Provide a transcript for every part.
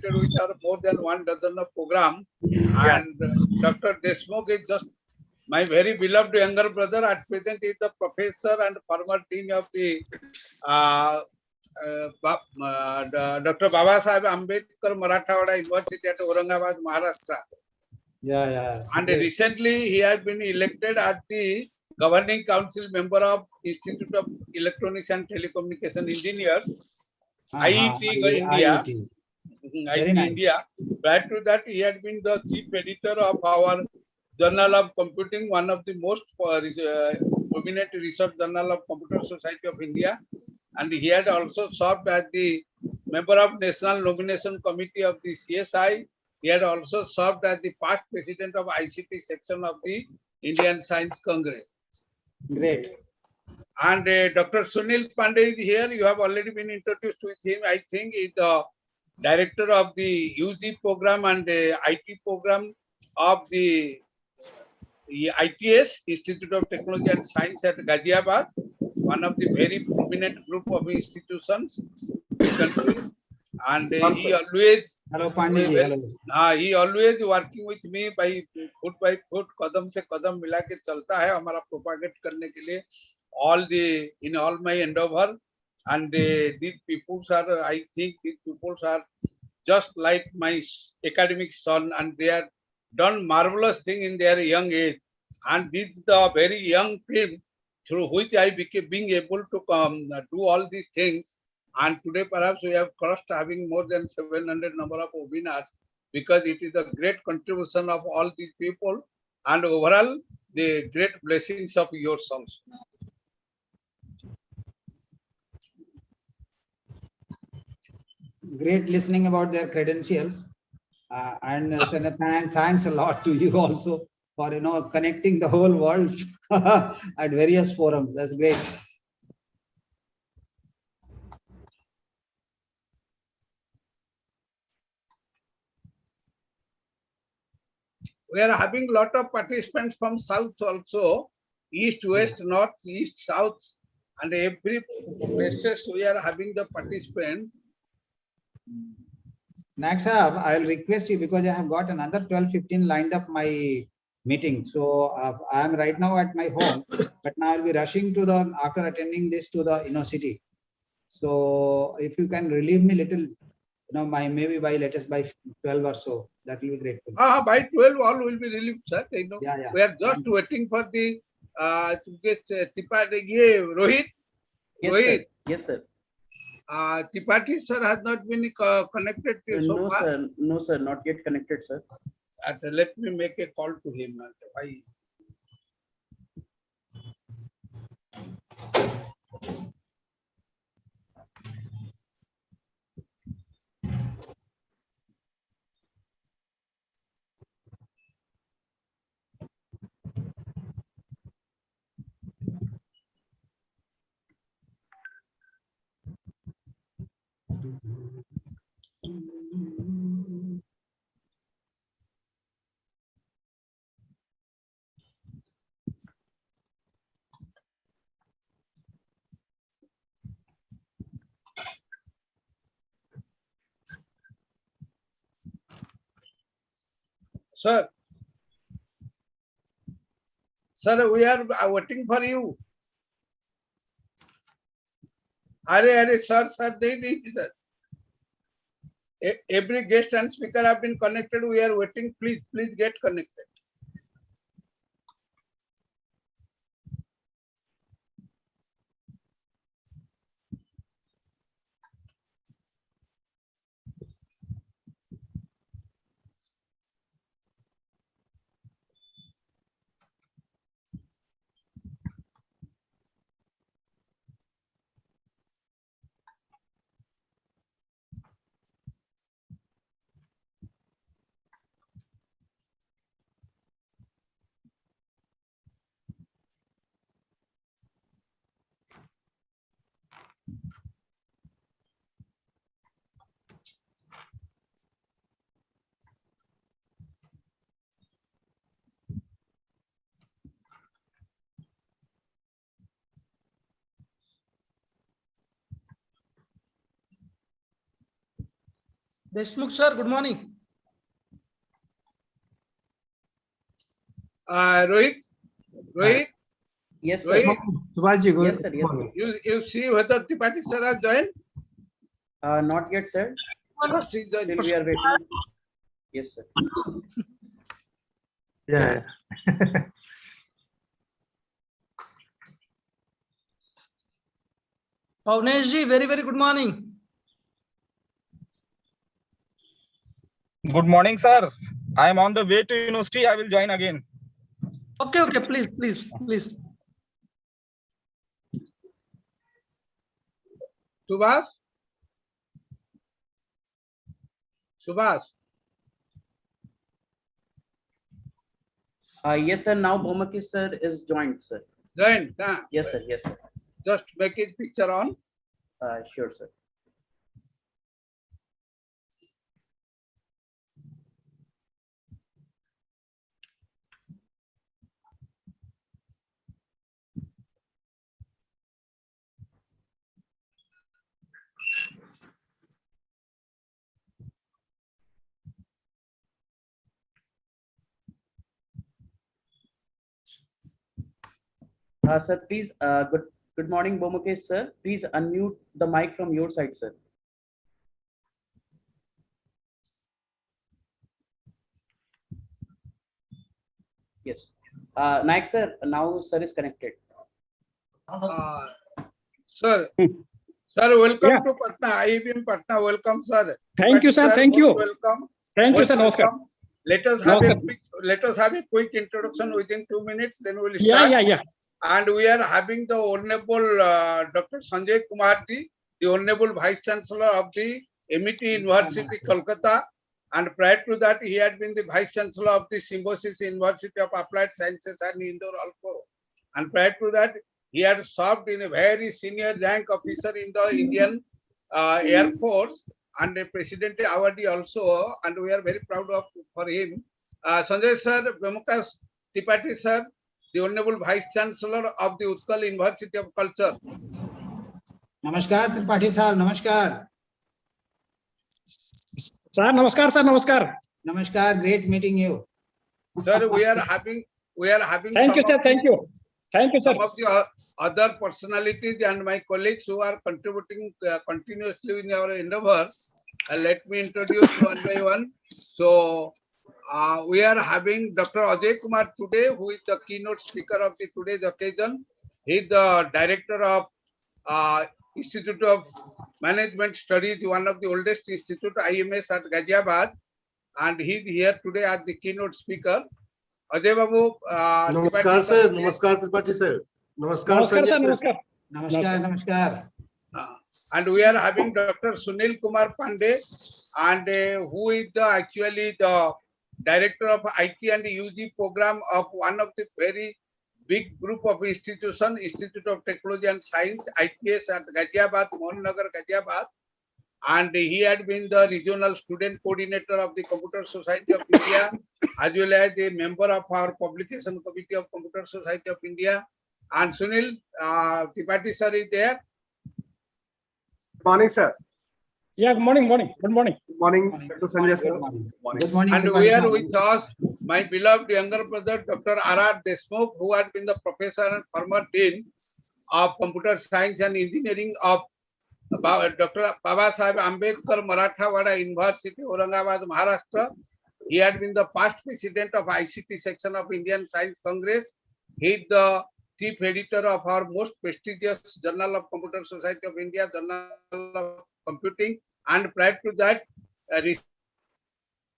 connected with our more than 1 dozen of programs. Yeah. And Dr. Deshmukh is just my very beloved younger brother. At present, he is the professor and former dean of the Dr. Baba Sahib Ambedkar Marathwada University at Aurangabad, Maharashtra. Yeah. And Great. recently, he has been elected as the governing council member of Institute of Electronics and Telecommunication Engineers, IET India. IIT. IIT Very nice. India. Prior to that, he had been the chief editor of our Journal of Computing, one of the most prominent research journal of Computer Society of India. And he had also served as the member of National Nomination Committee of the CSI. He had also served as the past president of ICT section of the Indian Science Congress. Great. And Dr. Sunil Pandey is here. You have already been introduced with him. I think he is the director of the UG program and IT program of the ITS, Institute of Technology and Science at Ghaziabad, one of the very prominent group of institutions in the country. And he always, Hello, Pandey. Hello. he always working with me by foot, कदम से कदम मिला के चलता है हमारा propagate करने के लिए in all my endeavor. And these people are, I think these people are just like my academic son, and they are done marvelous thing in their young age. And this is the very young team through which I became being able to do all these things. And today perhaps we have crossed having more than 700 number of webinars, because it is the great contribution of all these people and overall the great blessings of your songs. Great listening about their credentials, and thanks a lot to you also for connecting the whole world at various forums. That's great. We are having a lot of participants from south also, east, west, north, east, south, and every places we are having the participant. Next up, I'll request you, because I have got another 12:15 lined up my meeting. So I am right now at my home, but now I'll be rushing to the, after attending this, to the city. So if you can relieve me little, maybe by latest by 12 or so, that will be grateful. By 12 all will be relieved, sir. Yeah. We are just waiting for the Rohit. Yes, Rohit. sir. Yes, sir. Tripathi sir has not been connected so no, far. sir. No, sir. Not yet connected, sir. Let me make a call to him. Why? Sir, we are waiting for you. Sir, sir. Every guest and speaker have been connected. We are waiting. Please get connected. Deshmukh sir, good morning. Rohit, Yes, sir. Rohit, Subhash ji, Yes, sir. Yes, sir. you see whether Tripathi sir has joined? Not yet, sir. First he joined. Still we are waiting. Yes, sir. Yeah. Bhavnesh ji, very, very good morning. Good morning, sir. I am on the way to university. I will join again. Okay, okay, please, please, please. Subhas? Subhas? Yes, sir. Now Bhumaki sir is joined, sir. Joined? Yes, sir. Yes, sir. Just make his picture on. Sure, sir. Sir, please. Good morning, Bhumaki sir. Please unmute the mic from your side, sir. Yes. Naik sir, now sir is connected. Sir, welcome to Patna, IIBM Patna. Welcome, sir. Thank you, sir. Thank most you. Welcome. Thank you, Most sir. Namaskar. welcome. Let us have a quick introduction within 2 minutes. Then we will start. Yeah. And we are having the Honorable Dr. Sanjay Kumarji, the Honorable Vice Chancellor of the MET University, Kolkata. And prior to that, he had been the Vice Chancellor of the Symbiosis University of Applied Sciences and Indore also. And prior to that, he had served in a very senior rank officer in the Indian Air Force and a President awardee also. And we are very proud of for him. Sanjay sir, Vimukas Tripathi sir, the Honorable Vice Chancellor of the Utkal University of Culture. Namaskar, Tripathi Sahab. Namaskar. Sir, namaskar, sir. Namaskar. Namaskar. Great meeting you. Sir, we are having Thank you, sir. Thank you. Thank you, sir. some of the other personalities and my colleagues who are contributing continuously in our endeavor. Let me introduce one by one. So, we are having Dr. Ajay Kumar today, who is the keynote speaker of the today's occasion. He is the director of Institute of Management Studies, one of the oldest institute, IMS at Ghaziabad, and he is here today as the keynote speaker. Ajay Babu. Namaskar, sir. Namaskar, Tripathi sir. Namaskar, Namaskar, sir. Sanjay sir. Namaskar. Namaskar. And we are having Dr. Sunil Kumar Pandey, and who is actually the director of IT and UG program of one of the very big group of institution, Institute of Technology and Science, ITS at Ghaziabad, Mohannagar, Ghaziabad. And he had been the regional student coordinator of the Computer Society of India, as well as a member of our publication committee of Computer Society of India. And Sunil Tripathi sir is there. Good morning, sir. Yeah, good morning. Good morning. Good morning, Dr. Sanjay sir. Good morning. And Tripathi we are Sahab. with us my beloved younger brother, Dr. R.R. Deshmukh, who had been the professor and former dean of computer science and engineering of Dr. Baba Sahib Ambedkar Marathawada University, Aurangabad, Maharashtra. He had been the past president of ICT section of Indian Science Congress. He is the chief editor of our most prestigious Journal of Computer Society of India, Journal of Computing. And prior to that,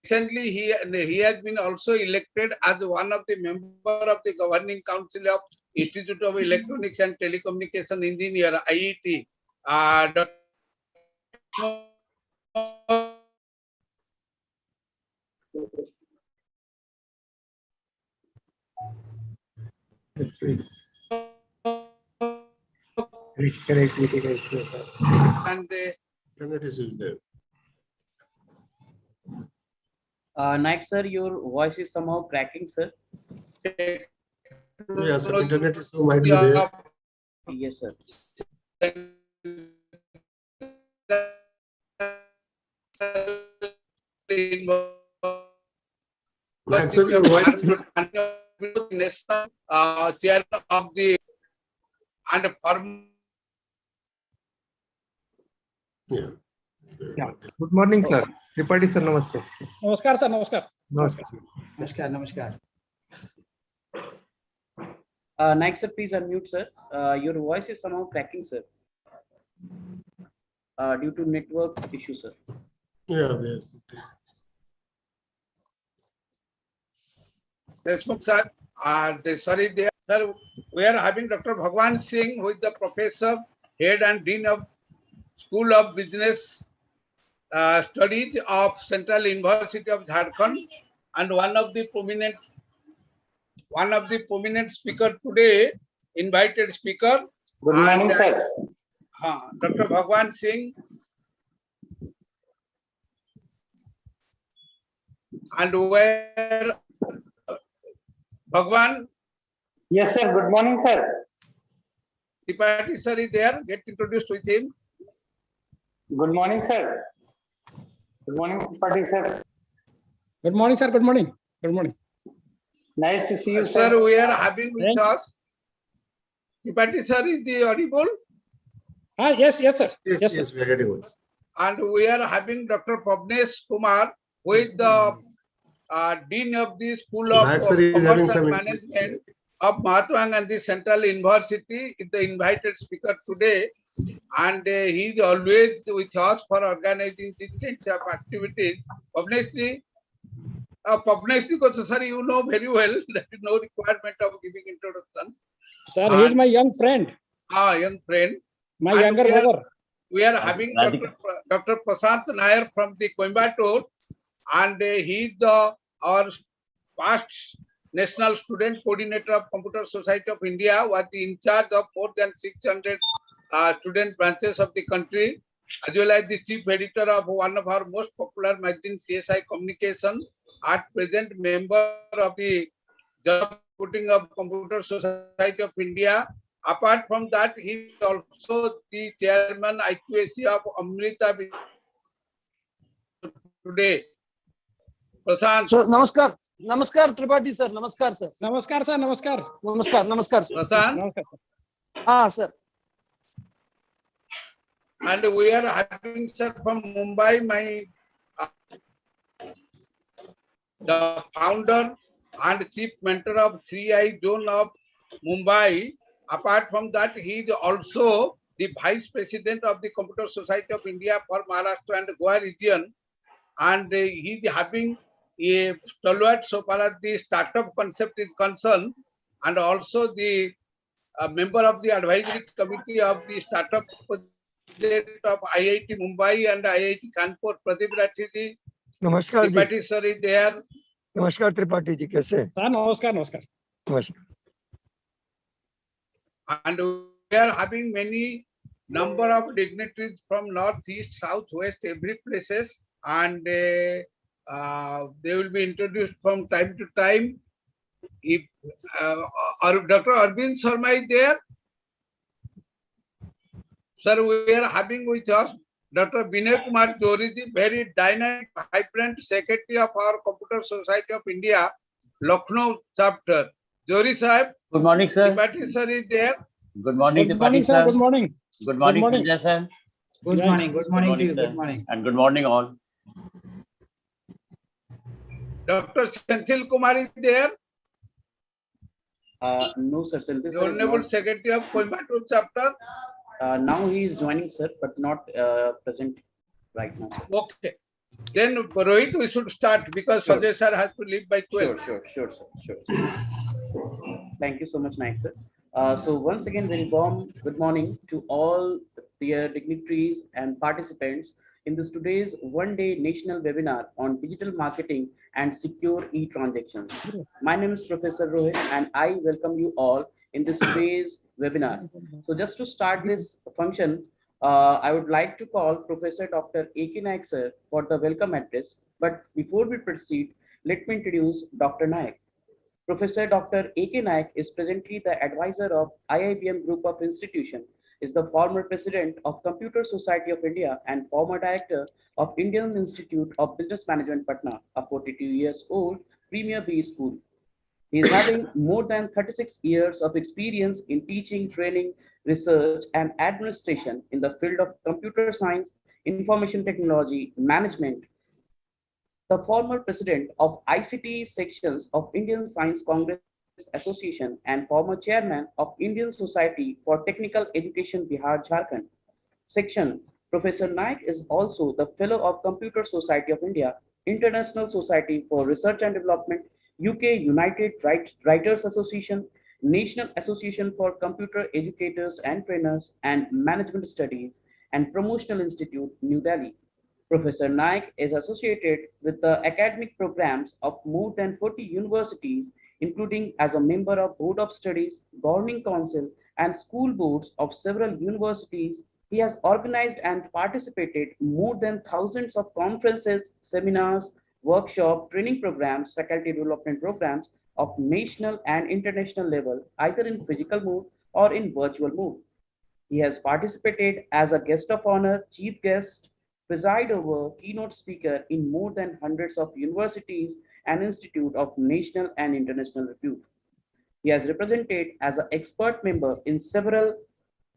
recently he has been also elected as one of the member of the governing council of Institute of Electronics and Telecommunication Engineer, IET. Dr. And That is there. Naik sir, your voice is somehow cracking, sir. Yes, sir. Internet is so might be there. Yes, sir. Actually, your voice- national chair of the and former Yeah. Yeah. Good morning, sir. Tripathi sir, namaste. Namaskar, sir. Namaskar. Namaste. Namaskar, namaskar. Naik sir, please unmute, sir. Your voice is somehow cracking, sir. Due to network issue, sir. Yeah, yes. Deshmukh sir, sorry, there, sir, we are having Dr. Bhagwan Singh, who is the professor, head and dean of School of Business Studies of Central University of Jharkhand, and one of the prominent speaker today, invited speaker. Good morning, and, sir. Dr. Bhagwan Singh. And where Bhagwan Yes, sir. Good morning, sir. Tripathi sir is there. Get introduced with him. Good morning, sir. Good morning, Tripathi sir. Good morning, sir. Good morning. Good morning. Nice to see you, Sir, sir. we are having with Thank you. us Tripathi sir is the audible, Yes, yes, sir. Yes, Yes, yes, sir. we are getting it. and we are having Dr. Pavnesh Kumar, who is the Dean of the School of Nayak sir is having Commerce some and Management of Mahatma Gandhi Central University, is the invited speaker today, and he is always with us for organizing these kinds of activities. Pavnesh ji, because sir, you know very well there is no requirement of giving introduction. Sir, he is my young friend, Young friend. my And younger we are- brother. We are having Dr. Prasant Nair from the Coimbatore, and he is our past National Student Coordinator of Computer Society of India, was in charge of more than 600 student branches of the country, as well as the chief editor of one of our most popular magazine, CSI Communication, at present member of the job putting of Computer Society of India. Apart from that, he is also the chairman IQAC of Amrita today. Prasant, So, namaskar. Namaskar, Tripathi sir. Namaskar, sir. Namaskar, sir. Namaskar. Namaskar, namaskar, sir. Prasant, Namaskar, sir. Sir. and we are having sir from Mumbai, the founder and chief mentor of 3I Zone of Mumbai. Apart from that, he is also the vice president of the Computer Society of India for Maharashtra and Goa region, and he is having a stalwart so far as the startup concept is concerned, and also the member of the advisory committee of the startup project of IIT Mumbai and IIT Kanpur. Pradeep Rathi ji, Namaskar ji. Tripathi sir is there. Namaskar Tripathi ji. कैसे? Sir, namaskar, namaskar. नमस्कार. And we are having many number of dignitaries from northeast, southwest, every places, and they will be introduced from time to time. If Dr. Arvind Sharma is there, sir, we are having with us Dr. Vinay Kumar Jori, the very dynamic, vibrant secretary of our Computer Society of India, Lucknow chapter. Jori Sahib, Good morning, sir. Tripathi sir is there. Good morning, Good morning, Tripathi sir. sir. Good morning. Good morning, Good morning. Sanjay sir. Good Yeah. morning, good morning to you, sir. good morning. And good morning, all. Dr. Senthil Kumar is there, No, sir. Sir the is Honorable not, Secretary of Coimbatore chapter. now he is joining, sir, but not present right now, sir. Okay. Then Rohit, we should start because Sure. Sanjay sir has to leave by 12. Sure, sir. Sure. Thank you so much, Naik sir. So once again, very warm good morning to all dear dignitaries and participants in this today's one-day national webinar on digital marketing and secure e-transactions. My name is Professor Rohit, and I welcome you all in this today's webinar. So just to start this function, I would like to call Professor Dr. A.K. Naik sir for the welcome address. But before we proceed, let me introduce Dr. Naik. Professor Dr. A.K. Naik is presently the advisor of IIBM Group of Institution, is the former president of Computer Society of India and former director of Indian Institute of Business Management, Patna, a 42 years old premier B school. He is having more than 36 years of experience in teaching, training, research, and administration in the field of computer science, information technology, management. The former president of ICT sections of Indian Science Congress Association and former chairman of Indian Society for Technical Education Bihar Jharkhand section. Professor Naik is also the fellow of Computer Society of India, International Society for Research and Development, UK United Writers Association, National Association for Computer Educators and Trainers and Management Studies, and Promotional Institute, New Delhi. Professor Naik is associated with the academic programs of more than 40 universities, including as a member of Board of Studies, Governing Council, and school boards of several universities. He has organized and participated more than thousands of conferences, seminars, workshop, training programs, faculty development programs of national and international level, either in physical mode or in virtual mode. He has participated as a guest of honor, chief guest, preside over, keynote speaker in more than hundreds of universities and institutes of national and international repute. He has represented as an expert member in several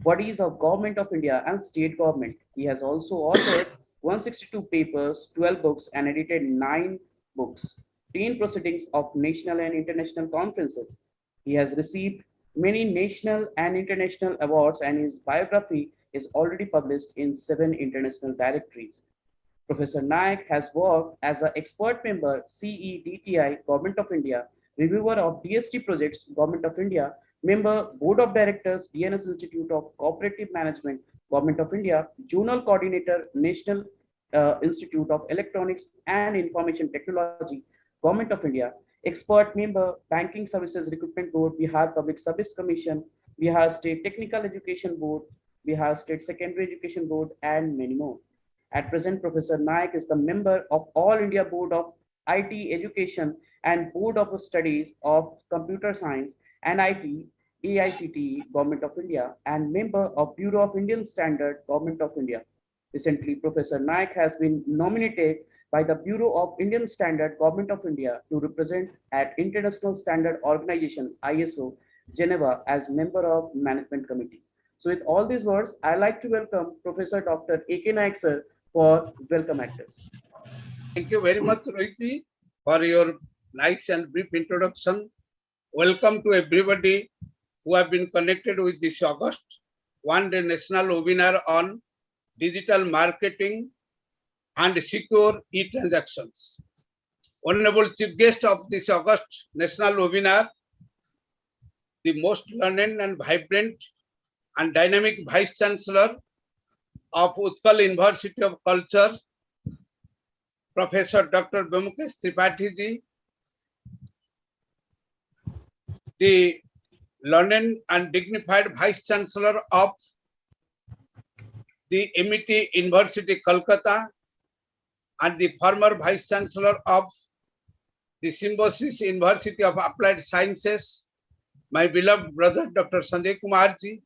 bodies of Government of India and state government. He has also authored 162 papers, 12 books, and edited 9 books, 10 proceedings of national and international conferences. He has received many national and international awards, and his biography is already published in 7 international directories. Professor Naik has worked as an expert member, CEDTI, Government of India, reviewer of DST projects, Government of India, member, Board of Directors, DNS Institute of Cooperative Management, Government of India, Journal Coordinator, National Institute of Electronics and Information Technology, Government of India, expert member, Banking Services Recruitment Board, Bihar Public Service Commission, Bihar State Technical Education Board, Bihar State Secondary Education Board, and many more. At present, Professor Naik is the member of All India Board of IT Education and Board of Studies of Computer Science and IT, AICTE, Government of India, and member of Bureau of Indian Standard, Government of India. Recently, Professor Naik has been nominated by the Bureau of Indian Standard, Government of India, to represent at International Standard Organization, ISO, Geneva, as member of Management Committee. So with all these words, I'd like to welcome Professor Dr. A.K. Naik, sir, for welcome at this. Thank you very much, Rohit, for your nice and brief introduction. Welcome to everybody who have been connected with this August one-day national webinar on digital marketing and secure e-transactions. Honorable Chief Guest of this August national webinar, the most learned and vibrant and dynamic Vice Chancellor of Utkal University of Culture, Professor Dr. Byomukesh Tripathi ji, the learned and dignified Vice Chancellor of the MET University, Kolkata, and the former Vice Chancellor of the Symbiosis University of Applied Sciences, my beloved brother Dr. Sanjay Kumar ji,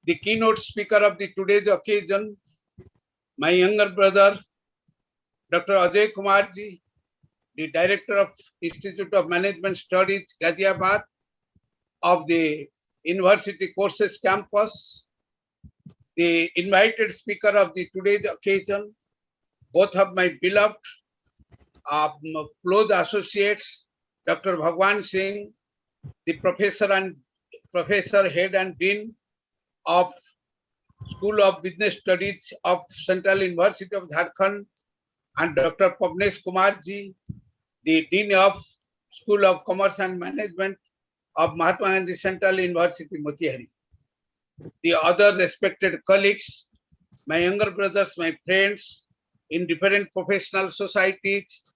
the keynote speaker of the today's occasion, my younger brother Dr. Ajay Kumar ji, the Director of Institute of Management Studies, Ghaziabad, of the University Courses Campus, the invited speaker of the today's occasion, both of my beloved close associates, Dr. Bhagwan Singh, the Professor Head and Dean of School of Business Studies of Central University of Jharkhand, and Dr. Pavnesh Kumar ji, the Dean of School of Commerce and Management of Mahatma Gandhi Central University, Motihari. The other respected colleagues, my younger brothers, my friends in different professional societies,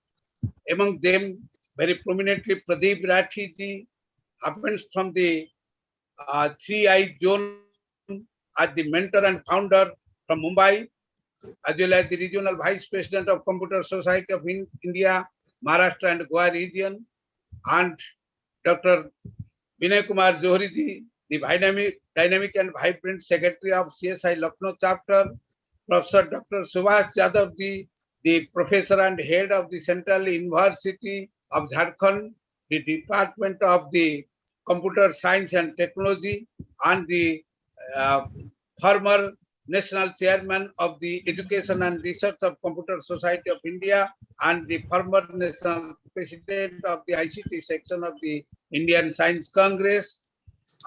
among them very prominently Pradeep Rathi ji, happens from the 3I zone as the mentor and founder from Mumbai, as well as the regional vice president of Computer Society of India, Maharashtra and Goa region, and Dr. Vinay Kumar Johri ji, the dynamic and vibrant Secretary of CSI Lucknow chapter, Professor Dr. Subhash Yadav ji, the Professor and Head of the Central University of Jharkhand, the Department of the Computer Science and Technology, and the former National Chairman of the Education and Research of Computer Society of India, and the former National President of the ICT section of the Indian Science Congress,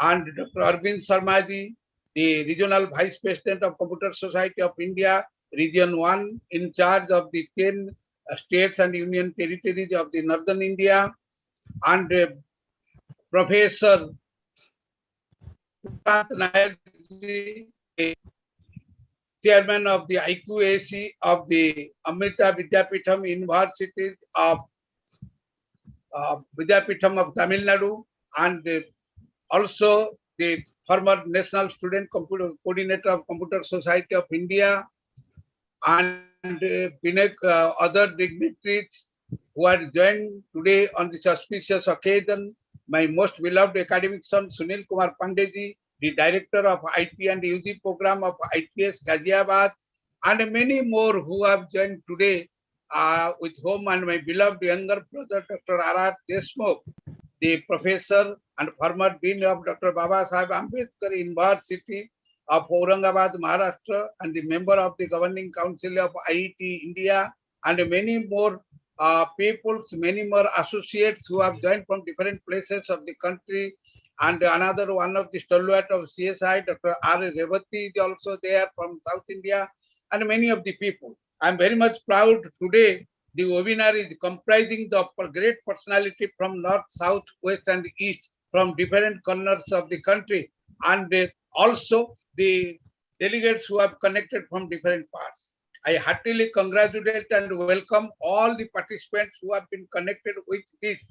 and Dr. Arvind Sharma ji, the Regional Vice President of Computer Society of India, Region 1, in charge of the 10 states and union territories of the Northern India, and Professor Nair ji, Chairman of the IQAC of the Amrita Vidyapitham University of Vidyapitham of Tamil Nadu, and also the former National Student Coordinator of Computer Society of India, and other dignitaries who are joined today on this auspicious occasion. My most beloved academic son Sunil Kumar Pandey, the Director of IT and UG Program of ITS Ghaziabad, and many more who have joined today, with whom and my beloved younger brother Dr. R.R. Deshmukh, the Professor and former Dean of Dr. Baba Sahib Ambedkar University of Aurangabad, Maharashtra, and the member of the Governing Council of IIT India, and many more peoples, many more associates who have joined from different places of the country, and another one of the stalwart of CSI, Dr. R. Revati, is also there from South India, and many of the people. I am very much proud today. The webinar is comprising the great personality from North, South, West, and East, from different corners of the country, and also the delegates who have connected from different parts. I heartily congratulate and welcome all the participants who have been connected with this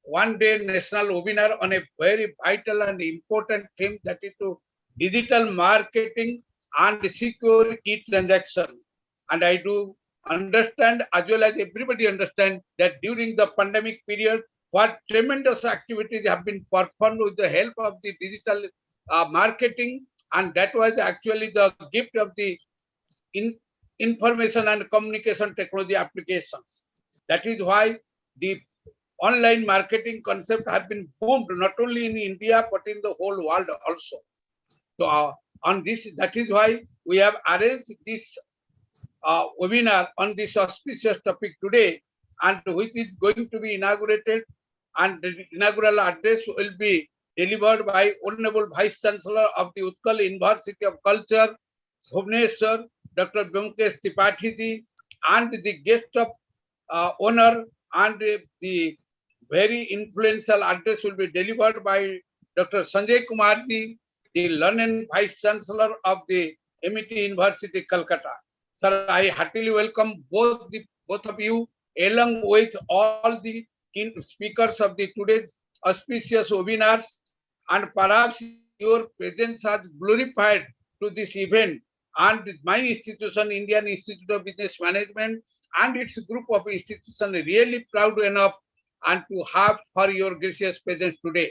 one-day national webinar on a very vital and important theme, that is to digital marketing and secure e-transaction. And I do understand, as well as everybody understand, that during the pandemic period, what tremendous activities have been performed with the help of the digital marketing, and that was actually the gift of the information and communication technology applications. That is why the online marketing concept have been boomed not only in India but in the whole world also. So on this, that is why we have arranged this webinar on this auspicious topic today, and which is going to be inaugurated, and the inaugural address will be delivered by Honorable Vice Chancellor of the Utkal University of Culture, Bhubaneswar, Dr. Vyomkesh Tripathi ji, and the guest of honor, and the very influential address will be delivered by Dr. Sanjay Kumar ji, the learned Vice Chancellor of the MIT University, Calcutta. Sir, I heartily welcome both of you, along with all the speakers of the today's auspicious webinars, and perhaps your presence has glorified to this event, and my institution, Indian Institute of Business Management, and its group of institutions, really proud enough and to have for your gracious presence today.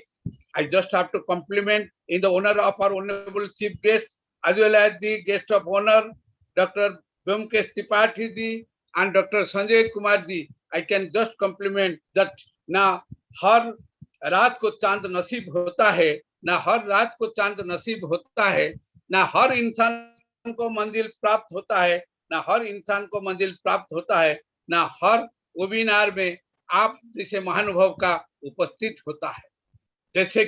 I just have to compliment in the honor of our honorable chief guest, as well as the guest of honor, Dr. Vyomkesh Tripathi ji and Dr. Sanjay Kumar ji. I can just compliment that ना हर रात को चांद नसीब होता है, ना हर रात को चांद नसीब होता है, ना हर इंसान को मंजिल प्राप्त होता है, ना हर इंसान को मंजिल प्राप्त होता है, ना हर वेबिनार में आप जैसे महानुभाव का उपस्थित होता है। जैसे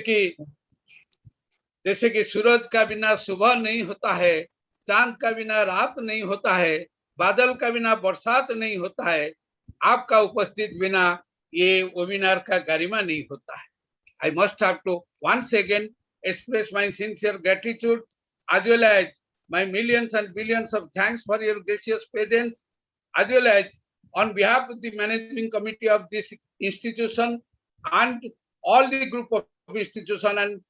कि सूरज का बिना सुबह नहीं होता है, चांद का बिना रात नहीं होता है, बादल का बिना बरसात नहीं होता है, आपका उपस्थित बिना ये वेबिनार का गरिमा नहीं होता है। I must have to once again express my sincere gratitude, as well as my millions and billions of thanks for your gracious presence, as well as on behalf of the managing committee of this institution and all the group of institution, and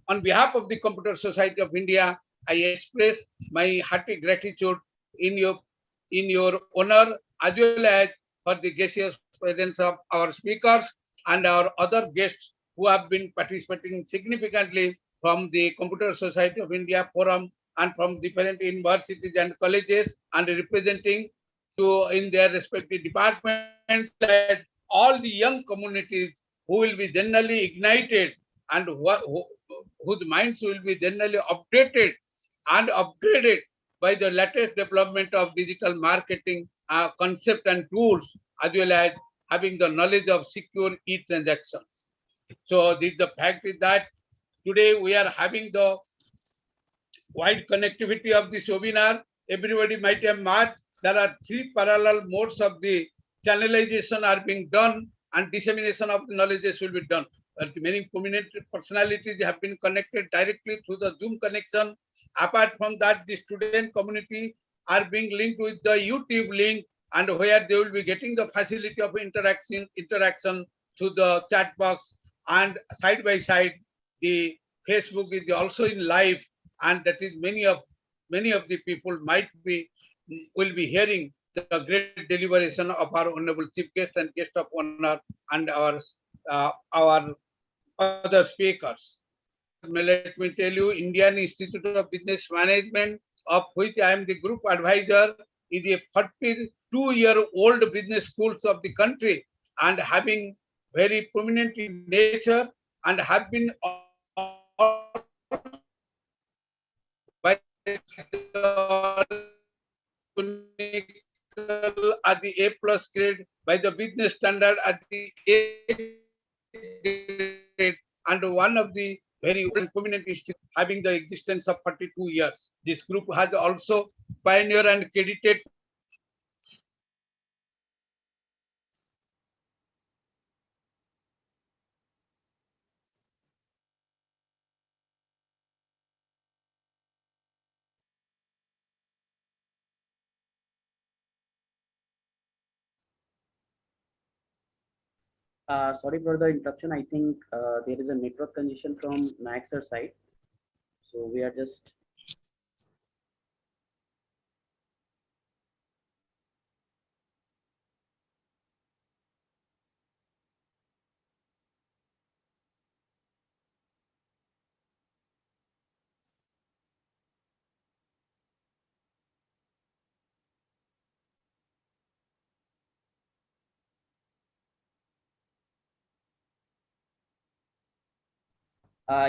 on behalf of the Computer Society of India, I express my hearty gratitude in your honor, as well as for the gracious presence of our speakers and our other guests who have been participating significantly from the Computer Society of India Forum and from different universities and colleges and representing to in their respective departments, like all the young communities who will be generally ignited and whose minds will be generally updated and upgraded by the latest development of digital marketing concept and tools, as well as having the knowledge of secure e-transactions. So the fact is that today we are having the wide connectivity of this webinar. Everybody might have marked there are 3 parallel modes of the channelization are being done and dissemination of the knowledges will be done. Many prominent personalities have been connected directly through the Zoom connection. Apart from that, the student community are being linked with the YouTube link, and where they will be getting the facility of interaction through the chat box, and side by side the Facebook is also in live, and that is many of the people will be hearing the great deliberation of our honorable chief guest and guest of honor and our other speakers. Let me tell you, Indian Institute of Business Management, of which I am the group advisor, is a 42-year-old business schools of the country, and having very prominent in nature, and have been by at the A plus grade, by the business standard at the A grade, and one of the very prominent institutes having the existence of 42 years. This group has also pioneered and credited Sorry for the interruption. I think there is a network congestion from Naxer side. So we are just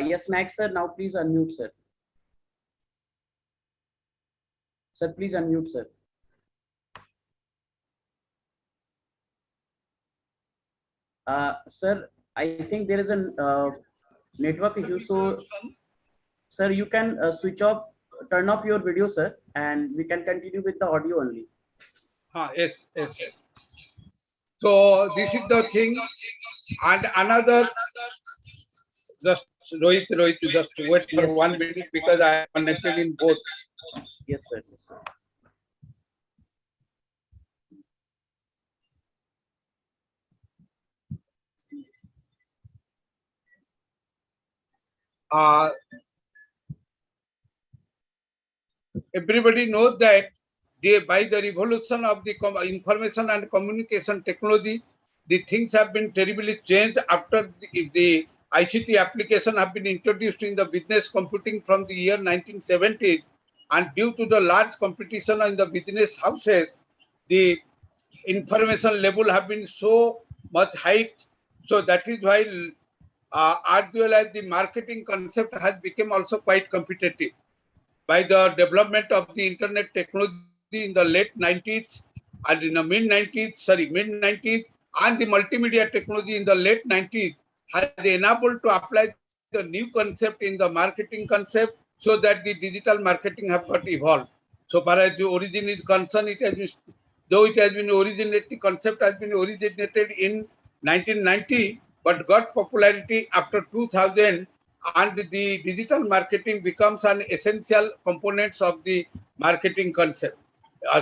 yes, Naxer. Now please unmute, sir. Sir, please unmute, sir. Sir, I think there is a network issue. So, sir, you can turn off your video, sir, and we can continue with the audio only. yes. So this is the thing, and another. Just Rohit, just wait for Yes, 1 sir. minute because I am connected in both. Yes, sir. Yes, sir. Everybody knows that by the revolution of the information and communication technology, the things have been terribly changed after the ICT application have been introduced in the business computing from the year 1970s, and due to the large competition in the business houses, the information level have been so much hiked. So that is why as well as the marketing concept has become also quite competitive. By the development of the internet technology in the late 90s and in the mid 90s, and the multimedia technology in the late 90s has enabled to apply the new concept in the marketing concept, so that the digital marketing have got evolved. So far as the origin is concerned, it has been, though it has been originated, concept has been originated in 1990, but got popularity after 2000, and the digital marketing becomes an essential component of the marketing concept.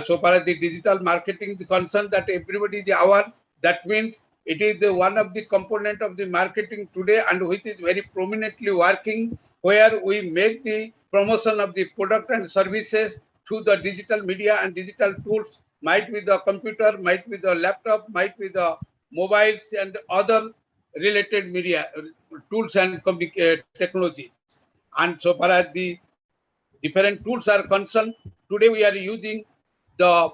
So far as the digital marketing is concerned, that everybody is aware, that means it is one of the component of the marketing today, and which is very prominently working, where we make the promotion of the product and services through the digital media and digital tools, might be the computer, might be the laptop, might be the mobiles and other related media tools and technology. And so far as the different tools are concerned, today we are using the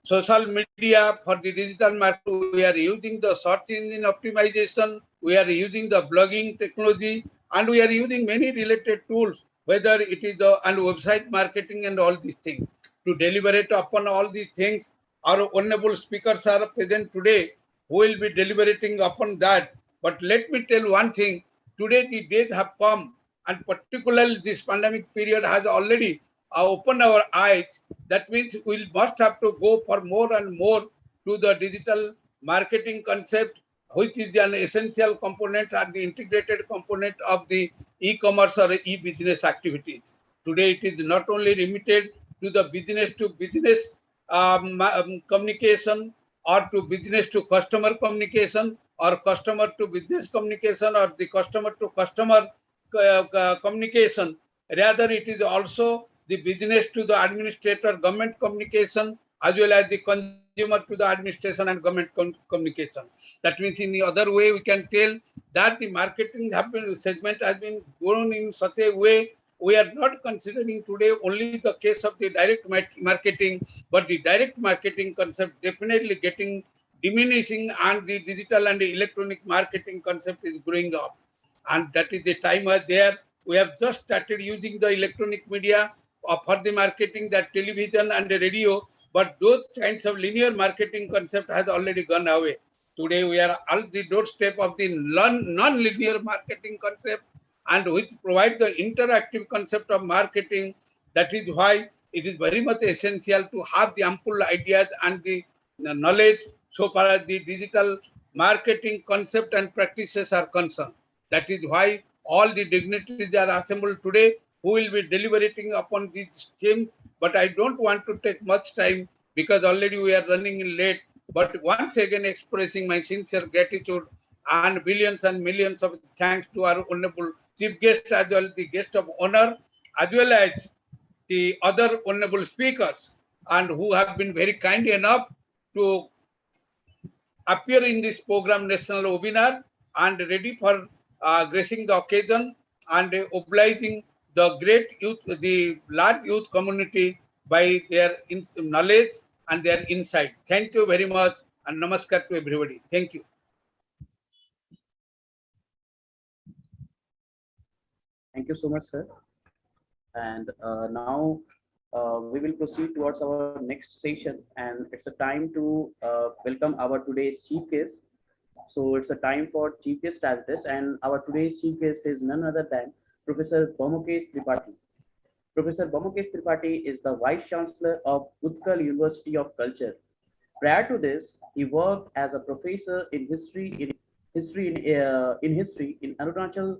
social media for the digital market. We are using the search engine optimization. We are using the blogging technology, and we are using many related tools, whether it is the and website marketing and all these things. To deliberate upon all these things, our honorable speakers are present today who will be deliberating upon that. But let me tell one thing, today the days have come, and particularly this pandemic period has already opened our eyes. That means we must have to go for more and more to the digital marketing concept, which is an essential component and the integrated component of the e-commerce or e-business activities. Today, it is not only limited to the business to business communication, or to business to customer communication, or customer to business communication, or the customer to customer communication. Rather, it is also the business to the administrator government communication, as well as the consumer to the administration and government communication. That means in the other way, we can tell that the marketing segment has been grown in such a way. We are not considering today only the case of the direct marketing, but the direct marketing concept definitely getting diminishing, and the digital and the electronic marketing concept is growing up. And that is the time there. We have just started using the electronic media for the marketing, that television and the radio, but those kinds of linear marketing concept has already gone away. Today we are at the doorstep of the non-linear marketing concept, and which provide the interactive concept of marketing. That is why it is very much essential to have the ample ideas and the knowledge so far as the digital marketing concept and practices are concerned. That is why all the dignitaries are assembled today who will be deliberating upon this theme. But I don't want to take much time because already we are running in late. But once again expressing my sincere gratitude and billions and millions of thanks to our honorable chief guest, as well as the guest of honor, as well as the other honorable speakers, and who have been very kind enough to appear in this program national webinar and ready for gracing the occasion and obliging the great youth, the large youth community by their knowledge and their insight. Thank you very much, and namaskar to everybody. Thank you. Thank you so much, sir. And now we will proceed towards our next session, and it's a time to welcome our today's chief guest. So it's a time for chief guest address, and our today's chief guest is none other than Professor Baumakesh Tripathi. Professor Baumakesh Tripathi is the Vice Chancellor of Utkal University of Culture. Prior to this, he worked as a professor in history in Arunachal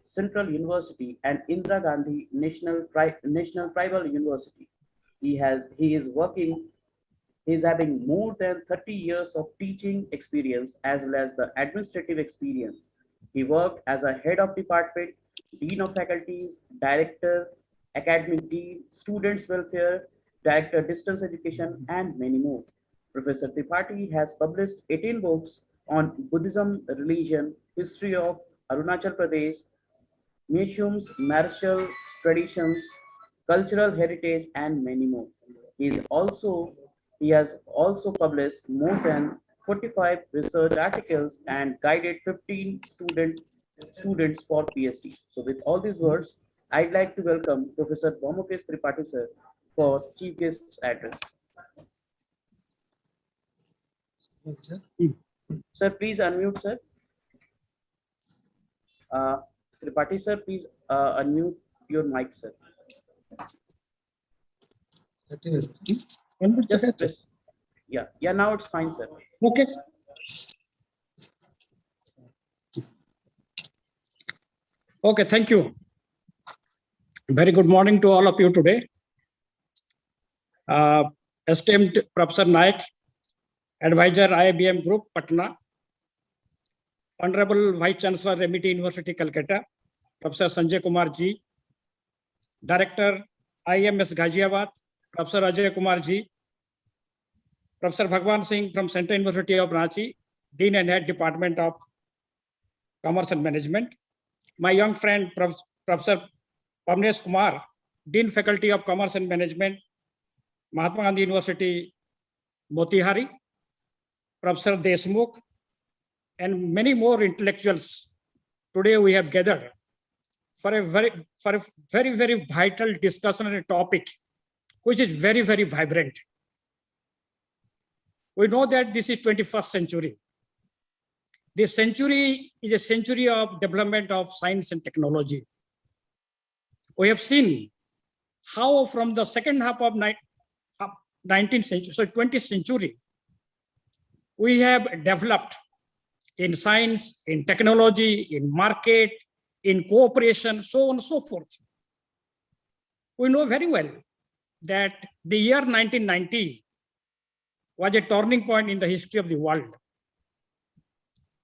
Central University and Indira Gandhi National Tribal University. He is having more than 30 years of teaching experience as well as the administrative experience. He worked as a head of department, dean of faculties, director, academic dean, students welfare, director distance education, and many more. Professor Tripathi has published 18 books on Buddhism, religion, history of Arunachal Pradesh, museums, martial traditions, cultural heritage, and many more. He has also published more than 45 research articles and guided 15 students for PhD. So with all these words, I'd like to welcome Professor Baumakesh Tripathi sir for chief guest's address. Sir, please unmute, sir. Tripathi sir, please unmute your mic, sir. Just press. Yeah, now it's fine, sir. Okay. Okay, thank you. Very good morning to all of you today. Esteemed Professor Naik, Advisor IIBM Group, Patna, Honorable Vice Chancellor, MIT University, Calcutta, Professor Sanjay Kumar Ji, Director, IMS Ghaziabad, Professor Ajay Kumar Ji, Professor Bhagwan Singh from Central University of Ranchi, Dean and Head Department of Commerce and Management, my young friend, Professor Pamnesh Kumar, Dean Faculty of Commerce and Management, Mahatma Gandhi University, Motihari, Professor Deshmukh, and many more intellectuals. Today we have gathered for a very vital discussion on a topic which is very vibrant. We know that this is 21st century. This century is a century of development of science and technology. We have seen how from the second half of 19th century, so 20th century, we have developed in science, in technology, in market, in cooperation, so on and so forth. We know very well that the year 1990 was a turning point in the history of the world.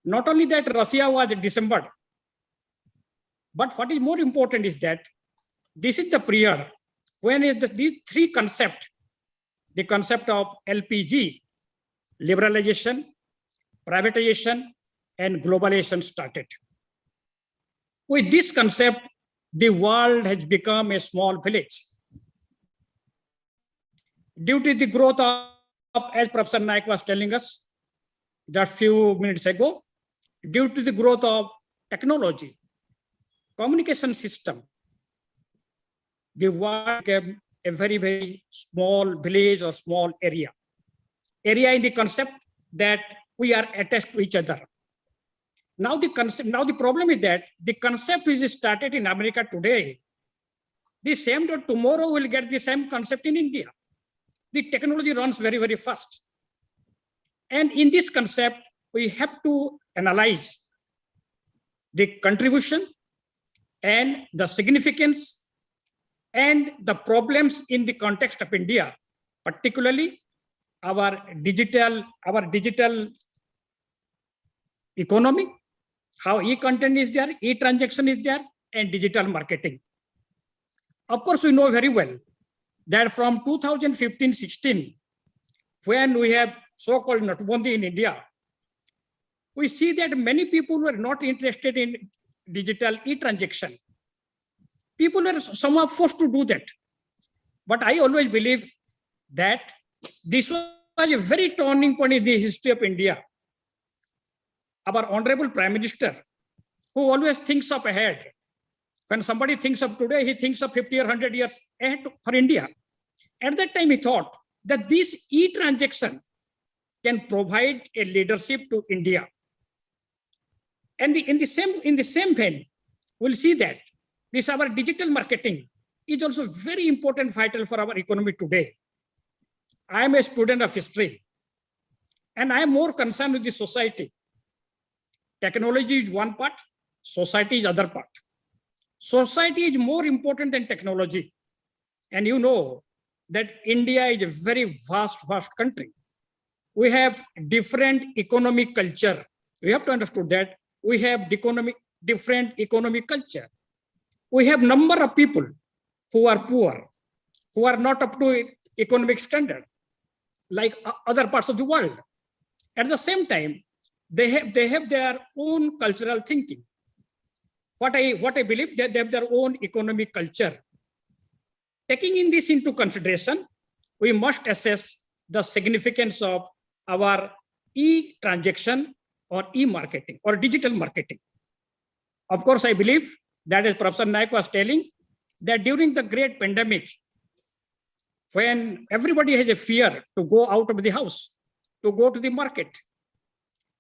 Not only that Russia was dismembered, but what is more important is that this is the period when these three concepts, the concept of LPG, liberalization, privatization, and globalization started. With this concept, the world has become a small village. Due to the growth of, as Professor Naik was telling us just few minutes ago, due to the growth of technology, communication system, the world became a very small village or small area. Area in the concept that we are attached to each other. Now the problem is that the concept is started in America today. The same day tomorrow we'll get the same concept in India. The technology runs very fast. And in this concept, we have to analyze the contribution and the significance and the problems in the context of India, particularly our digital economy, how e-content is there, e-transaction is there, and digital marketing. Of course, we know very well that from 2015-16, when we have so-called Notbandi in India, we see that many people were not interested in digital e-transaction. People were somehow forced to do that. But I always believe that this was a very turning point in the history of India. Our Honorable Prime Minister, who always thinks up ahead. When somebody thinks of today, he thinks of 50 or 100 years ahead for India. At that time, he thought that this e-transaction can provide a leadership to India. And in the same vein, we'll see that this our digital marketing is also very important, vital for our economy today. I am a student of history, and I am more concerned with the society. Technology is one part, society is other part. Society is more important than technology. And you know that India is a very vast country. We have different economic culture. We have to understand that we have different economic culture. We have number of people who are poor, who are not up to economic standard, like other parts of the world. At the same time, they have their own cultural thinking. What I believe, that they have their own economic culture. Taking in this into consideration, we must assess the significance of our e-transaction or e-marketing or digital marketing. Of course, I believe that, as Professor Naik was telling, that during the great pandemic, when everybody has a fear to go out of the house, to go to the market,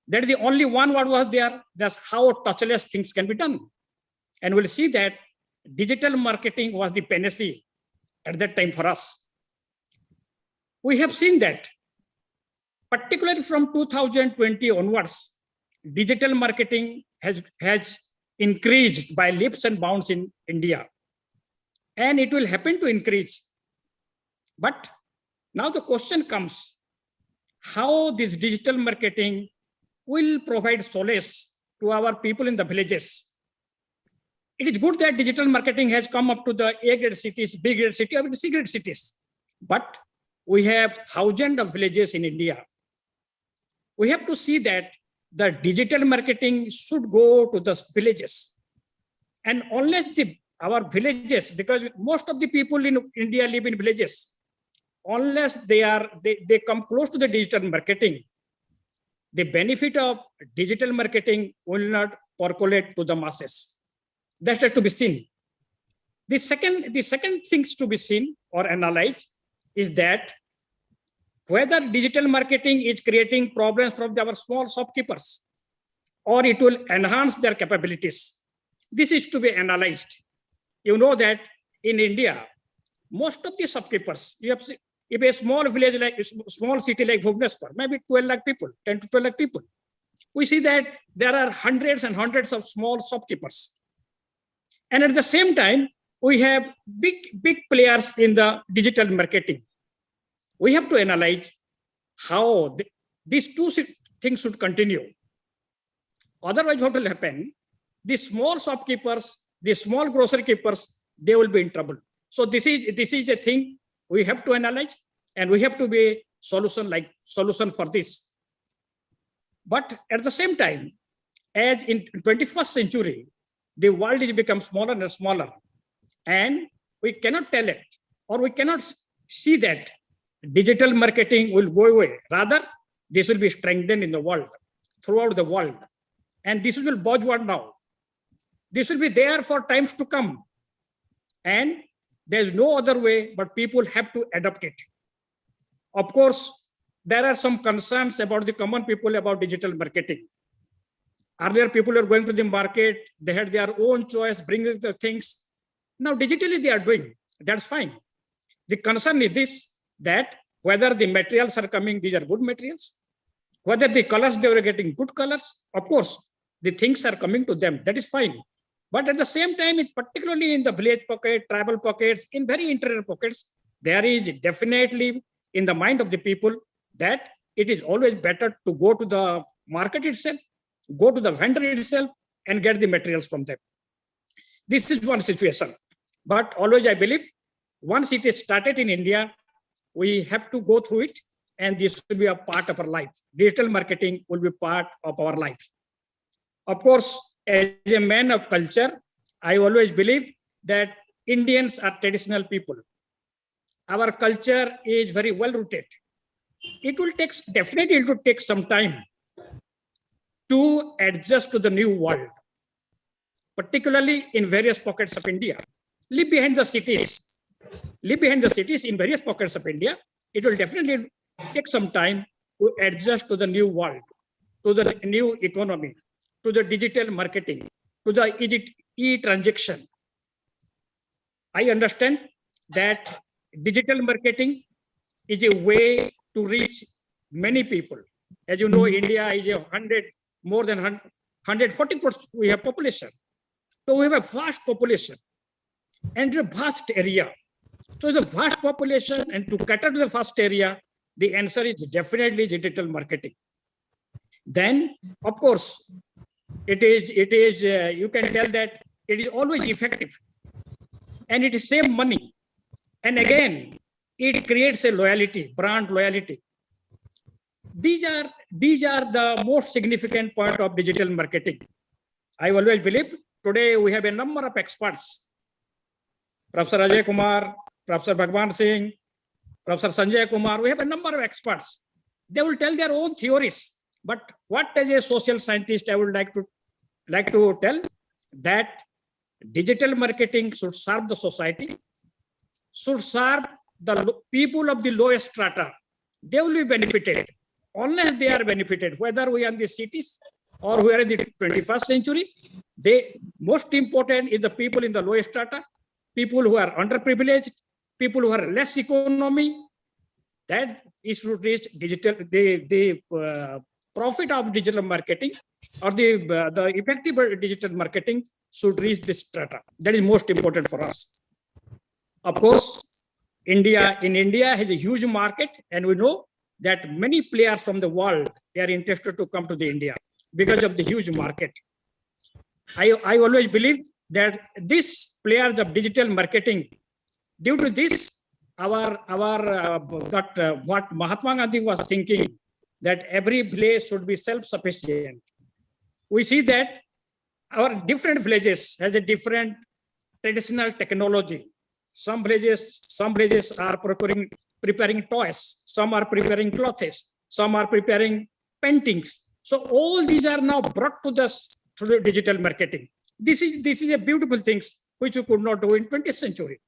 that is the only one word was there, that's how touchless things can be done. And we'll see that digital marketing was the panacea at that time for us. We have seen that, particularly from 2020 onwards, digital marketing has increased by leaps and bounds in India. And it will happen to increase. But now the question comes, how this digital marketing will provide solace to our people in the villages. It is good that digital marketing has come up to the A-grade cities, B-grade cities, or C-grade cities. But we have thousands of villages in India. We have to see that the digital marketing should go to the villages. And unless the our villages, because most of the people in India live in villages, unless they come close to the digital marketing, the benefit of digital marketing will not percolate to the masses. That's to be seen. The second things to be seen or analyzed is that whether digital marketing is creating problems from our small shopkeepers or it will enhance their capabilities. This is to be analyzed. You know that in India, most of the shopkeepers, if a small village like small city like Bhubaneswar, maybe 12 lakh people, 10 to 12 lakh people, we see that there are hundreds and hundreds of small shopkeepers. And at the same time, we have big players in the digital marketing. We have to analyze how these two things should continue. Otherwise, what will happen? The small shopkeepers, the small grocery keepers, they will be in trouble. So this is a thing we have to analyze, and we have to be solution for this. But at the same time, as in 21st century, the world is become smaller and smaller, and we cannot tell it, or we cannot see that digital marketing will go away. Rather, this will be strengthened in the world, throughout the world. And this will buzzword now. This will be there for times to come. And there's no other way, but people have to adopt it. Of course, there are some concerns about the common people about digital marketing. Earlier, people were going to the market, they had their own choice, bringing the things. Now, digitally, they are doing. That's fine. The concern is this, that whether the materials are coming, these are good materials, whether the colors, they were getting good colors. Of course, the things are coming to them. That is fine. But at the same time, particularly in the village pocket, tribal pockets, in very interior pockets, there is definitely in the mind of the people that it is always better to go to the market itself, go to the vendor itself, and get the materials from them. This is one situation. But always I believe, once it is started in India, we have to go through it, and this will be a part of our life. Digital marketing will be part of our life. Of course, as a man of culture, I always believe that Indians are traditional people. Our culture is very well rooted. It will take some time to adjust to the new world, particularly in various pockets of India. Leave behind the cities in various pockets of India. It will definitely take some time to adjust to the new world, to the new economy, to the digital marketing, to the e-transaction. I understand that digital marketing is a way to reach many people. As you know, India is more than 140 crores we have population. So we have a vast population and a vast area. So it's a vast population, and to cater to the vast area, the answer is definitely digital marketing. Then, of course, it is you can tell that it is always effective, and it is save money. And again, it creates a loyalty, brand loyalty. These are the most significant part of digital marketing. I always believe today we have a number of experts. Professor Ajay Kumar, Professor Bhagwan Singh, Professor Sanjay Kumar, we have a number of experts. They will tell their own theories. But what as a social scientist, I would like to tell that digital marketing should serve the society, should serve the people of the lowest strata. They will be benefited. Unless they are benefited, whether we are in the cities or we are in the 21st century, most important is the people in the lowest strata, people who are underprivileged, people who are less economy. That is to reach digital, the profit of digital marketing or the effective digital marketing should reach this strata. That is most important for us. Of course, India has a huge market, and we know that many players from the world, they are interested to come to the India because of the huge market. I always believe that these players of digital marketing, due to this, what Mahatma Gandhi was thinking, that every village should be self-sufficient. We see that our different villages has a different traditional technology. Some villages are preparing toys. Some are preparing clothes. Some are preparing paintings. So all these are now brought to the digital marketing. This is a beautiful things which you could not do in 20th century.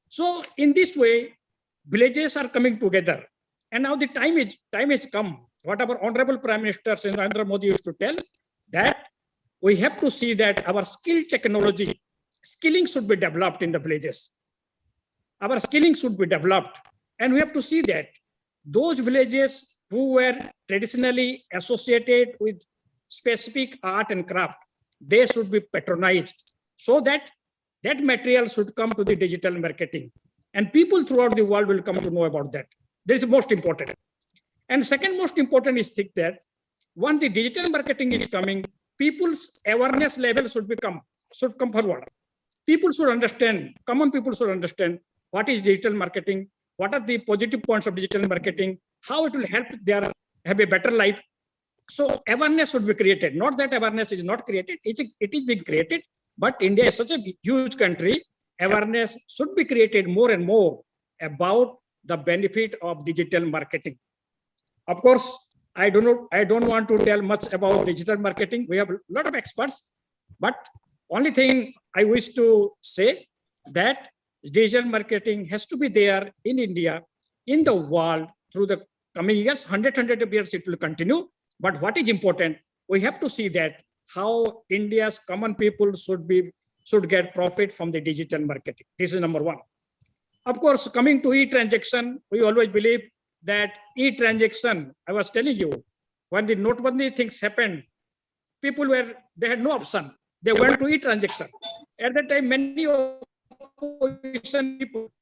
So in this way, villages are coming together. And now the time is come. What our Honorable Prime Minister Narendra Modi used to tell, that we have to see that our skilling should be developed in the villages. Our skilling should be developed. And we have to see that those villages who were traditionally associated with specific art and craft, they should be patronized, so that that material should come to the digital marketing. And people throughout the world will come to know about that. This is most important. And second most important is that once the digital marketing is coming, people's awareness level should come forward. People should understand, common people should understand what is digital marketing, what are the positive points of digital marketing, how it will help them have a better life. So awareness should be created. Not that awareness is not created, it is being created, but India is such a huge country, awareness should be created more and more about the benefit of digital marketing. Of course, I don't want to tell much about digital marketing. We have a lot of experts, but only thing I wish to say that digital marketing has to be there in India, in the world through the coming years, 100 years it will continue. But what is important, we have to see that how India's common people should get profit from the digital marketing. This is number one. Of course, coming to e-transaction, we always believe that e-transaction, I was telling you, when the notebandi things happened, they had no option. They went to e-transaction. At that time, many opposition people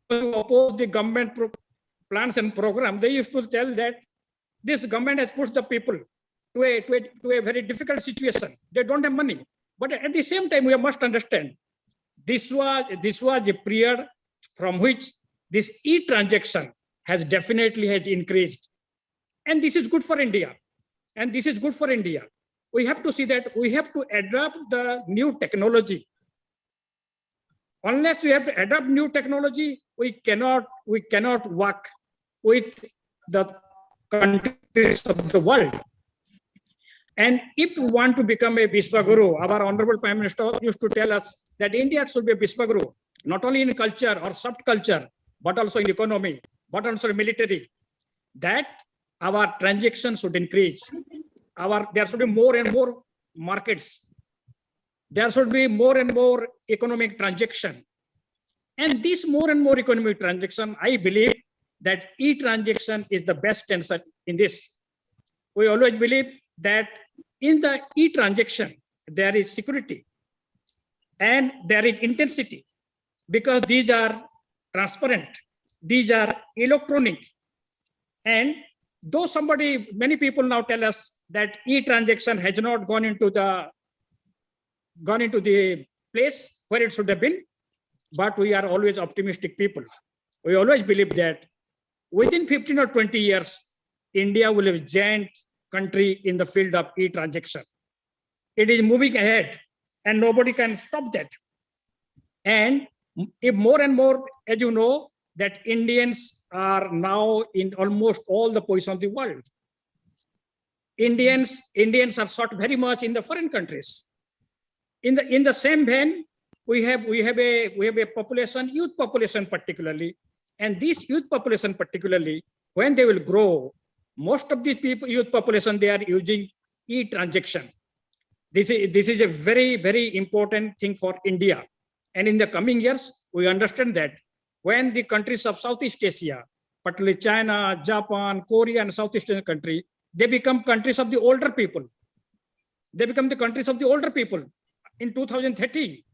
who oppose the government plans and program, they used to tell that this government has pushed the people to a very difficult situation. They don't have money. But at the same time, we must understand, this was a period from which this e-transaction has increased. And this is good for India. And this is good for India. We have to see that we have to adapt the new technology. Unless we have to adapt new technology, we cannot work with the countries of the world. And if we want to become a Vishwaguru, our Honorable Prime Minister used to tell us that India should be a Vishwaguru, not only in culture or soft culture, but also in economy, but also in military, that our transactions should increase. There should be more and more markets. There should be more and more economic transaction. And this more and more economic transaction, I believe that e-transaction is the best answer in this. We always believe that in the e-transaction, there is security and there is intensity, because these are transparent, these are electronic. And though many people now tell us that e-transaction has not gone into the place where it should have been, but we are always optimistic people. We always believe that within 15 or 20 years, India will have a giant country in the field of e-transaction. It is moving ahead and nobody can stop that. And if more and more, as you know, that Indians are now in almost all the positions of the world. Indians are sought very much in the foreign countries. In the same vein, we have a population, youth population particularly, and this youth population particularly, when they will grow, most of these people, youth population, they are using e-transaction. This is a very, very important thing for India. And in the coming years, we understand that when the countries of Southeast Asia, particularly China, Japan, Korea, and Southeast Asian country, they become countries of the older people. They become the countries of the older people. In 2030,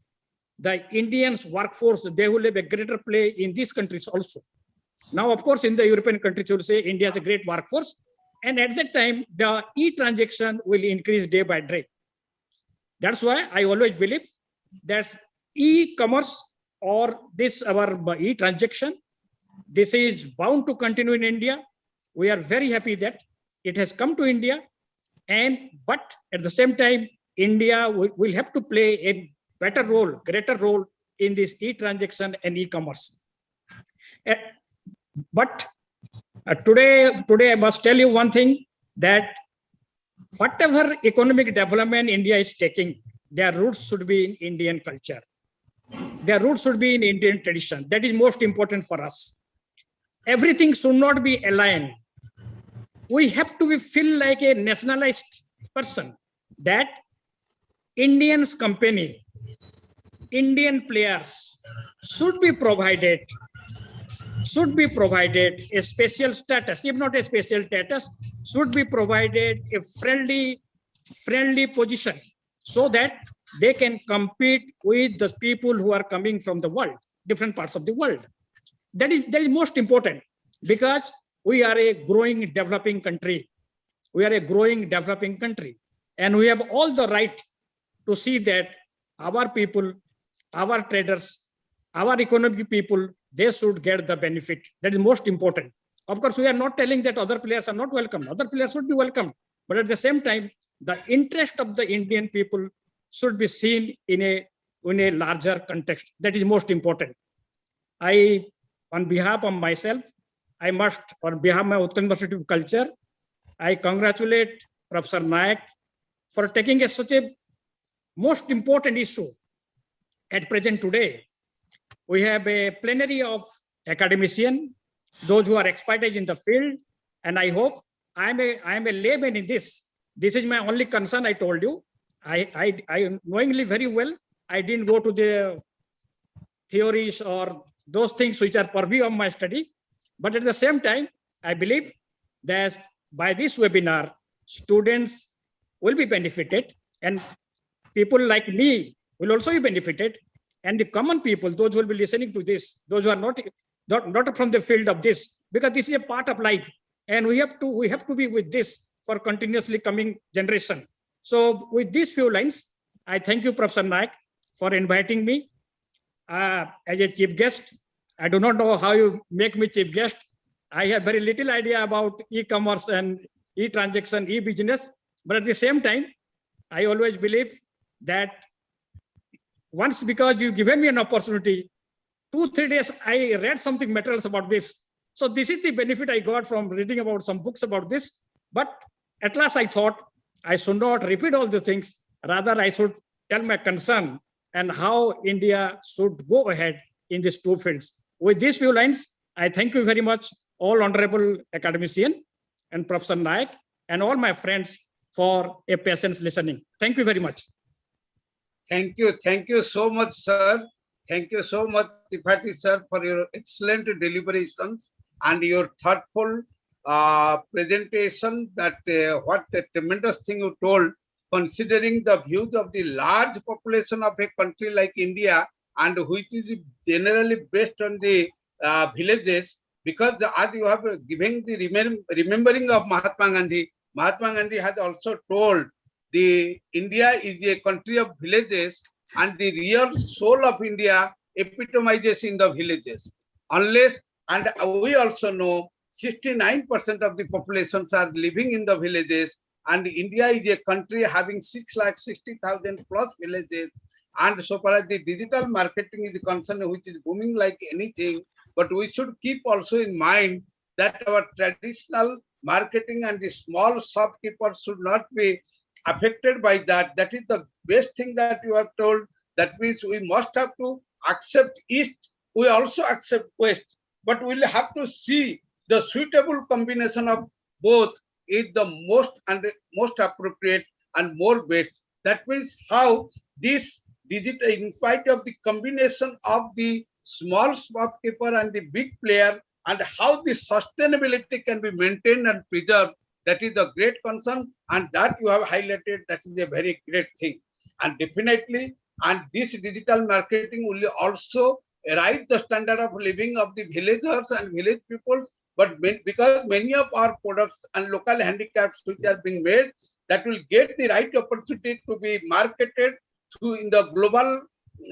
the Indians workforce, they will have a greater play in these countries also. Now, of course, in the European countries, you will say India has a great workforce. And at that time, the e-transaction will increase day by day. That's why I always believe that e-commerce or our e-transaction, this is bound to continue in India. We are very happy that it has come to India. But at the same time, India will have to play better role, greater role in this e-transaction and e-commerce. But today I must tell you one thing, that whatever economic development India is taking, their roots should be in Indian culture. Their roots should be in Indian tradition. That is most important for us. Everything should not be aligned. We have to feel like a nationalized person, that Indians company, Indian players should be provided a special status, if not a special status, should be provided a friendly position, so that they can compete with the people who are coming from the world, different parts of the world. That is most important, because we are a growing, developing country. We are a growing, developing country, and we have all the right to see that our people, our traders, our economic people, they should get the benefit. That is most important. Of course, we are not telling that other players are not welcome. Other players should be welcome. But at the same time, the interest of the Indian people should be seen in a larger context. That is most important. On behalf of myself, on behalf of my Utkal University of Culture, I congratulate Professor Nayak for taking such a most important issue at present today. We have a plenary of academicians, those who are expertise in the field, and I hope I am a layman in this. This is my only concern. I told you, I knowingly very well, I didn't go to the theories or those things which are purview of my study. But at the same time, I believe that by this webinar, students will be benefited, and people like me will also be benefited. And the common people, those who will be listening to this, those who are not from the field of this, because this is a part of life, and we have to be with this for continuously coming generation. So with these few lines, I thank you, Professor Nayak, for inviting me as a chief guest. I do not know how you make me chief guest. I have very little idea about e-commerce and e-transaction, e-business, but at the same time, I always believe that once, because you given me an opportunity, 2-3 days, I read something materials about this. So this is the benefit I got from reading about some books about this. But at last I thought I should not repeat all the things. Rather, I should tell my concern and how India should go ahead in these two fields. With these few lines, I thank you very much, all honorable academician and Professor Nayak, and all my friends for a patient listening. Thank you very much. Thank you so much, sir. Thank you so much, Tripathi sir, for your excellent deliberations and your thoughtful presentation. That what a tremendous thing you told, considering the views of the large population of a country like India, and which is generally based on the villages. Because as you have given the remembering of Mahatma Gandhi, Mahatma Gandhi has also told the India is a country of villages, and the real soul of India epitomizes in the villages. Unless, and we also know 69% of the populations are living in the villages, and India is a country having 660,000 plus villages. And so far as the digital marketing is concerned, which is booming like anything, but we should keep also in mind that our traditional marketing and the small shopkeepers should not be affected by that. That is the best thing that you have told. That means we must have to accept East. We also accept West, but we'll have to see the suitable combination of both is the most appropriate and more best. That means how this digital, in spite of the combination of the small shopkeeper and the big player, and how the sustainability can be maintained and preserved. That is a great concern, and that you have highlighted. That is a very great thing. And definitely, and this digital marketing will also rise the standard of living of the villagers and village peoples. But because many of our products and local handicrafts which are being made, that will get the right opportunity to be marketed in the global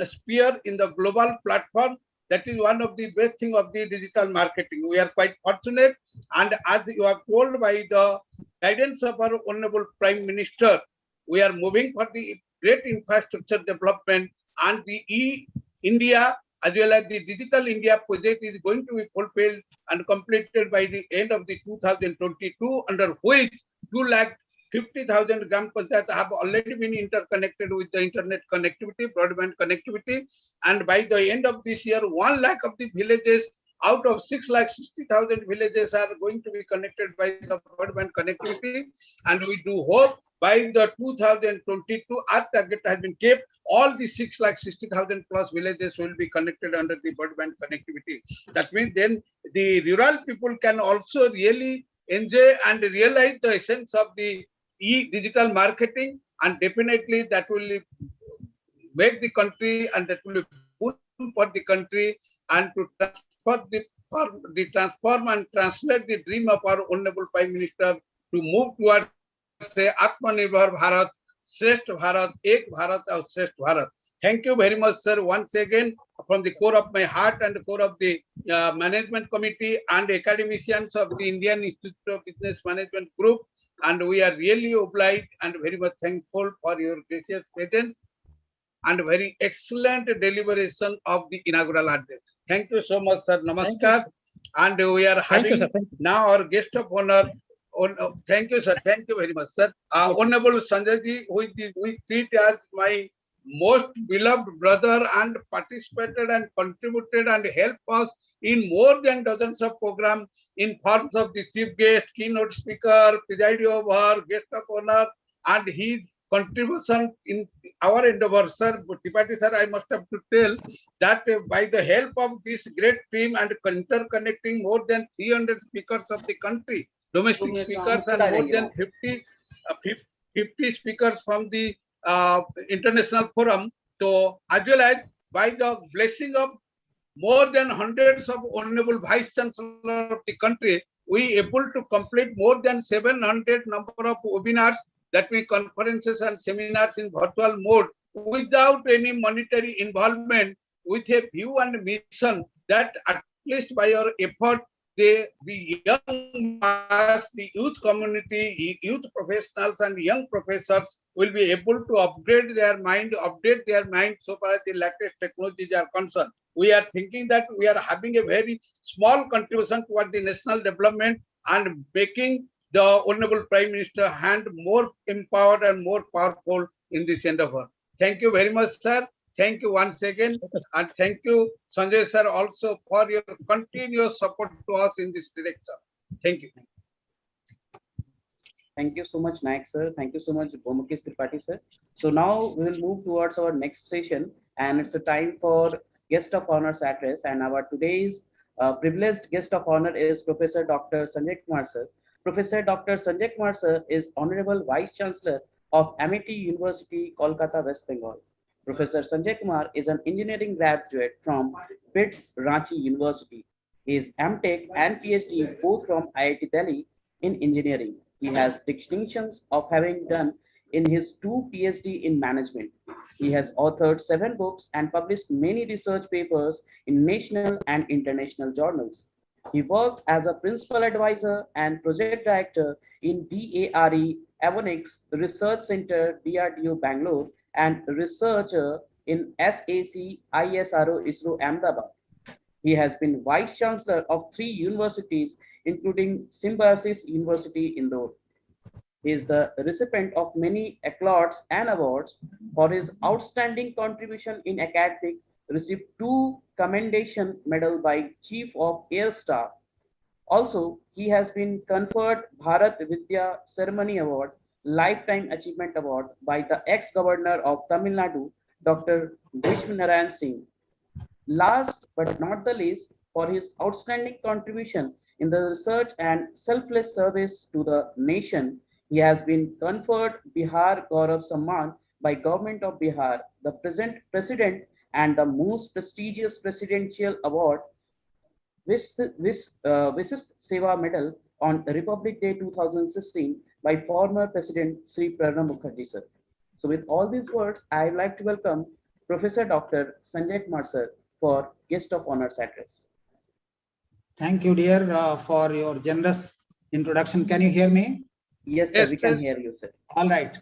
sphere, in the global platform. That is one of the best thing of the digital marketing. We are quite fortunate, and as you have told, by the guidance of our Honorable Prime Minister, we are moving for the great infrastructure development and the E-India as well as the Digital India project is going to be fulfilled and completed by the end of the 2022, under which 250,000 Gram Panchayat have already been interconnected with the internet connectivity, broadband connectivity, and by the end of this year, 1 lakh of the villages out of 6,60,000 villages are going to be connected by the broadband connectivity, and we do hope by the 2022 our target has been kept. All the 6,60,000 plus villages will be connected under the broadband connectivity. That means then the rural people can also really enjoy and realize the essence of the digital marketing, and definitely that will make the country and that will be good for the country, and to transform and translate the dream of our honorable Prime Minister to move towards say Atmanirbhar Bharat, Shresth Bharat, Ek Bharat or Shresth Bharat. Thank you very much, sir, once again from the core of my heart and the core of the management committee and academicians of the Indian Institute of Business Management Group. And we are really obliged and very much thankful for your gracious presence and very excellent deliberation of the inaugural address. Thank you so much, sir. Namaskar. And we are having now our guest of honor. Thank you, sir. Thank you very much, sir. Honorable Sanjay ji, who we treat as my most beloved brother and participated and contributed and helped us in more than dozens of programs in forms of the chief guest, keynote speaker, presiding over, guest of honor, and his contribution in our endeavor, sir. Tripathi sir, I must have to tell that by the help of this great team and interconnecting more than 300 speakers of the country, domestic speakers, and more than 50 speakers from the international forum. So as well as by the blessing of more than hundreds of honorable vice chancellor of the country, we able to complete more than 700 number of webinars, that means conferences and seminars in virtual mode without any monetary involvement, with a view and mission that at least by our effort, the young mass, the youth community, youth professionals and young professors will be able to upgrade their mind, update their mind so far as the latest technologies are concerned. We are thinking that we are having a very small contribution toward the national development and making the Honorable Prime Minister hand more empowered and more powerful in this endeavor. Thank you very much, sir. Thank you once again. And thank you, Sanjay sir, also for your continuous support to us in this direction. Thank you. Thank you so much, Naik sir. Thank you so much, Mukesh Tripathi sir. So now we will move towards our next session, and it's a time for guest of honors address. And our today's privileged guest of honor is Professor Dr. Sanjay Kumar sir. Professor Dr. Sanjay Kumar sir is Honorable Vice Chancellor of Amity University, Kolkata, West Bengal. Professor Sanjay Kumar is an engineering graduate from BITS Ranchi University. He is MTech and PhD both from IIT Delhi in engineering. He has distinctions of having done in his 2 PhD in management. He has authored 7 books and published many research papers in national and international journals. He worked as a principal advisor and project director in DARE Avonics Research Center, DRDO Bangalore, and researcher in SAC ISRO ISRO Ahmedabad. He has been Vice Chancellor of 3 universities, including Symbiosis University, Indore. He is the recipient of many accolades and awards. For his outstanding contribution in academic, received 2 commendation medals by Chief of Air Staff. Also, he has been conferred Bharat Vidya Ceremony Award, Lifetime Achievement Award by the ex-governor of Tamil Nadu, Dr. Vishwanarayan Singh. Last but not the least, for his outstanding contribution in the research and selfless service to the nation, he has been conferred Bihar Gaurav Samman by Government of Bihar, the present president, and the most prestigious presidential award, Visist Seva Medal on Republic Day 2016 by former President Sri Pranab Mukherjee sir. So with all these words, I would like to welcome Professor Dr. Sanjay Kumar sir for guest of honors address. Thank you, dear, for your generous introduction. Can you hear me? Yes, sir, we can hear you, sir. All right.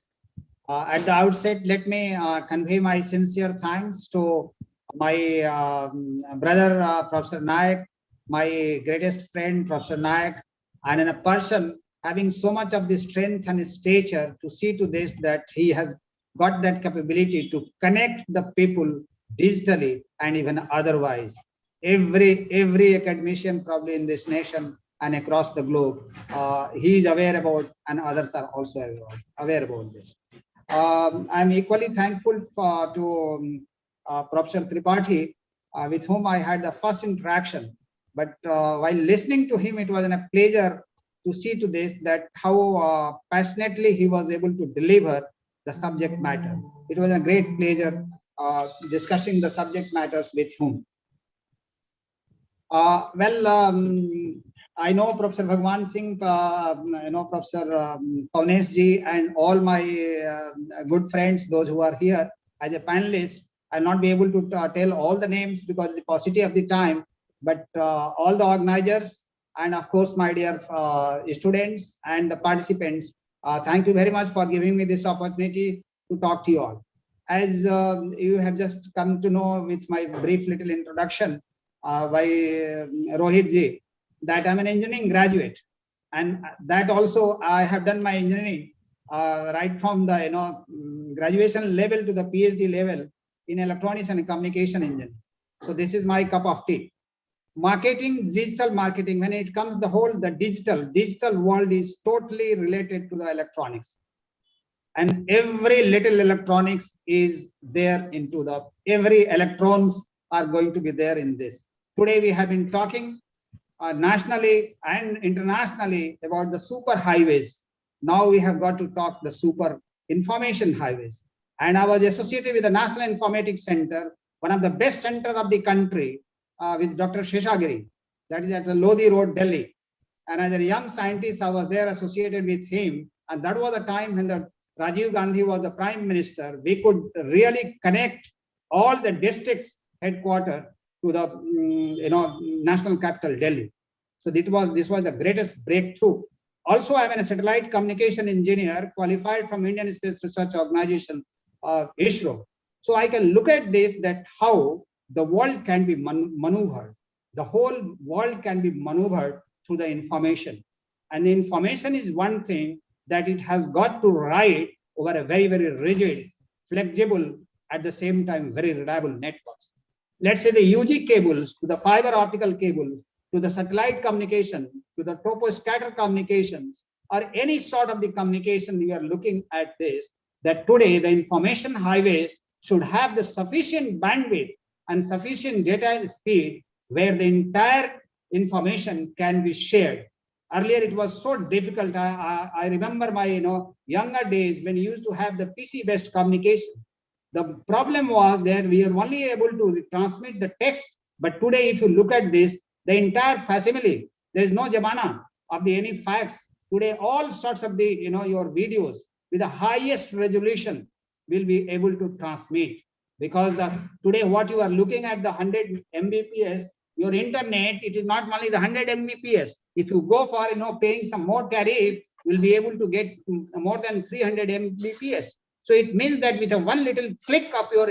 At the outset, let me convey my sincere thanks to my brother, Professor Nayak, my greatest friend, Professor Nayak, and in a person having so much of the strength and stature to see to this that he has got that capability to connect the people digitally and even otherwise. Every academician probably in this nation and across the globe, he is aware about, and others are also aware about this. I'm equally thankful to Professor Tripathi, with whom I had the first interaction. But while listening to him, it was a pleasure to see to this that how passionately he was able to deliver the subject matter. It was a great pleasure discussing the subject matters with him. I know Professor Bhagwan Singh, Professor Paunesh ji, and all my good friends, those who are here as a panelist. I'll not be able to tell all the names because of the paucity of the time, but all the organizers and of course my dear students and the participants, thank you very much for giving me this opportunity to talk to you all. As you have just come to know with my brief little introduction by Rohit ji, that I'm an engineering graduate, and that also I have done my engineering right from the graduation level to the PhD level in electronics and communication engineering. So this is my cup of tea. Marketing, digital marketing, when it comes the digital world is totally related to the electronics, and every little electronics is there into the every electrons are going to be there in this. Today we have been talking nationally and internationally about the super highways. Now we have got to talk the super information highways. And I was associated with the National Informatics Center, one of the best center of the country, with Dr. Sheshagiri, that is at the Lodi Road, Delhi. And as a young scientist, I was there associated with him. And that was the time when the Rajiv Gandhi was the prime minister. We could really connect all the districts headquarters to the national capital, Delhi. So this was the greatest breakthrough. Also, I'm a satellite communication engineer qualified from Indian Space Research Organization, ISRO. So I can look at this, that how the world can be maneuvered. The whole world can be maneuvered through the information. And the information is one thing that it has got to ride over a very, very rigid, flexible, at the same time, very reliable networks. Let's say the UG cables to the fiber optical cables, to the satellite communication, to the troposcatter communications, or any sort of the communication we are looking at this, that today the information highways should have the sufficient bandwidth and sufficient data speed where the entire information can be shared. Earlier, it was so difficult. I remember my younger days when you used to have the PC-based communication. The problem was that we are only able to transmit the text. But today, if you look at this, the entire facsimile, there is no jamana of the any facts. Today, all sorts of the your videos with the highest resolution will be able to transmit, because today what you are looking at the 100 Mbps, your internet, it is not only the 100 Mbps. If you go for paying some more tariff, you'll be able to get more than 300 Mbps. So it means that with a one little click of your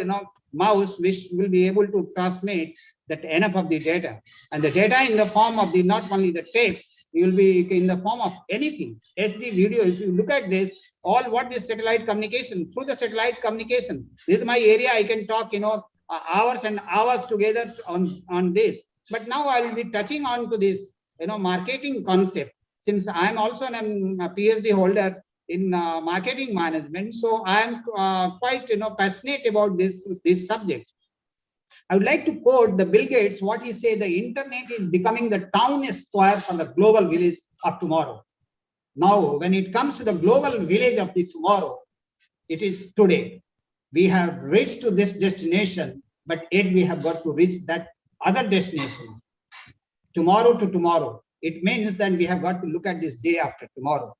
mouse, which will be able to transmit that enough of the data, and the data in the form of the not only the text, you will be in the form of anything, SD video. If you look at this, all what is satellite communication, through the satellite communication, this is my area. I can talk hours and hours together on this. But now I will be touching on to this marketing concept, since I am also a PhD holder in marketing management. So I am quite passionate about this subject. I would like to quote the Bill Gates, what he said: the internet is becoming the town square for the global village of tomorrow. Now, when it comes to the global village of the tomorrow, it is today. We have reached to this destination, but yet we have got to reach that other destination. Tomorrow to tomorrow. It means that we have got to look at this day after tomorrow.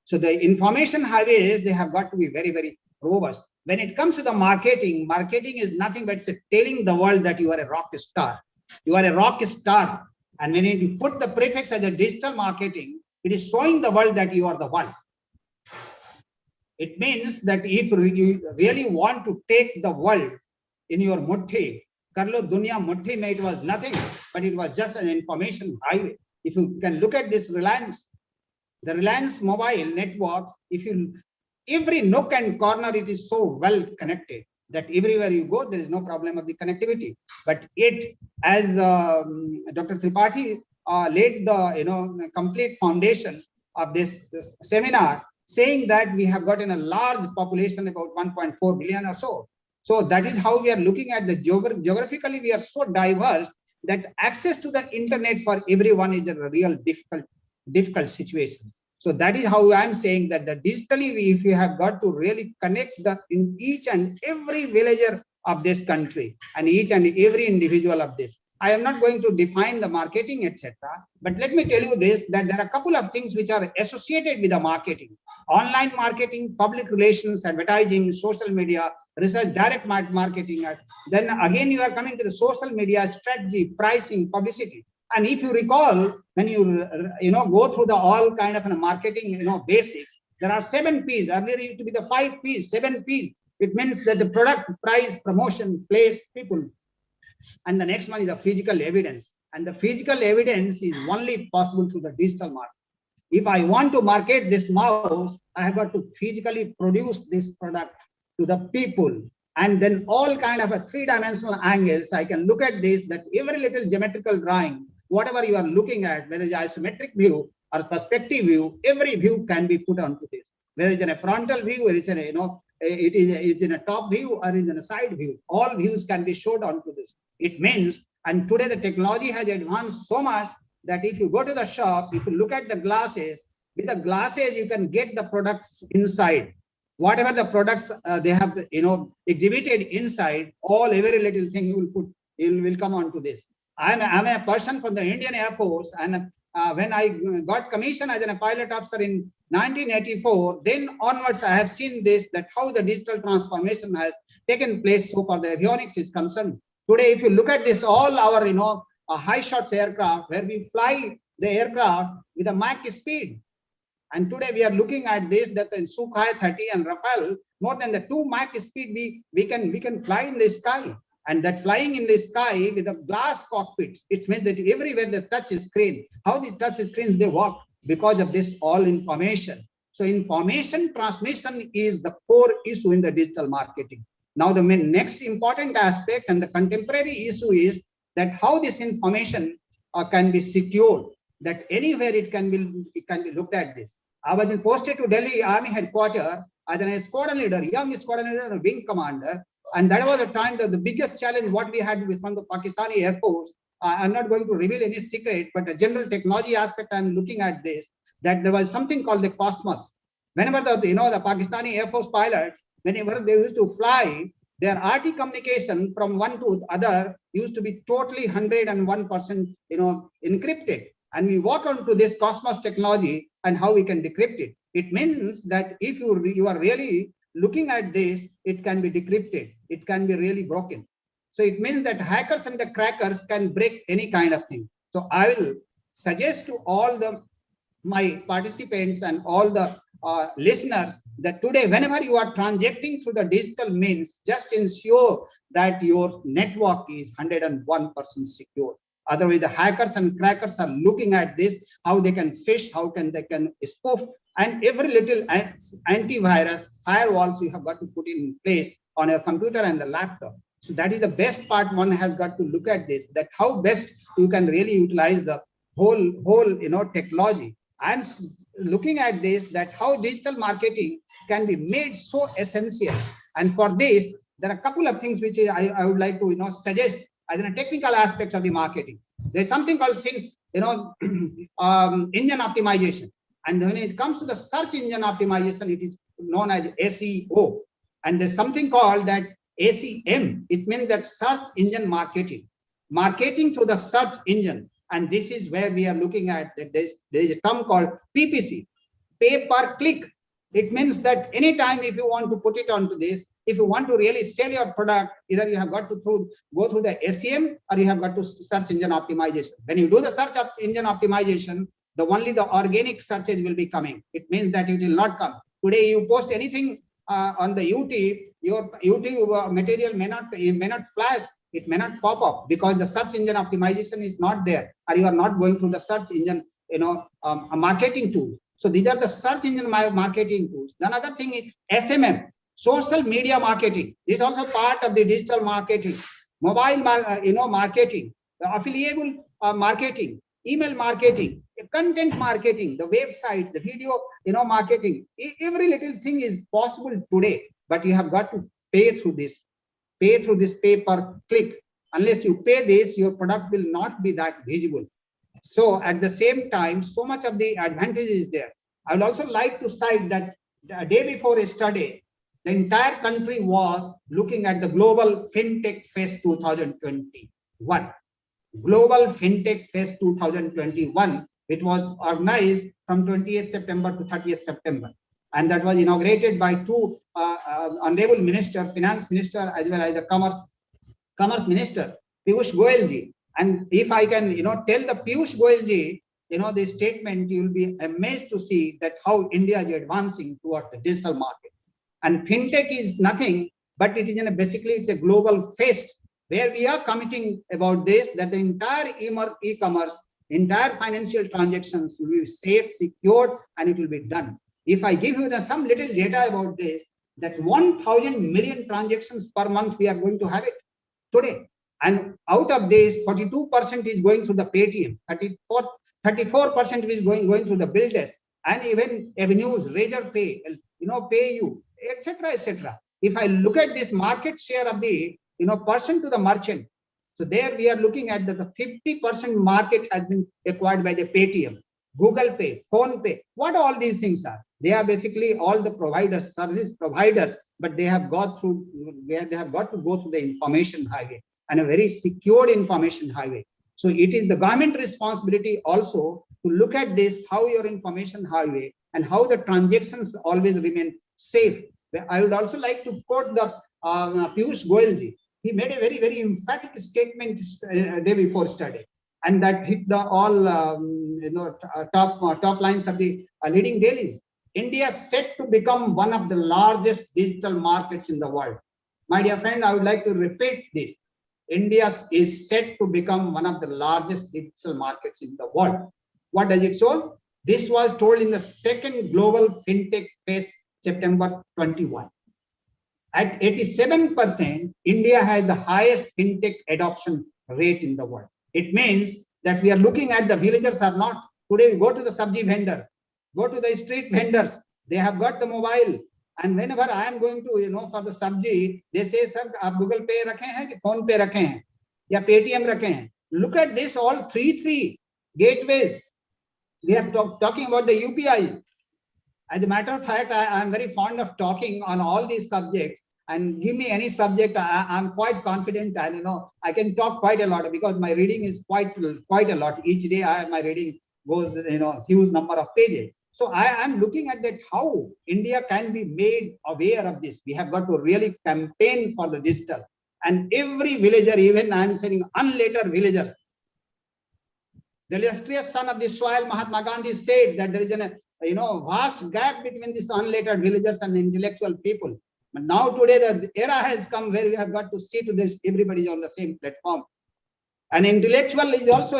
So the information highways, they have got to be very, very robust. When it comes to the marketing is nothing but telling the world that you are a rock star. You are a rock star. And when you put the prefix as a digital marketing, it is showing the world that you are the one. It means that if you really want to take the world in your muthi, Karlo Dunya muthi mein, it was nothing, but it was just an information highway. If you can look at this Reliance, the Reliance mobile networks, if you, every nook and corner, it is so well connected that everywhere you go, there is no problem of the connectivity. But it, as Dr. Tripathi laid the complete foundation of this seminar, saying that we have gotten a large population, about 1.4 billion or so. So that is how we are looking at the geographically, we are so diverse that access to the internet for everyone is a real difficult situation. So that is how I am saying that the digitally, if we have got to really connect in each and every villager of this country and each and every individual of this. I am not going to define the marketing, etc. But let me tell you this, that there are a couple of things which are associated with the marketing. Online marketing, public relations, advertising, social media, research, direct marketing. Then again, you are coming to the social media, strategy, pricing, publicity. And if you recall, when you go through the all kind of marketing basics, there are 7 P's. Earlier it used to be the 5 P's, 7 P's. It means that the product, price, promotion, place, people. And the next one is the physical evidence. And the physical evidence is only possible through the digital market. If I want to market this mouse, I have got to physically produce this product to the people. And then all kind of a 3-dimensional angles, I can look at this, that every little geometrical drawing, whatever you are looking at, whether it's isometric view or perspective view, every view can be put onto this. Whether it's in a frontal view, or it's in a, it's in a top view or in a side view, all views can be showed onto this. It means, and today the technology has advanced so much that if you go to the shop, if you look at the glasses, with the glasses you can get the products inside. Whatever the products they have exhibited inside, every little thing you will put, it will come onto this. I'm a person from the Indian Air Force, and when I got commissioned as a pilot officer in 1984, then onwards I have seen this, that how the digital transformation has taken place so far the avionics is concerned. Today, if you look at this, all our high shots aircraft, where we fly the aircraft with a Mach speed. And today we are looking at this, that in Sukhoi 30 and Rafale, more than the 2 Mach speed, we can fly in the sky. And that flying in the sky with a glass cockpit, it means that everywhere the touch screen, how these touch screens they work, because of this all information. So information transmission is the core issue in the digital marketing. Now the next important aspect and the contemporary issue is that how this information can be secured, that anywhere it can be looked at this. I was posted to Delhi Army headquarters as an squadron leader, young squadron leader and wing commander. And that was a time that the biggest challenge what we had with from the Pakistani Air Force. I'm not going to reveal any secret, but the general technology aspect, I'm looking at this, that there was something called the Cosmos. Whenever the Pakistani Air Force pilots, whenever they used to fly, their RT communication from one to other used to be totally 101% encrypted. And we walk on to this Cosmos technology and how we can decrypt it. It means that if you are really looking at this, it can be decrypted. It can be really broken. So it means that hackers and the crackers can break any kind of thing. So I will suggest to all my participants and all the listeners that today, whenever you are transacting through the digital means, just ensure that your network is 101% secure. Otherwise, the hackers and crackers are looking at this, how they can phish, how they can spoof, and every little antivirus firewalls you have got to put in place on your computer and the laptop. So that is the best part. One has got to look at this, that how best you can really utilize the whole technology. I'm looking at this, that how digital marketing can be made so essential. And for this, there are a couple of things which I would like to suggest as a technical aspects of the marketing. There's something called engine optimization. And when it comes to the search engine optimization, it is known as SEO. And there's something called that ACM. It means that search engine marketing through the search engine. And this is where we are looking at that there is a term called PPC, pay per click. It means that anytime if you want to put it onto this, if you want to really sell your product, either you have got to go through the SEM or you have got to search engine optimization. When you do the search engine optimization, only the organic searches will be coming. It means that it will not come. Today you post anything on the YouTube, your YouTube material may not flash, it may not pop up because the search engine optimization is not there, or you are not going through the search engine, marketing tool. So these are the search engine marketing tools. Another thing is SMM, social media marketing. This is also part of the digital marketing, mobile, marketing, the affiliable marketing, email marketing, content marketing, the websites, the video, marketing. Every little thing is possible today, but you have got to pay through this, pay per click. Unless you pay this, your product will not be that visible. So at the same time, so much of the advantage is there. I would also like to cite that the day before yesterday, the entire country was looking at the Global FinTech Fest 2021. Global FinTech Fest 2021. It was organized from 28th September to 30th September. And that was inaugurated by two honorable minister, finance minister, as well as the commerce minister, Piyush Goyal ji. And if I can, tell the Piyush Goyal ji, the statement, you will be amazed to see that how India is advancing towards the digital market. And FinTech is nothing, but it is basically it's a global fest where we are committing about this, that the entire e-commerce, entire financial transactions will be safe, secured, and it will be done. If I give you some little data about this, that 1,000 million transactions per month we are going to have it today. And out of this, 42% is going through the Paytm, 34% is going through the builders, and even avenues, Razor Pay, PayU, etc., etc. If I look at this market share of the person to the merchant, so there we are looking at the 50% market has been acquired by the Paytm, Google Pay, Phone Pay. What all these things are? They are basically all the providers, service providers, but they have got to go through the information highway, and a very secured information highway. So it is the government responsibility also to look at this, how your information highway and how the transactions always remain safe. I would also like to quote the Piyush Goyal ji. He made a very, very emphatic statement day before yesterday, and that hit the all top lines of the leading dailies. India is set to become one of the largest digital markets in the world. My dear friend, I would like to repeat this. India is set to become one of the largest digital markets in the world. What does it show? This was told in the second Global FinTech Fest, September 21. At 87%, India has the highest FinTech adoption rate in the world. It means that we are looking at the villagers are not. Today, go to the sabji vendor, go to the street vendors, they have got the mobile. And whenever I am going to, for the sabji, they say, sir, aap Google Pay rakhe hain, Phone Pay rakhe hain, ya Paytm rakhe hain. Look at this, all three gateways. We are talking about the UPI. As a matter of fact, I am very fond of talking on all these subjects, and give me any subject, I'm quite confident, and I can talk quite a lot because my reading is quite a lot. Each day my reading goes, huge number of pages. So I am looking at that how India can be made aware of this. We have got to really campaign for the digital, and every villager, even I am saying unlettered villagers. The illustrious son of the soil, Mahatma Gandhi, said that there is a vast gap between these unlettered villagers and intellectual people. But now today the era has come where we have got to see to this, everybody is on the same platform. An intellectual is also,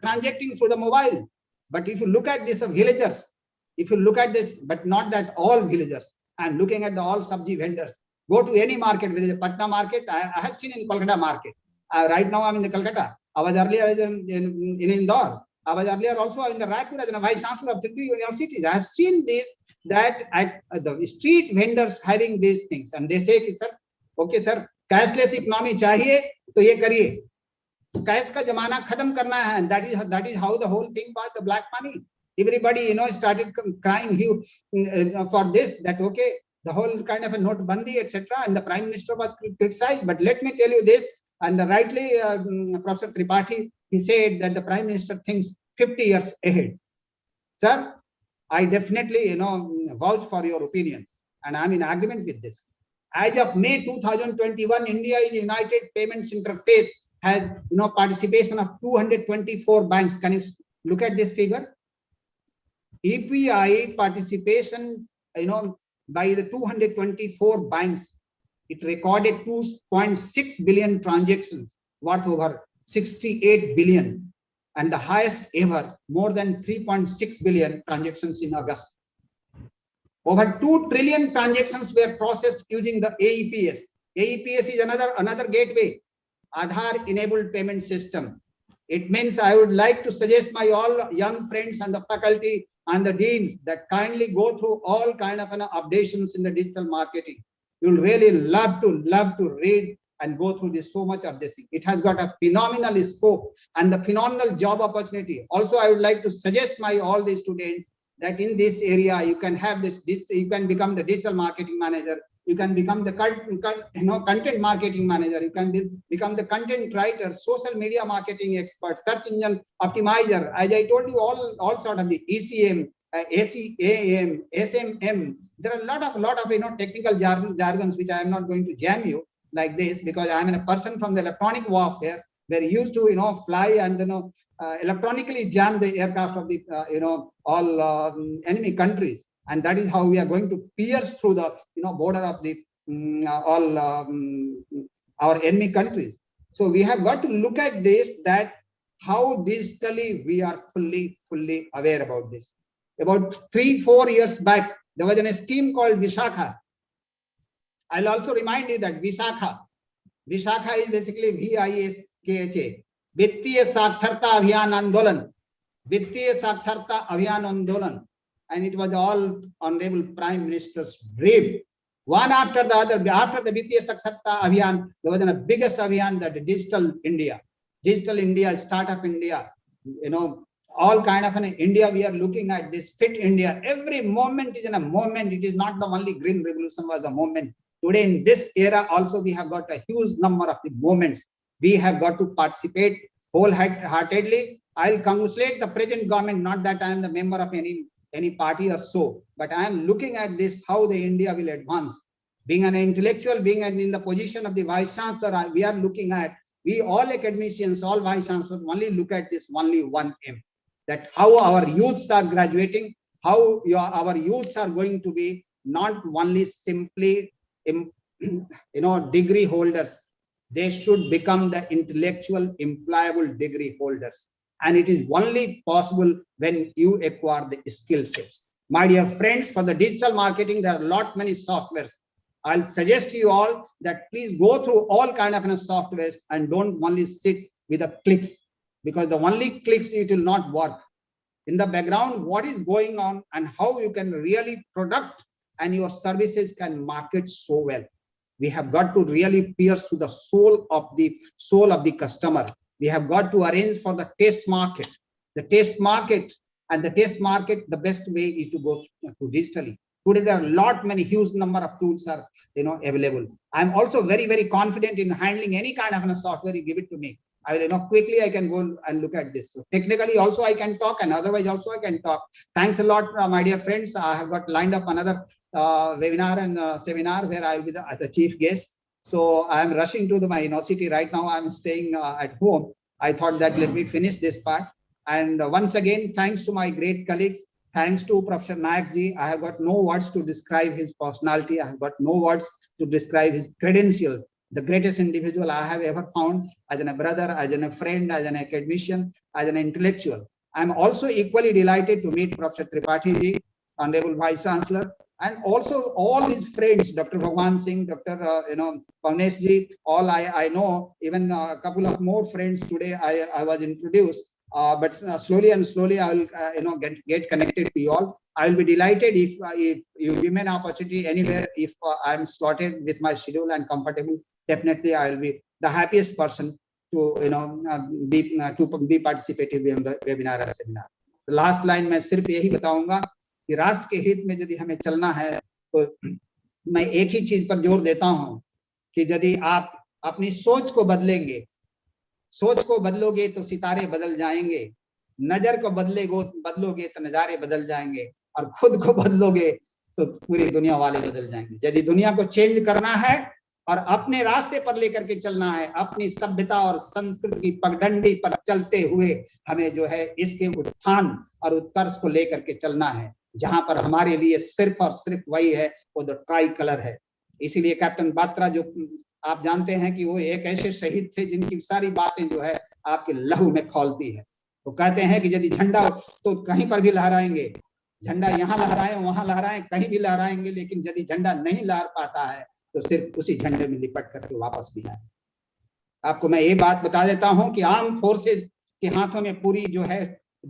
transacting through the mobile. But if you look at these villagers, if you look at this, but not that all villagers, I'm looking at the all sabji vendors. Go to any market, whether it's Patna market, I have seen in Kolkata market. Right now I'm in the Kolkata. I was earlier in Indore. I was earlier also in the Raipur as a vice chancellor of 3 universities. I have seen this, that at the street vendors having these things, and they say, sir, okay, sir, cashless economy chahiye, to ye kariye. Cash ka zamana khatam karna hai, and that is how the whole thing was the black money. Everybody, started crying for this, that okay, the whole kind of a note bandi, etc. And the Prime Minister was criticized. But let me tell you this, and rightly, Professor Tripathi, he said that the Prime Minister thinks 50 years ahead. Sir, I definitely, vouch for your opinion, and I'm in agreement with this. As of May 2021, India is United Payments Interface has, participation of 224 banks. Can you look at this figure? EPI participation by the 224 banks. It recorded 2.6 billion transactions worth over 68 billion, and the highest ever, more than 3.6 billion transactions in August. Over 2 trillion transactions were processed using the AEPS. AEPS is another gateway, Aadhaar enabled payment system. It means I would like to suggest my all young friends and the faculty and the deans that kindly go through all kind of updations in the digital marketing. You'll really love to read and go through this, so much of this thing. It has got a phenomenal scope and the phenomenal job opportunity. Also, I would like to suggest my all the students that in this area you can have this, you can become the digital marketing manager, you can become the content marketing manager, you can become the content writer, social media marketing expert, search engine optimizer. As I told you, all sort of the ECM, ACAM, SMM. There are a lot of technical jargons which I am not going to jam you like this, because I am a person from the electronic warfare. We're used to fly and electronically jam the aircraft of the all enemy countries, and that is how we are going to pierce through the border of the all our enemy countries. So we have got to look at this, that how digitally we are fully aware about this. About 3-4 years back, there was a scheme called Vishakha. I'll also remind you that Vishakha is basically VISKHA, Vittiya Saksharta Abhiyan Andolan, Vittiya Saksharta Abhiyan Andolan, and it was all Honorable Prime Minister's dream. One after the other, after the Vittiya Saksharta Abhiyan, there was the biggest Abhiyan, that Digital India, Startup India, all kind of India. We are looking at this Fit India. Every moment is in a moment. It is not the only green revolution was the moment. Today in this era also we have got a huge number of the moments. We have got to participate wholeheartedly. I'll congratulate the present government, not that I am the member of any party or so, but I am looking at this, how the India will advance. Being an intellectual, being in the position of the Vice Chancellor, we are looking at, we all academicians, all Vice Chancellors only look at this only one aim, that how our youths are graduating, how our youths are going to be not only simply degree holders, they should become the intellectual employable degree holders, and it is only possible when you acquire the skill sets. My dear friends, for the digital marketing there are many softwares. I'll suggest you all that please go through all kind of softwares and don't only sit with the clicks, because the only clicks, it will not work. In the background, what is going on and how you can really product and your services can market so well. We have got to really pierce to the soul of the customer. We have got to arrange for the test market. The test market, the best way is to go to digitally. Today there are many huge number of tools are available. I'm also very confident in handling any kind of software you give it to me. I will quickly I can go and look at this. So technically also I can talk, and otherwise also I can talk. Thanks a lot, my dear friends. I have got lined up another webinar and seminar where I will be the chief guest. So I am rushing to my city right now. I am staying at home. I thought that let me finish this part. And once again, thanks to my great colleagues. Thanks to Professor Nayak ji. I have got no words to describe his personality. I have got no words to describe his credentials. The greatest individual I have ever found as a brother, as a friend, as an academician, as an intellectual. I am also equally delighted to meet Professor Tripathi ji, Honorable Vice Chancellor, and also all his friends, Dr. Bhagwan Singh, Dr. Paunesh ji, all I know, even a couple of more friends today I was introduced. But slowly I will get connected to you all. I will be delighted if you give me an opportunity anywhere. If I am slotted with my schedule and comfortable, definitely I will be the happiest person to be participative in the webinar or seminar. The last line मैं सिर्फ यही बताऊंगा कि राष्ट्र के हित में यदि हमें चलना है तो मैं एक ही चीज पर जोर देता हूं कि यदि आप अपनी सोच को बदलेंगे, सोच को बदलोगे तो सितारे बदल जाएंगे, नजर को बदलोगे तो नजारे बदल जाएंगे, और खुद को बदलोगे तो पूरी दुनिया वाले बदल जाएंगे। यदि दुनिया को चेंज करना है और अपने रास्ते पर लेकर के चलना है, अपनी सभ्यता और संस्कृति की पगडंडी पर चलते हुए हमें जो है इसके उत्थान और उत्कर्ष को लेकर के चलना है। जहां पर हमारे लिए सिर्फ और सिर्फ वही है, वो द ट्राई कलर है। इसीलिए कैप्टन बात्रा, जो आप जानते हैं कि वो एक ऐसे शहीद थे जिनकी सारी बातें जो है आपके लहू में खौलती है। तो कहते हैं कि यदि झंडा तो कहीं पर भी लहराएंगे, झंडा यहाँ लहराएं वहां लहराएं कहीं भी लहराएंगे, लेकिन यदि झंडा नहीं लहर पाता है तो सिर्फ उसी झंडे में लिपट करके वापस भी आए। आपको मैं ये बात बता देता हूं कि आर्म फोर्सेज के हाथों में पूरी जो है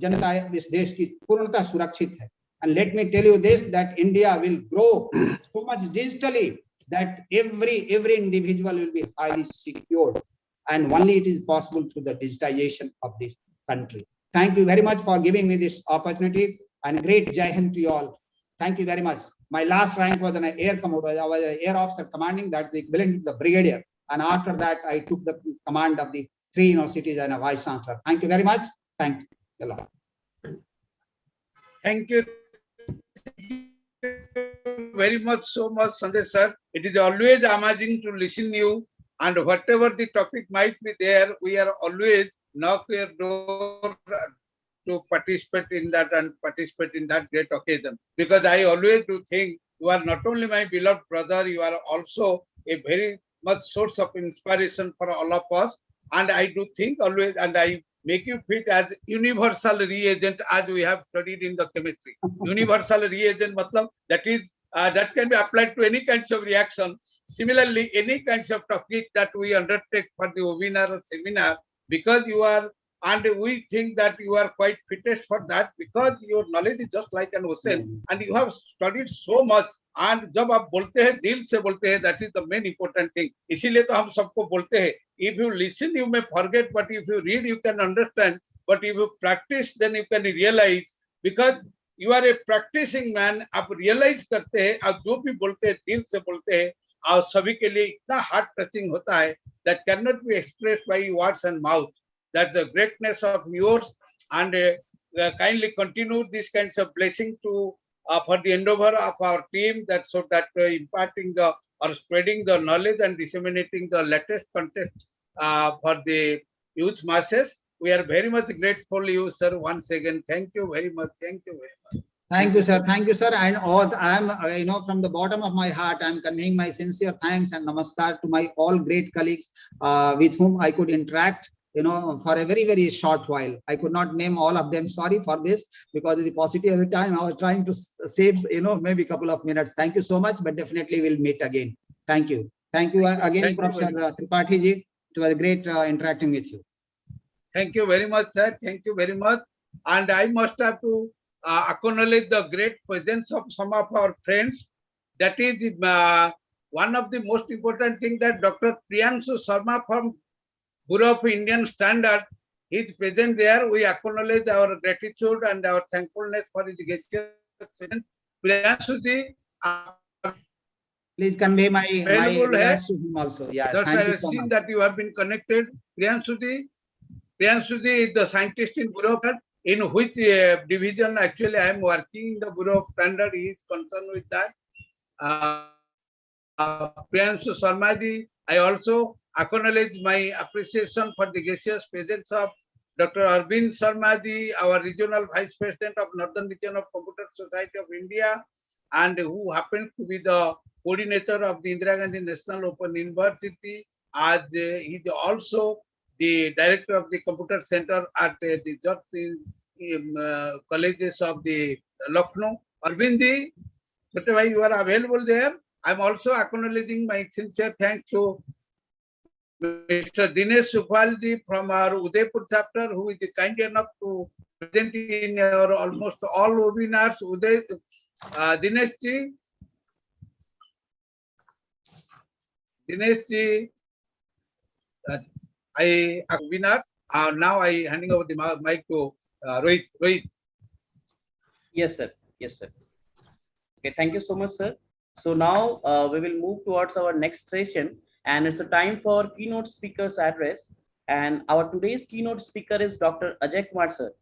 जनता इस देश की पूर्णतः सुरक्षित है। And let me tell you this, that India will grow so much digitally that every individual will be highly secured, and only it is possible through the digitization of this country. Thank you very much for giving me this opportunity, and great Jai Hind to you all. Thank you very much. My last rank was an air commodore. I was an air officer commanding, that's the equivalent to the brigadier. And after that, I took the command of the 3 universities and a vice chancellor. Thank you very much. Thank you. Thank you very much, so much, Sanjay sir. It is always amazing to listen to you, and whatever the topic might be there, we are always knock your door to participate in that and participate in that great occasion. Because I always do think you are not only my beloved brother, you are also a very much source of inspiration for all of us. And I do think always, and I make you fit as universal reagent, as we have studied in the chemistry. Universal reagent, matlab, that is that can be applied to any kinds of reaction. Similarly, any kinds of topic that we undertake for the webinar or seminar, because you are, and we think that you are quite fittest for that, because your knowledge is just like an ocean, and you have studied so much. And जब आप बोलते हैं दिल से बोलते हैं, that is the main important thing. इसीलिए तो हम सबको बोलते हैं, if you listen you may forget, but if you read you can understand, but if you practice then you can realize, because you are a practicing man. आप realize करते हैं, आप जो भी बोलते हैं दिल से बोलते हैं, और सभी के लिए इतना heart touching होता है that cannot be expressed by words and mouth. That's the greatness of yours, and kindly continue this kinds of blessing to for the endeavor of our team, that so that imparting the or spreading the knowledge and disseminating the latest content for the youth masses. We are very much grateful to you, sir. Once again, thank you very much. Thank you very much. Thank you, sir. Thank you, sir. And all, I'm, from the bottom of my heart, I'm conveying my sincere thanks and namaskar to my all great colleagues with whom I could interact, for a very, very short while. I could not name all of them. Sorry for this, because of the paucity of the time, I was trying to save, maybe a couple of minutes. Thank you so much, but definitely we'll meet again. Thank you. Thank you again, Thank Professor you Tripathi ji. It was great interacting with you. Thank you very much, sir. Thank you very much. And I must have to acknowledge the great presence of some of our friends. That is one of the most important thing, that Dr. Priyanshu Sharma from Bureau of Indian Standard is present there. We acknowledge our gratitude and our thankfulness for his gracious presence. Priyanshu ji, please convey my regards to him also. Yeah, just thank I you have so seen much. that you have been connected. Priyanshu ji is the scientist in Bureau of Standard, in which division actually I am working in the Bureau of Standard. He is concerned with that. Priyanshu Sharma ji, I also acknowledge my appreciation for the gracious presence of Dr. Arvind Sharma ji, our regional vice president of Northern Region of Computer Society of India, and who happens to be the coordinator of the Indira Gandhi National Open University, as he is also the director of the computer center at the George colleges of the Lucknow. Arvind ji, whatever you are available there, I am also acknowledging my sincere thanks to Mr. Dinesh Sukhwal ji from our Udaipur chapter, who is kind enough to present in our almost all webinars. Dinesh ji, I webinars. Now I handing over the mic to Rohit. Rohit. Yes, sir. Yes, sir. Okay, thank you so much, sir. So now we will move towards our next session, and it's a time for keynote speakers address. And our today's keynote speaker is Dr. Ajay Kumar, sir.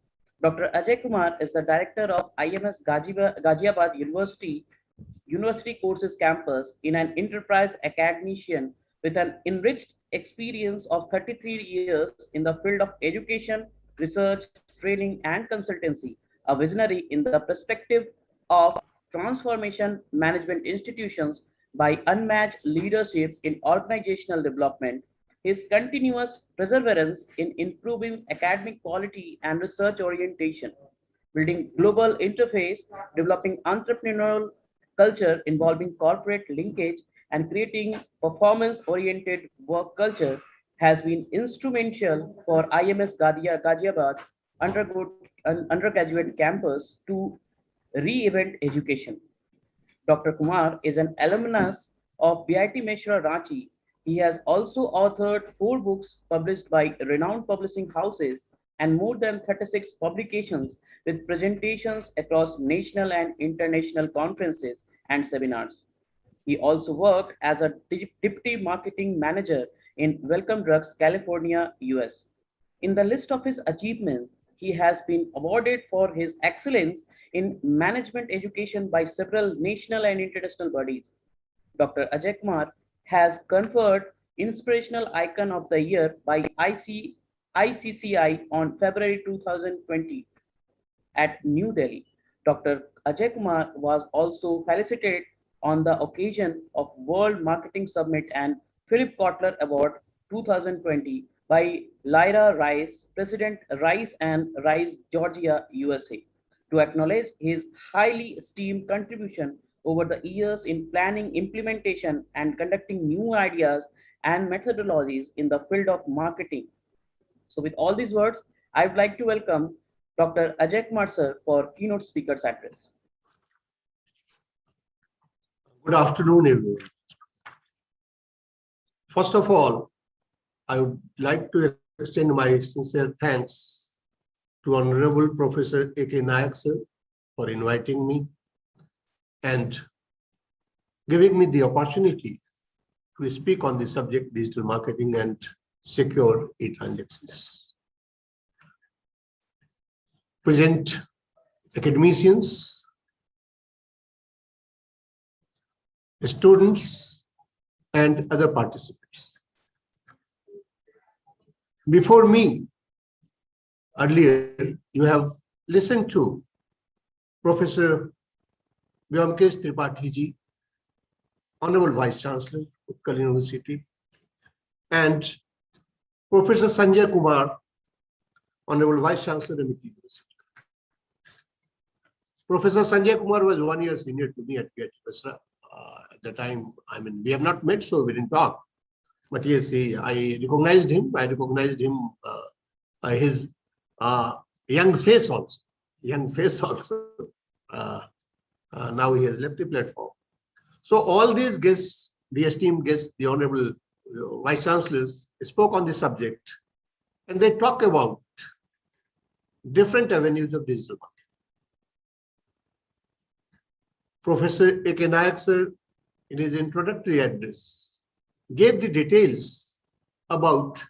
Dr. Ajay Kumar is the director of IMS Ghaziabad University Courses Campus, in an enterprise academician with an enriched experience of 33 years in the field of education, research, training, and consultancy, a visionary in the perspective of transformation management institutions by unmatched leadership in organizational development, his continuous perseverance in improving academic quality and research orientation, building global interface, developing entrepreneurial culture involving corporate linkage, and creating performance-oriented work culture has been instrumental for IMS Ghaziabad undergraduate campus to re-event education. Dr. Kumar is an alumnus of BIT Meshra Ranchi. He has also authored 4 books published by renowned publishing houses and more than 36 publications with presentations across national and international conferences and seminars. He also worked as a deputy marketing manager in Welcome Drugs, California, US. In the list of his achievements, he has been awarded for his excellence in management education by several national and international bodies. Dr. Ajay Kumar has conferred Inspirational Icon of the Year by ICCI on February 2020 at New Delhi. Dr. Ajay Kumar was also felicitated on the occasion of World Marketing Summit and Philip Kotler Award 2020 by Lyra Rice, President Rice and Rice, Georgia, USA, to acknowledge his highly esteemed contribution over the years in planning, implementation, and conducting new ideas and methodologies in the field of marketing. So with all these words, I would like to welcome Dr. Ajay Kumar sir for keynote speaker's address. Good afternoon, everyone. First of all, I would like to extend my sincere thanks to Honorable Professor A.K. Nayak sir for inviting me and giving me the opportunity to speak on the subject digital marketing and secure e-transactions. Present academicians, students, and other participants. Before me, earlier, you have listened to Professor Vyomkesh Tripathi ji, Honorable Vice Chancellor, Utkal University, and Professor Sanjay Kumar, Honorable Vice Chancellor, MIT University. Professor Sanjay Kumar was 1 year senior to me at BIT Meshra. At the time, we have not met, so we didn't talk. But yes, I recognized him. I recognized him, his young face also. Young face also. Now he has left the platform. So all these guests, the esteemed guests, the Honorable Vice Chancellors spoke on the subject, and they talk about different avenues of digital marketing. Professor A.K. Nayak sir, in his introductory address, gave the details about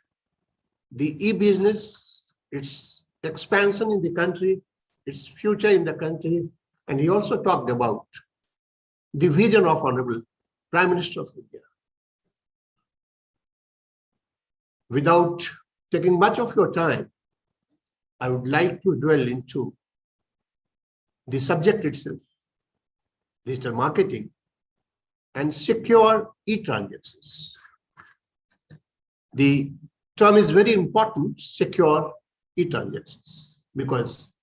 the e-business, its expansion in the country, its future in the country, and he also talked about the vision of Honorable Prime Minister of India. Without taking much of your time, I would like to dwell into the subject itself, digital marketing and secure e-transactions. The term is very important, secure e-transactions, because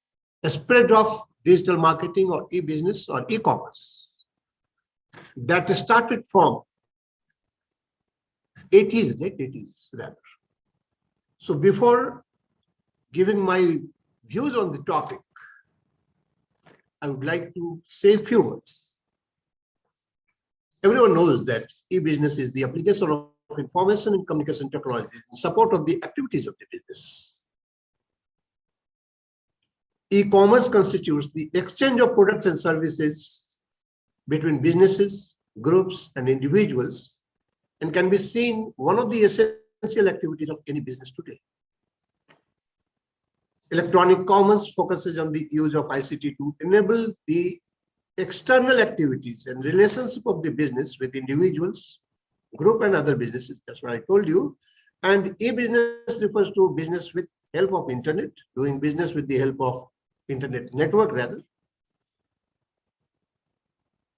the spread of digital marketing or e-business or e-commerce that started from 80s, late 80s rather. So before giving my views on the topic, I would like to say a few words. Everyone knows that e-business is the application of information and communication technology in support of the activities of the business. E-commerce constitutes the exchange of products and services between businesses, groups, and individuals, and can be seen one of the essential activities of any business today. Electronic commerce focuses on the use of ICT to enable the external activities and relationship of the business with individuals, group, and other businesses. That's what I told you. And e-business refers to business with help of internet, doing business with the help of internet network rather.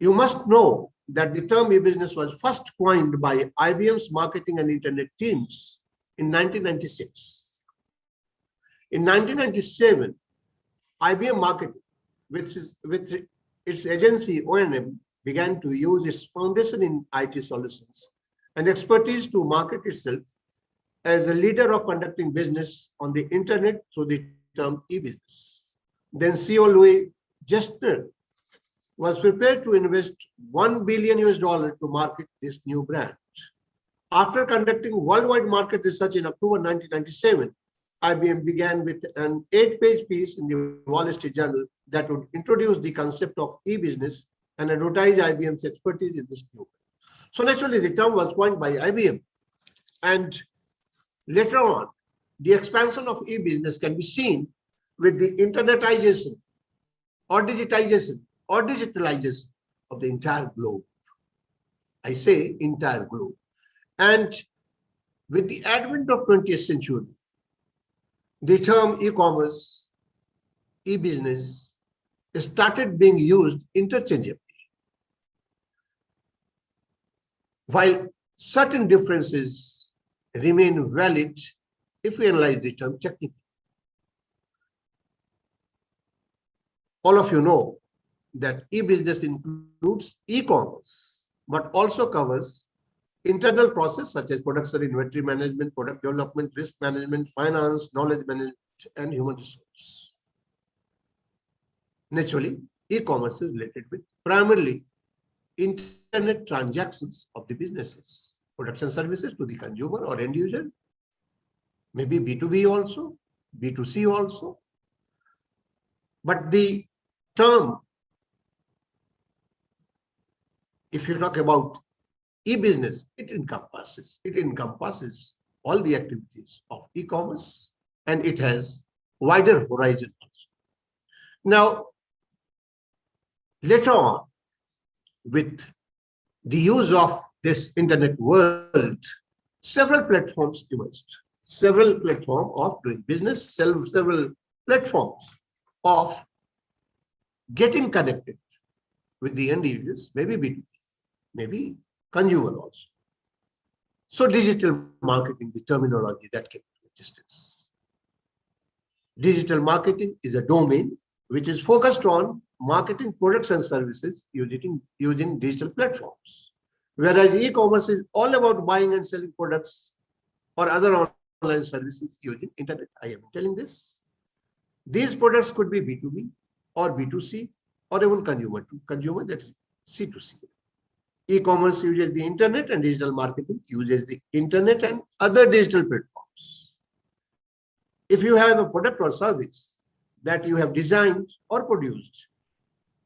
You must know that the term e-business was first coined by IBM's marketing and internet teams in 1996. In 1997, IBM Marketing, with its agency O&M, began to use its foundation in IT solutions and expertise to market itself as a leader of conducting business on the internet through the term e-business. Then CEO Louis Gestner was prepared to invest $1 billion to market this new brand. After conducting worldwide market research in October 1997, IBM began with an 8-page piece in the Wall Street Journal that would introduce the concept of e-business and advertise IBM's expertise in this new. So naturally, the term was coined by IBM. And later on, the expansion of e-business can be seen with the internetization or digitization or digitalization of the entire globe. I say entire globe. And with the advent of 20th century, the term e-commerce, e-business started being used interchangeably. While certain differences remain valid if we analyze the term technically. All of you know that e-business includes e-commerce, but also covers internal process such as production, inventory management, product development, risk management, finance, knowledge management, and human resources. Naturally, e-commerce is related with primarily internet transactions of the businesses, production services to the consumer or end user, maybe B2B also, B2C also. But the term, if you talk about e-business, it encompasses all the activities of e-commerce, and it has wider horizon also. Now, later on, with the use of this internet world, several platforms emerged, several platforms of doing business, several platforms of getting connected with the end users, maybe B2B, maybe consumer also. So digital marketing, the terminology that came into existence. Digital marketing is a domain which is focused on marketing products and services using digital platforms. Whereas e-commerce is all about buying and selling products or other online services using internet. I am telling this. These products could be B2B or B2C or even consumer to consumer, that is C2C. E-commerce uses the internet and digital marketing uses the internet and other digital platforms. If you have a product or service that you have designed or produced,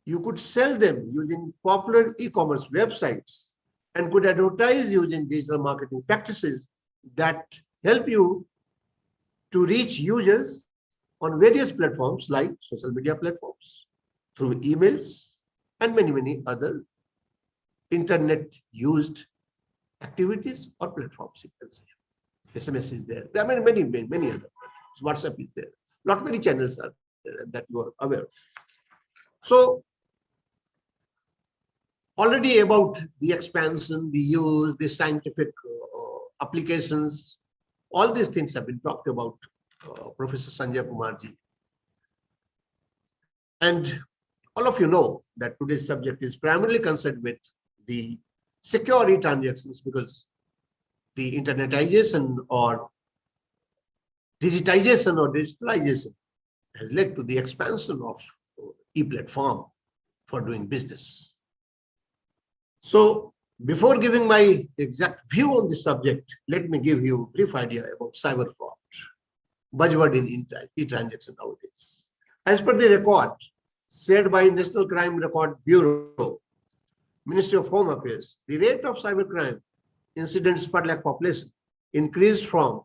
you could sell them using popular e-commerce websites and could advertise using digital marketing practices that help you to reach users on various platforms like social media platforms, through emails, and many other internet used activities or platforms. You can say SMS is there. There are many other platforms. WhatsApp is there. Not many channels are there that you are aware of. So already about the expansion, the use, the scientific applications, all these things have been talked about Professor Sanjay Kumarji. And all of you know that today's subject is primarily concerned with the secure transactions, because the internetization or digitization or digitalization has led to the expansion of e-platform for doing business. So before giving my exact view on this subject, let me give you a brief idea about cyber fraud, buzzword in e-transaction nowadays. As per the record shared by National Crime Record Bureau, Ministry of Home Affairs, the rate of cybercrime incidents per lakh population increased from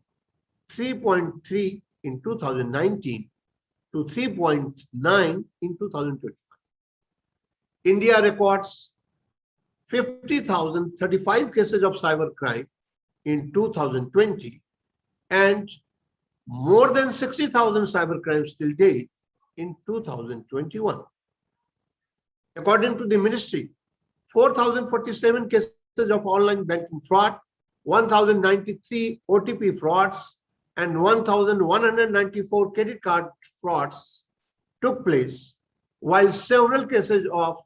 3.3 in 2019 to 3.9 in 2021. India records 50,035 cases of cybercrime in 2020 and more than 60,000 cybercrimes till date in 2021. According to the ministry, 4,047 cases of online banking fraud, 1,093 OTP frauds, and 1,194 credit card frauds took place, while several cases of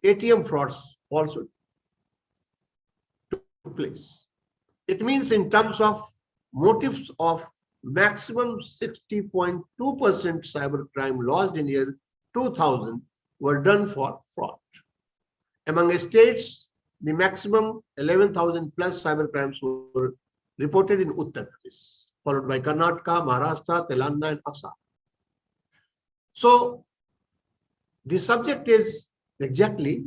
ATM frauds also took place. It means in terms of motives of maximum 60.2% cybercrime lost in year 2000 were done for fraud. Among states, the maximum 11,000 plus cybercrimes were reported in Uttar Pradesh, followed by Karnataka, Maharashtra, Telangana, and Assam. So the subject is exactly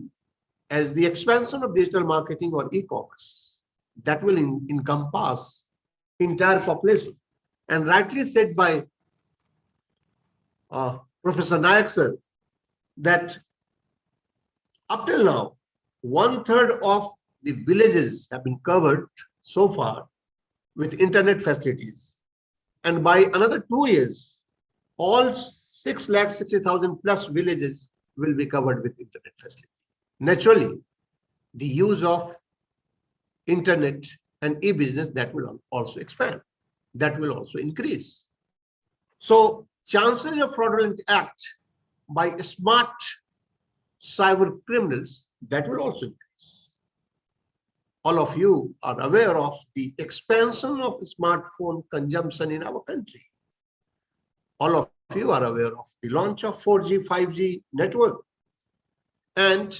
as the expansion of digital marketing or e-commerce that will encompass entire population. And rightly said by Professor Nayak sir, that up till now, 1/3 of the villages have been covered so far with internet facilities. And by another 2 years, all 6,60,000 plus villages will be covered with internet facilities. Naturally, the use of internet and e-business, that will also expand. That will also increase. So chances of fraudulent act by smart cyber criminals, that will also increase. All of you are aware of the expansion of smartphone consumption in our country. All of you are aware of the launch of 4G, 5G network. And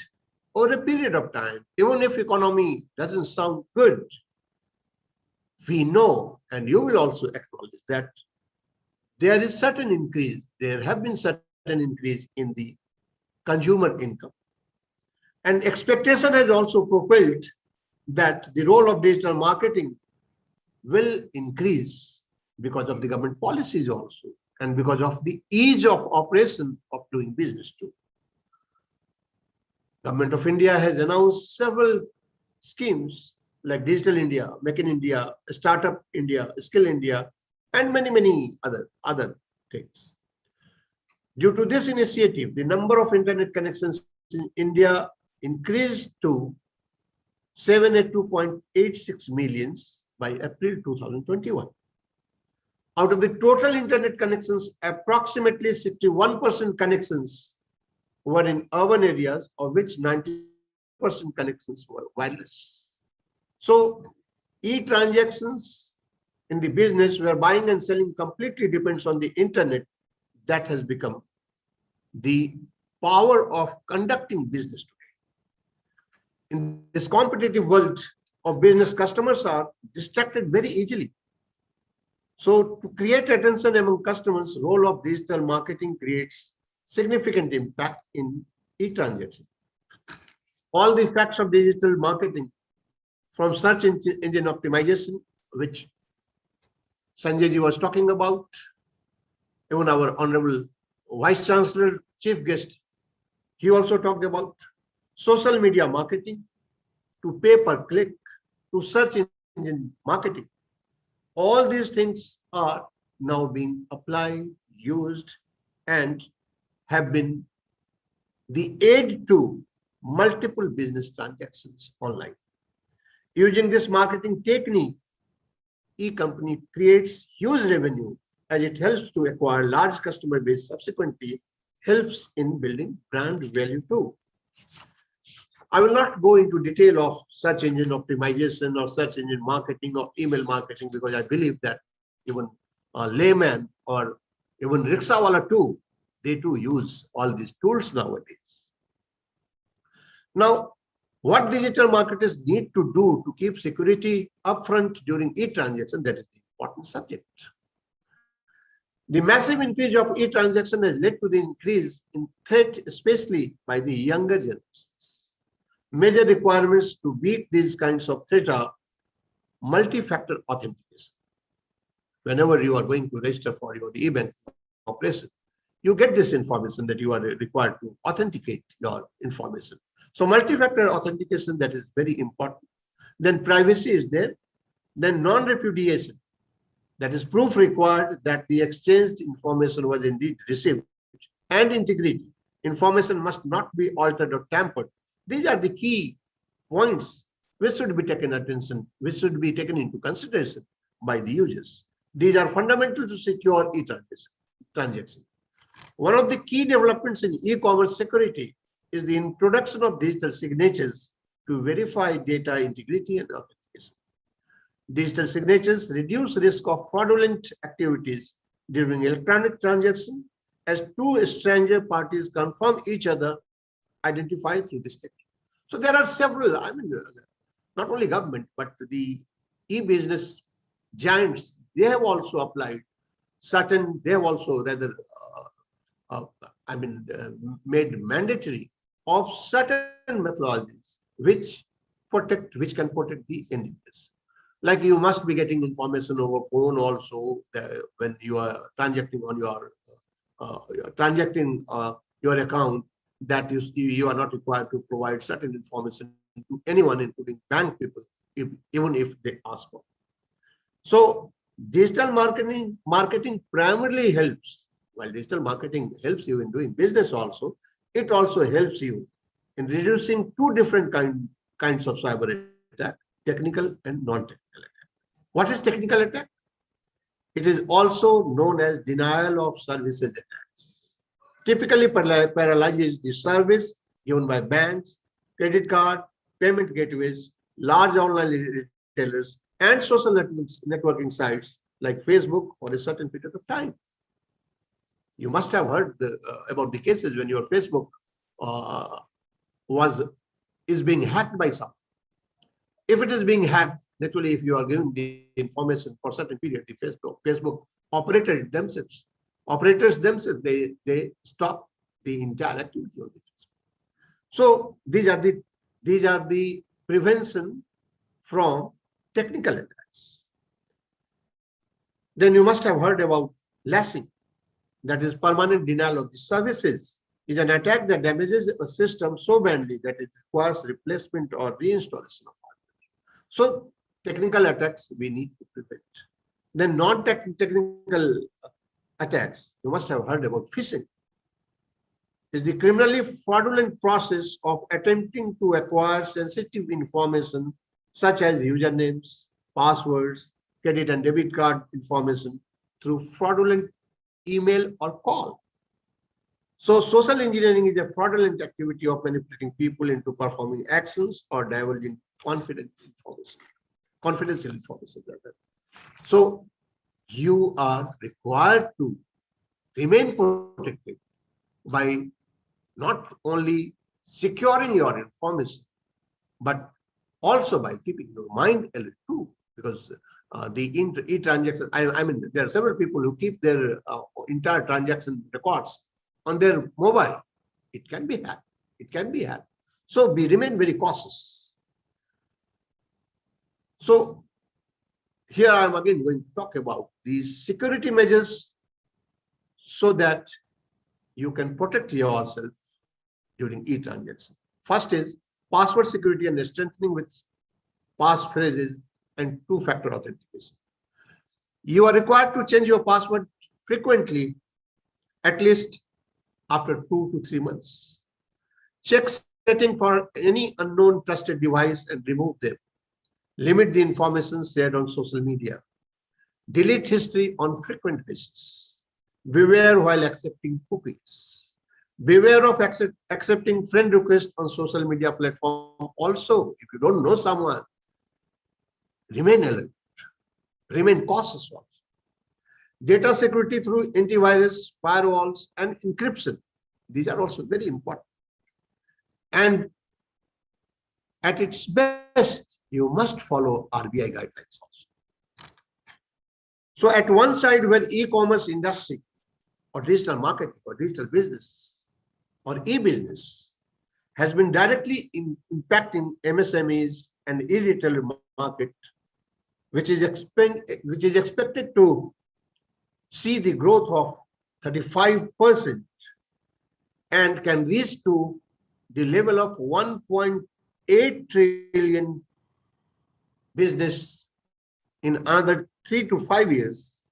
over a period of time, even if economy doesn't sound good, we know, and you will also acknowledge, that there is certain increase, there have been certain increase in the consumer income. And expectation has also propelled that the role of digital marketing will increase because of the government policies also, and because of the ease of operation of doing business too. Government of India has announced several schemes like Digital India, Make in India, Startup India, Skill India, and many other things. Due to this initiative, the number of internet connections in India increased to 782.86 millions by April 2021. Out of the total internet connections, approximately 61% connections were in urban areas, of which 90% connections were wireless. So e-transactions in the business where buying and selling completely depends on the internet, that has become the power of conducting business today. In this competitive world of business, customers are distracted very easily. So to create attention among customers, role of digital marketing creates significant impact in e-transaction. All the facts of digital marketing, from search engine optimization, which Sanjay ji was talking about, even our Honorable Vice Chancellor, Chief Guest, he also talked about social media marketing, to pay-per-click, to search engine marketing. All these things are now being applied, used, and have been the aid to multiple business transactions online. Using this marketing technique, e-company creates huge revenue as it helps to acquire large customer base, subsequently helps in building brand value too. I will not go into detail of search engine optimization or search engine marketing or email marketing, because I believe that even a layman or even rickshawala too, they too use all these tools nowadays. Now, what digital marketers need to do to keep security upfront during e-transaction, that is the important subject. The massive increase of e-transaction has led to the increase in threat, especially by the younger generations. Major requirements to beat these kinds of threats are multi-factor authentication. Whenever you are going to register for your e-bank operation, you get this information that you are required to authenticate your information. So multi-factor authentication, that is very important. Then privacy is there. Then non-repudiation, that is proof required that the exchanged information was indeed received. And integrity, information must not be altered or tampered These are the key points which should be taken attention, which should be taken into consideration by the users. These are fundamental to secure e-transaction. One of the key developments in e-commerce security is the introduction of digital signatures to verify data integrity and authentication. Digital signatures reduce risk of fraudulent activities during electronic transaction as two stranger parties confirm each other identified through this technique. So there are several, I mean, not only government, but the e-business giants, they have also applied certain, they have also rather, made mandatory of certain methodologies which can protect the end users. Like you must be getting information over phone also when you are transacting on your account, that you are not required to provide certain information to anyone, including bank people, even if they ask for. So digital marketing primarily helps. While digital marketing helps you in doing business also, it also helps you in reducing two different kinds of cyber attack, technical and non-technical attack. What is technical attack? It is also known as denial of services attacks. Typically paralyzes the service given by banks, credit card, payment gateways, large online retailers, and social networking sites like Facebook for a certain period of time. You must have heard about the cases when your Facebook is being hacked by someone. If it is being hacked, naturally, if you are giving the information for a certain period, the Facebook operators themselves, they stop the entire activity on the Facebook. So these are the prevention from technical attacks. Then you must have heard about lashing, that is permanent denial of the services, is an attack that damages a system so badly that it requires replacement or reinstallation of hardware. So technical attacks we need to prevent. Then non-technical attacks, you must have heard about phishing. Is the criminally fraudulent process of attempting to acquire sensitive information such as usernames, passwords, credit and debit card information through fraudulent email or call. So social engineering is a fraudulent activity of manipulating people into performing actions or divulging confidential information. So you are required to remain protected by not only securing your information, but also by keeping your mind alert too, because the e-transaction, I mean, there are several people who keep their entire transaction records on their mobile. It can be hacked. It can be hacked. So we remain very cautious. So here I am again going to talk about these security measures so that you can protect yourself during e-transaction. First is password security and strengthening with passphrases and two-factor authentication. You are required to change your password frequently, at least after 2 to 3 months. Check setting for any unknown trusted device and remove them. Limit the information shared on social media. Delete history on frequent visits. Beware while accepting cookies. Beware of accepting friend requests on social media platform. Also, if you don't know someone, remain alert. Remain cautious also. Data security through antivirus, firewalls, and encryption. These are also very important. And at its best, you must follow RBI guidelines also. So at one side, where e-commerce industry or digital marketing or digital business or e-business has been directly impacting MSMEs and e-retailer market, which is expected to see the growth of 35% and can reach to the level of 1.8 trillion business in another 3 to 5 years.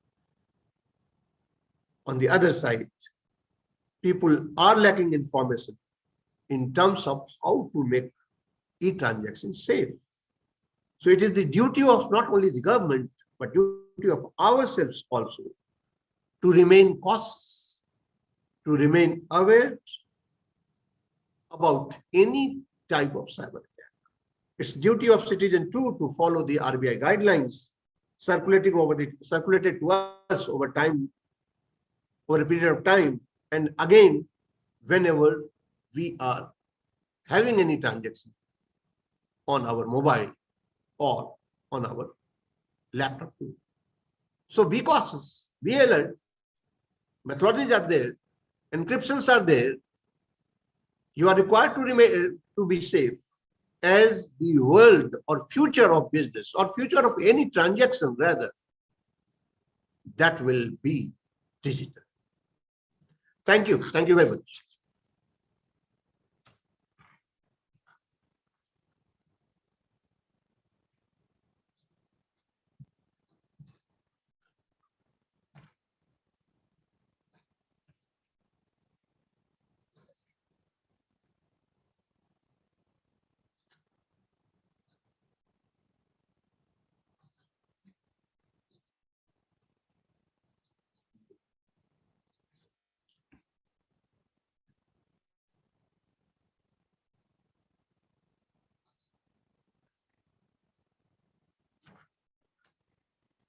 On the other side, people are lacking information in terms of how to make e-transactions safe. So it is the duty of not only the government, but duty of ourselves also to remain cautious, to remain aware about any type of cyber attack. It's duty of citizen too to follow the RBI guidelines circulated to us over time, over a period of time. And again, whenever we are having any transaction on our mobile or on our laptop too. So be cautious, be alert. Methodologies are there, encryptions are there. You are required to remain to be safe, as the world or future of business or future of any transaction rather, that will be digital. Thank you. Thank you very much.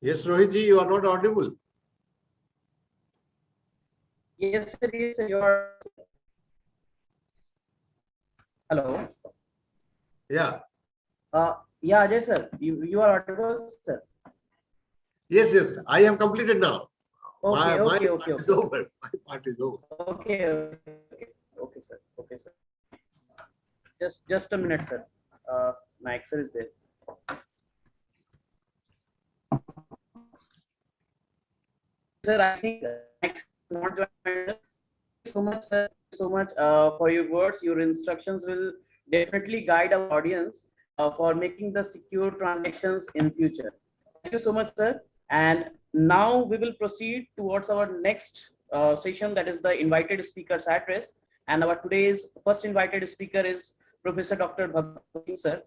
Yes, Rohitji, you are not audible. Yes, sir. Yes, sir. You are. Hello. Yeah. Yeah, Ajay sir. You are audible, sir. Yes, yes. I am completed now. Okay, My okay, part okay, is okay. over. My part is over. Okay, okay, okay, sir. Okay, sir. Just a minute, sir. My Excel is there. Sir, I think next not joined. Thank you so much, sir. So much for your words. Your instructions will definitely guide our audience for making the secure transactions in future. Thank you so much, sir. And now we will proceed towards our next session, that is the invited speakers address. And our today's first invited speaker is Professor Dr. Bhagwan Singh, sir.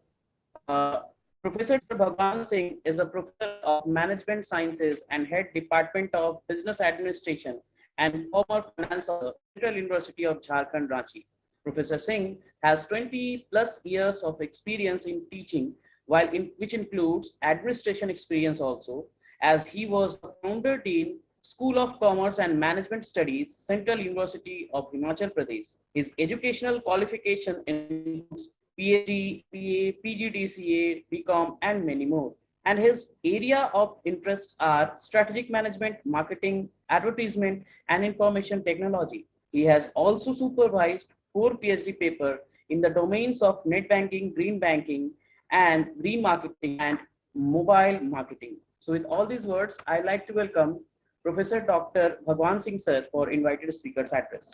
Uh, Professor Bhagwan Singh is a professor of management sciences and head department of business administration and former finance of Central University of Jharkhand, Ranchi. Professor Singh has 20 plus years of experience in teaching, which includes administration experience also, as he was the founder dean, School of Commerce and Management Studies, Central University of Himachal Pradesh. His educational qualification includes PhD, PA, PGDCA, BCom, and many more. And his area of interests are strategic management, marketing, advertisement, and information technology. He has also supervised 4 PhD papers in the domains of net banking, green banking, and green marketing and mobile marketing. So with all these words, I'd like to welcome Professor Dr. Bhagwan Singh, sir, for invited speakers address.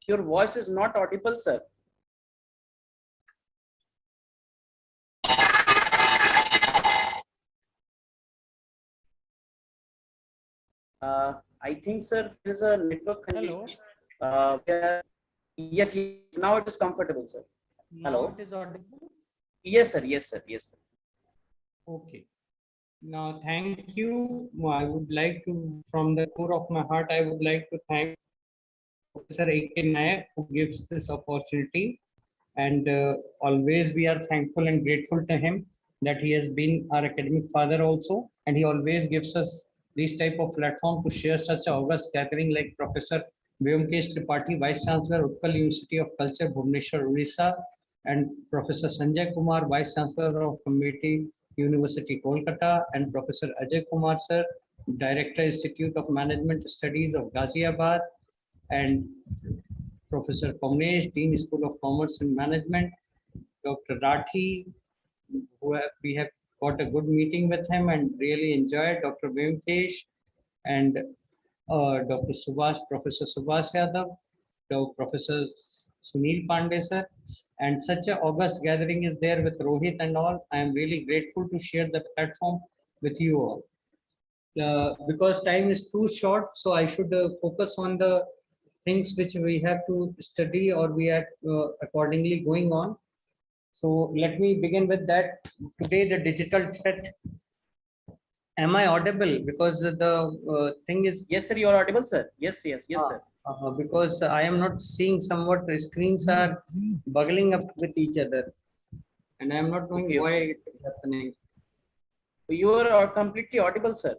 Your voice is not audible, sir. I think, sir, there is a network condition. Yes, now it is comfortable, sir. Hello. Now it is audible. Yes, sir. Yes, sir. Yes, sir. Okay. Now, thank you. I would like to, from the core of my heart, I would like to thank Professor A.K. Nayak, who gives this opportunity. And always we are thankful and grateful to him that he has been our academic father also. And he always gives us this type of platform to share such a august gathering like Professor Vyomkesh Tripathi, Vice Chancellor, Utkal University of Culture, Bhubaneswar, Odisha, and Professor Sanjay Kumar, Vice Chancellor of Community University, Kolkata, and Professor Ajay Kumar, sir, Director, Institute of Management Studies of Ghaziabad, and Professor Kamlesh, Dean, School of Commerce and Management, Dr. Rathi, we have got a good meeting with him and really enjoyed, Dr. Vyomkesh, and Dr. Subhash, Professor Subhash Yadav, Professor Sunil Pandey sir, and such a august gathering is there with Rohit and all. I am really grateful to share the platform with you all. Because time is too short, so I should focus on the things which we have to study or we are accordingly going on. So let me begin with that. Today, the digital threat. Am I audible? Because the thing is, Yes, sir, you are audible, sir. Yes, yes, yes, sir. because I am not seeing somewhat the screens are buggling up with each other, and I am not knowing Okay, why okay. it is happening. You are completely audible, sir.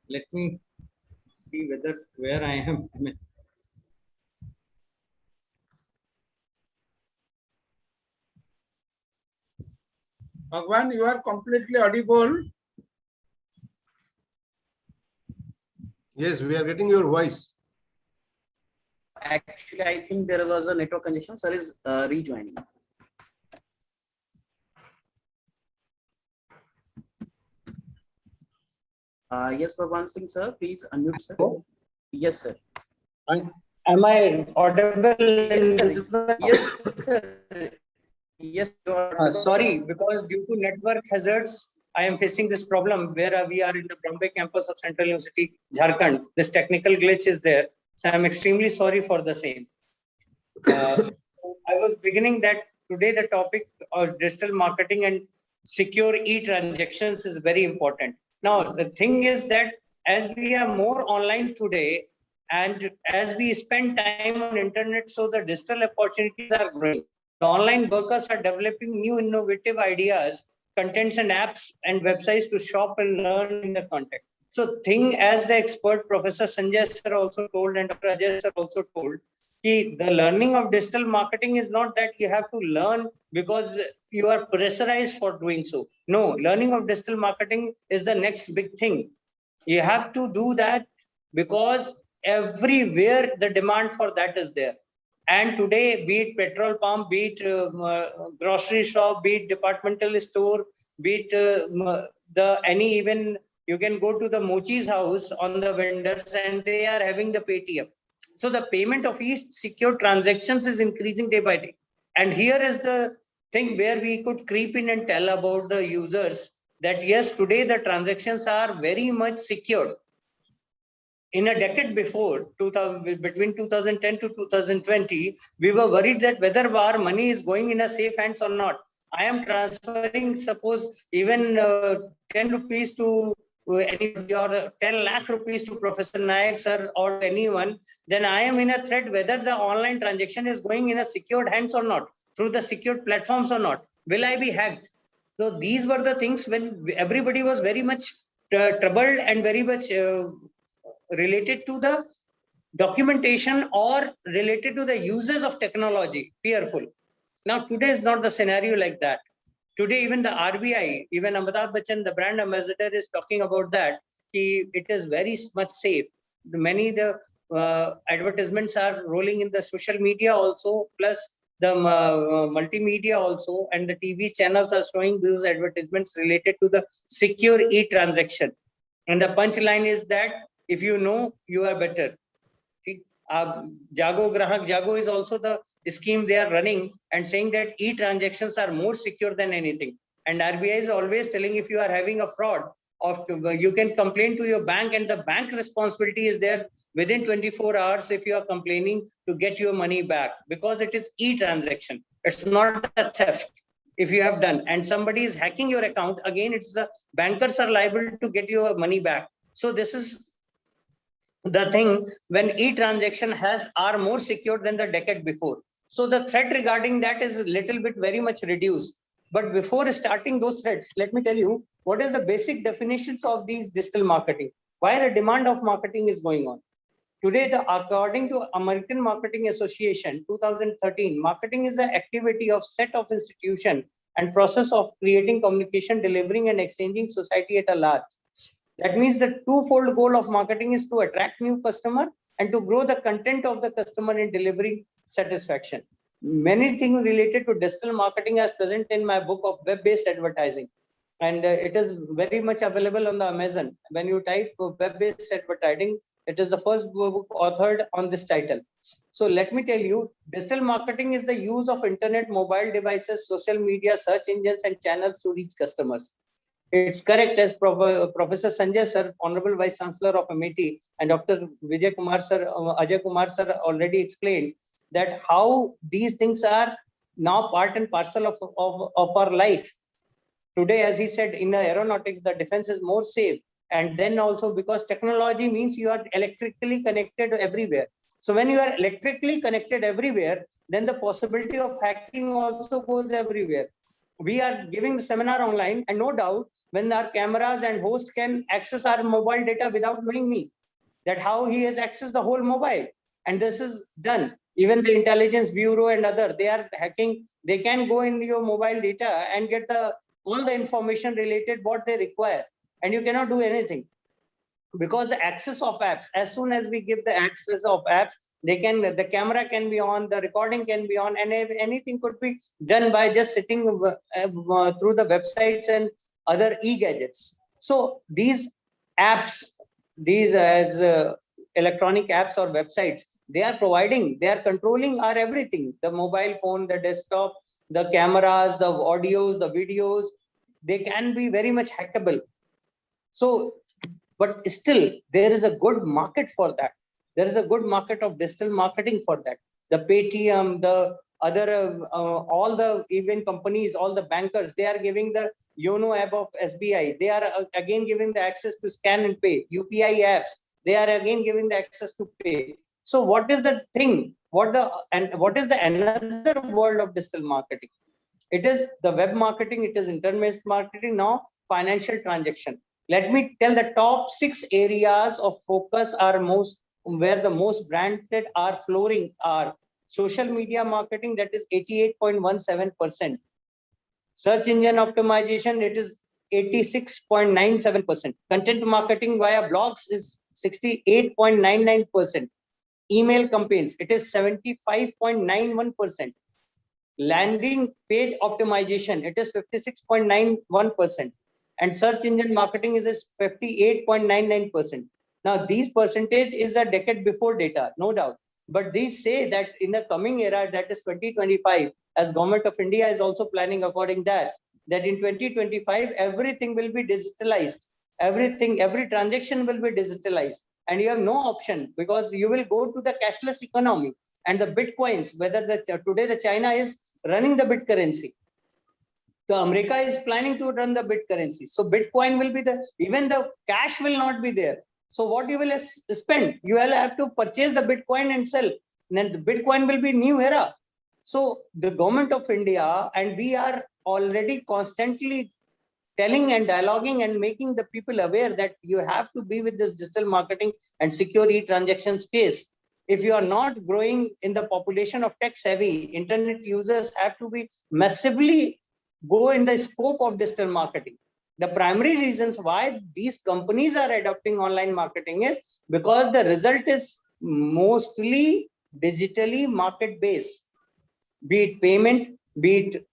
Let me see where I am. Bhagwan, you are completely audible. Yes, we are getting your voice. Actually, I think there was a network congestion. Sir is rejoining. Yes, Bhagwan Singh, sir, please unmute, sir. Yes, sir. Am I audible? Yes, sir. Yes, sir. Yes, you are audible, Sorry, sir. because due to network hazards, I am facing this problem where we are in the Bombay campus of Central University, Jharkhand. This technical glitch is there. So I'm extremely sorry for the same. I was beginning that today the topic of digital marketing and secure e-transactions is very important. Now, the thing is that as we are more online today and as we spend time on internet, so the digital opportunities are growing. The online workers are developing new innovative ideas, contents and apps and websites to shop and learn in the context. So thing as the expert Professor Sanjay sir also told and Dr. Ajay sir also told, the learning of digital marketing is not that you have to learn because you are pressurized for doing so. No, learning of digital marketing is the next big thing. You have to do that because everywhere the demand for that is there. And today, be it petrol pump, be it grocery shop, be it departmental store, be it any even you can go to the Mochi's house on the vendors and they are having the Paytm. So the payment of each secure transactions is increasing day by day. And here is the thing where we could creep in and tell about the users that yes, today the transactions are very much secured. In a decade before, 2000, between 2010 to 2020, we were worried that whether our money is going in a safe hands or not. I am transferring, suppose, even 10 rupees to anybody or 10 lakh rupees to Professor Nayak sir or anyone, then I am in a threat whether the online transaction is going in a secured hands or not, through the secured platforms or not. Will I be hacked? So these were the things when everybody was very much troubled and very much related to the documentation or related to the uses of technology, fearful. Now, today is not the scenario like that. Today, even the RBI, even Amitabh Bachchan, the brand ambassador, is talking about that. It is very much safe. Many the advertisements are rolling in the social media also, plus the multimedia also, and the TV channels are showing those advertisements related to the secure e-transaction. And the punchline is that if you know, you are better. Jago Grahak Jago is also the scheme they are running and saying that e-transactions are more secure than anything. And RBI is always telling if you are having a fraud, you can complain to your bank and the bank responsibility is there within 24 hours if you are complaining to get your money back because it is e-transaction. It's not a theft. If you have done and somebody is hacking your account, again, it's the bankers are liable to get your money back. So this is the thing when e-transaction are more secure than the decade before. So the threat regarding that is a little bit very much reduced. But before starting those threats, let me tell you what is the basic definitions of these digital marketing. Why the demand of marketing is going on. Today, according to American Marketing Association 2013, marketing is the activity of set of institution and process of creating communication, delivering and exchanging society at a large. That means the twofold goal of marketing is to attract new customer and to grow the content of the customer in delivering satisfaction. Many things related to digital marketing as present in my book of web-based advertising. And it is very much available on the Amazon. When you type web-based advertising, It is the first book authored on this title. So let me tell you, digital marketing is the use of internet, mobile devices, social media, search engines, and channels to reach customers. It's correct, as Professor Sanjay Sir, Honorable Vice Chancellor of MIT, and Dr. Vijay Kumar Sir, Ajay Kumar Sir already explained that how these things are now part and parcel of our life. Today, as he said, in the aeronautics, the defense is more safe. And then also because technology means you are electrically connected everywhere. So when you are electrically connected everywhere, then the possibility of hacking also goes everywhere. We are giving the seminar online, and no doubt when our cameras and host can access our mobile data without knowing me, that how he has accessed the whole mobile. And this is done. Even the intelligence bureau and other, they are hacking. They can go into your mobile data and get all the information related what they require, and you cannot do anything because the access of apps, as soon as we give the access of apps, the camera can be on, the recording can be on, and anything could be done by just sitting through the websites and other e-gadgets. So these apps, these as electronic apps or websites, they are controlling our everything, the mobile phone, the desktop, the cameras, the audios, the videos, they can be very much hackable. So, but still, there is a good market for that. There is a good market of digital marketing for that. The Paytm, the other, all the even companies, all the bankers, they are giving the YONO app of SBI. They are again giving the access to scan and pay. UPI apps, they are again giving the access to pay. So what is the thing? What is the another world of digital marketing? It is the web marketing, it is internet marketing, now financial transaction. Let me tell the top 6 areas of focus are where the most branded are flooring are social media marketing, that is 88.17%. Search engine optimization, it is 86.97%. Content marketing via blogs is 68.99%. Email campaigns, it is 75.91%. Landing page optimization, it is 56.91%. And search engine marketing is 58.99%. Now, these percentage is a decade before data, no doubt. But these say that in the coming era, that is 2025, as Government of India is also planning according that in 2025, everything will be digitalized. Everything, every transaction will be digitalized. And you have no option because you will go to the cashless economy. And the Bitcoins, today the China is running the bit currency. So America is planning to run the bit currency. So Bitcoin will be even the cash will not be there. So what you will spend, you will have to purchase the Bitcoin and sell. Then the Bitcoin will be new era. So the Government of India, and we are already constantly telling and dialoguing and making the people aware that you have to be with this digital marketing and secure e-transaction space. If you are not growing in the population of tech savvy, internet users have to be massively go in the scope of digital marketing. The primary reasons why these companies are adopting online marketing is because the result is mostly digitally market based, be it payment, be it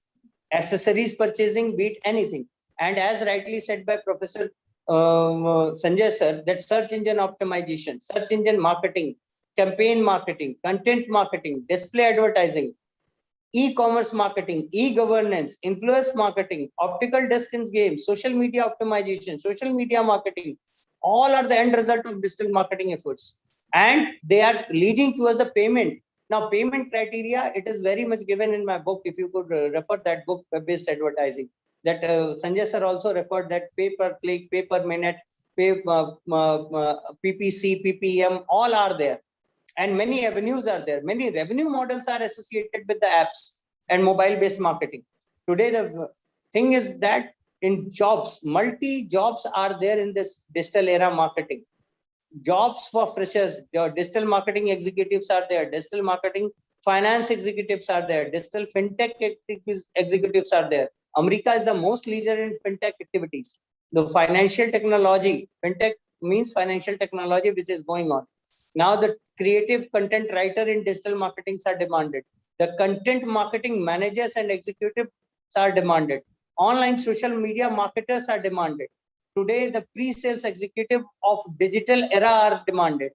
accessories purchasing, be it anything. And as rightly said by Professor Sanjay Sir, that search engine optimization, search engine marketing, campaign marketing, content marketing, display advertising, e-commerce marketing, e-governance, influence marketing, optical disc and games, social media optimization, social media marketing, all are the end result of digital marketing efforts. And they are leading towards the payment. Now, payment criteria, it is very much given in my book. If you could refer that book, Web-Based Advertising, that Sanjay Sir also referred that pay per click, pay per minute, pay PPC, PPM, all are there. And many avenues are there. Many revenue models are associated with the apps and mobile-based marketing. Today, the thing is that in jobs, multi-jobs are there in this digital era marketing. Jobs for freshers, digital marketing executives are there, digital marketing finance executives are there, digital fintech executives are there. America is the most leader in fintech activities. The financial technology, fintech means financial technology, which is going on. Now the creative content writer in digital marketings are demanded. The content marketing managers and executives are demanded. Online social media marketers are demanded. Today, the pre-sales executive of digital era are demanded.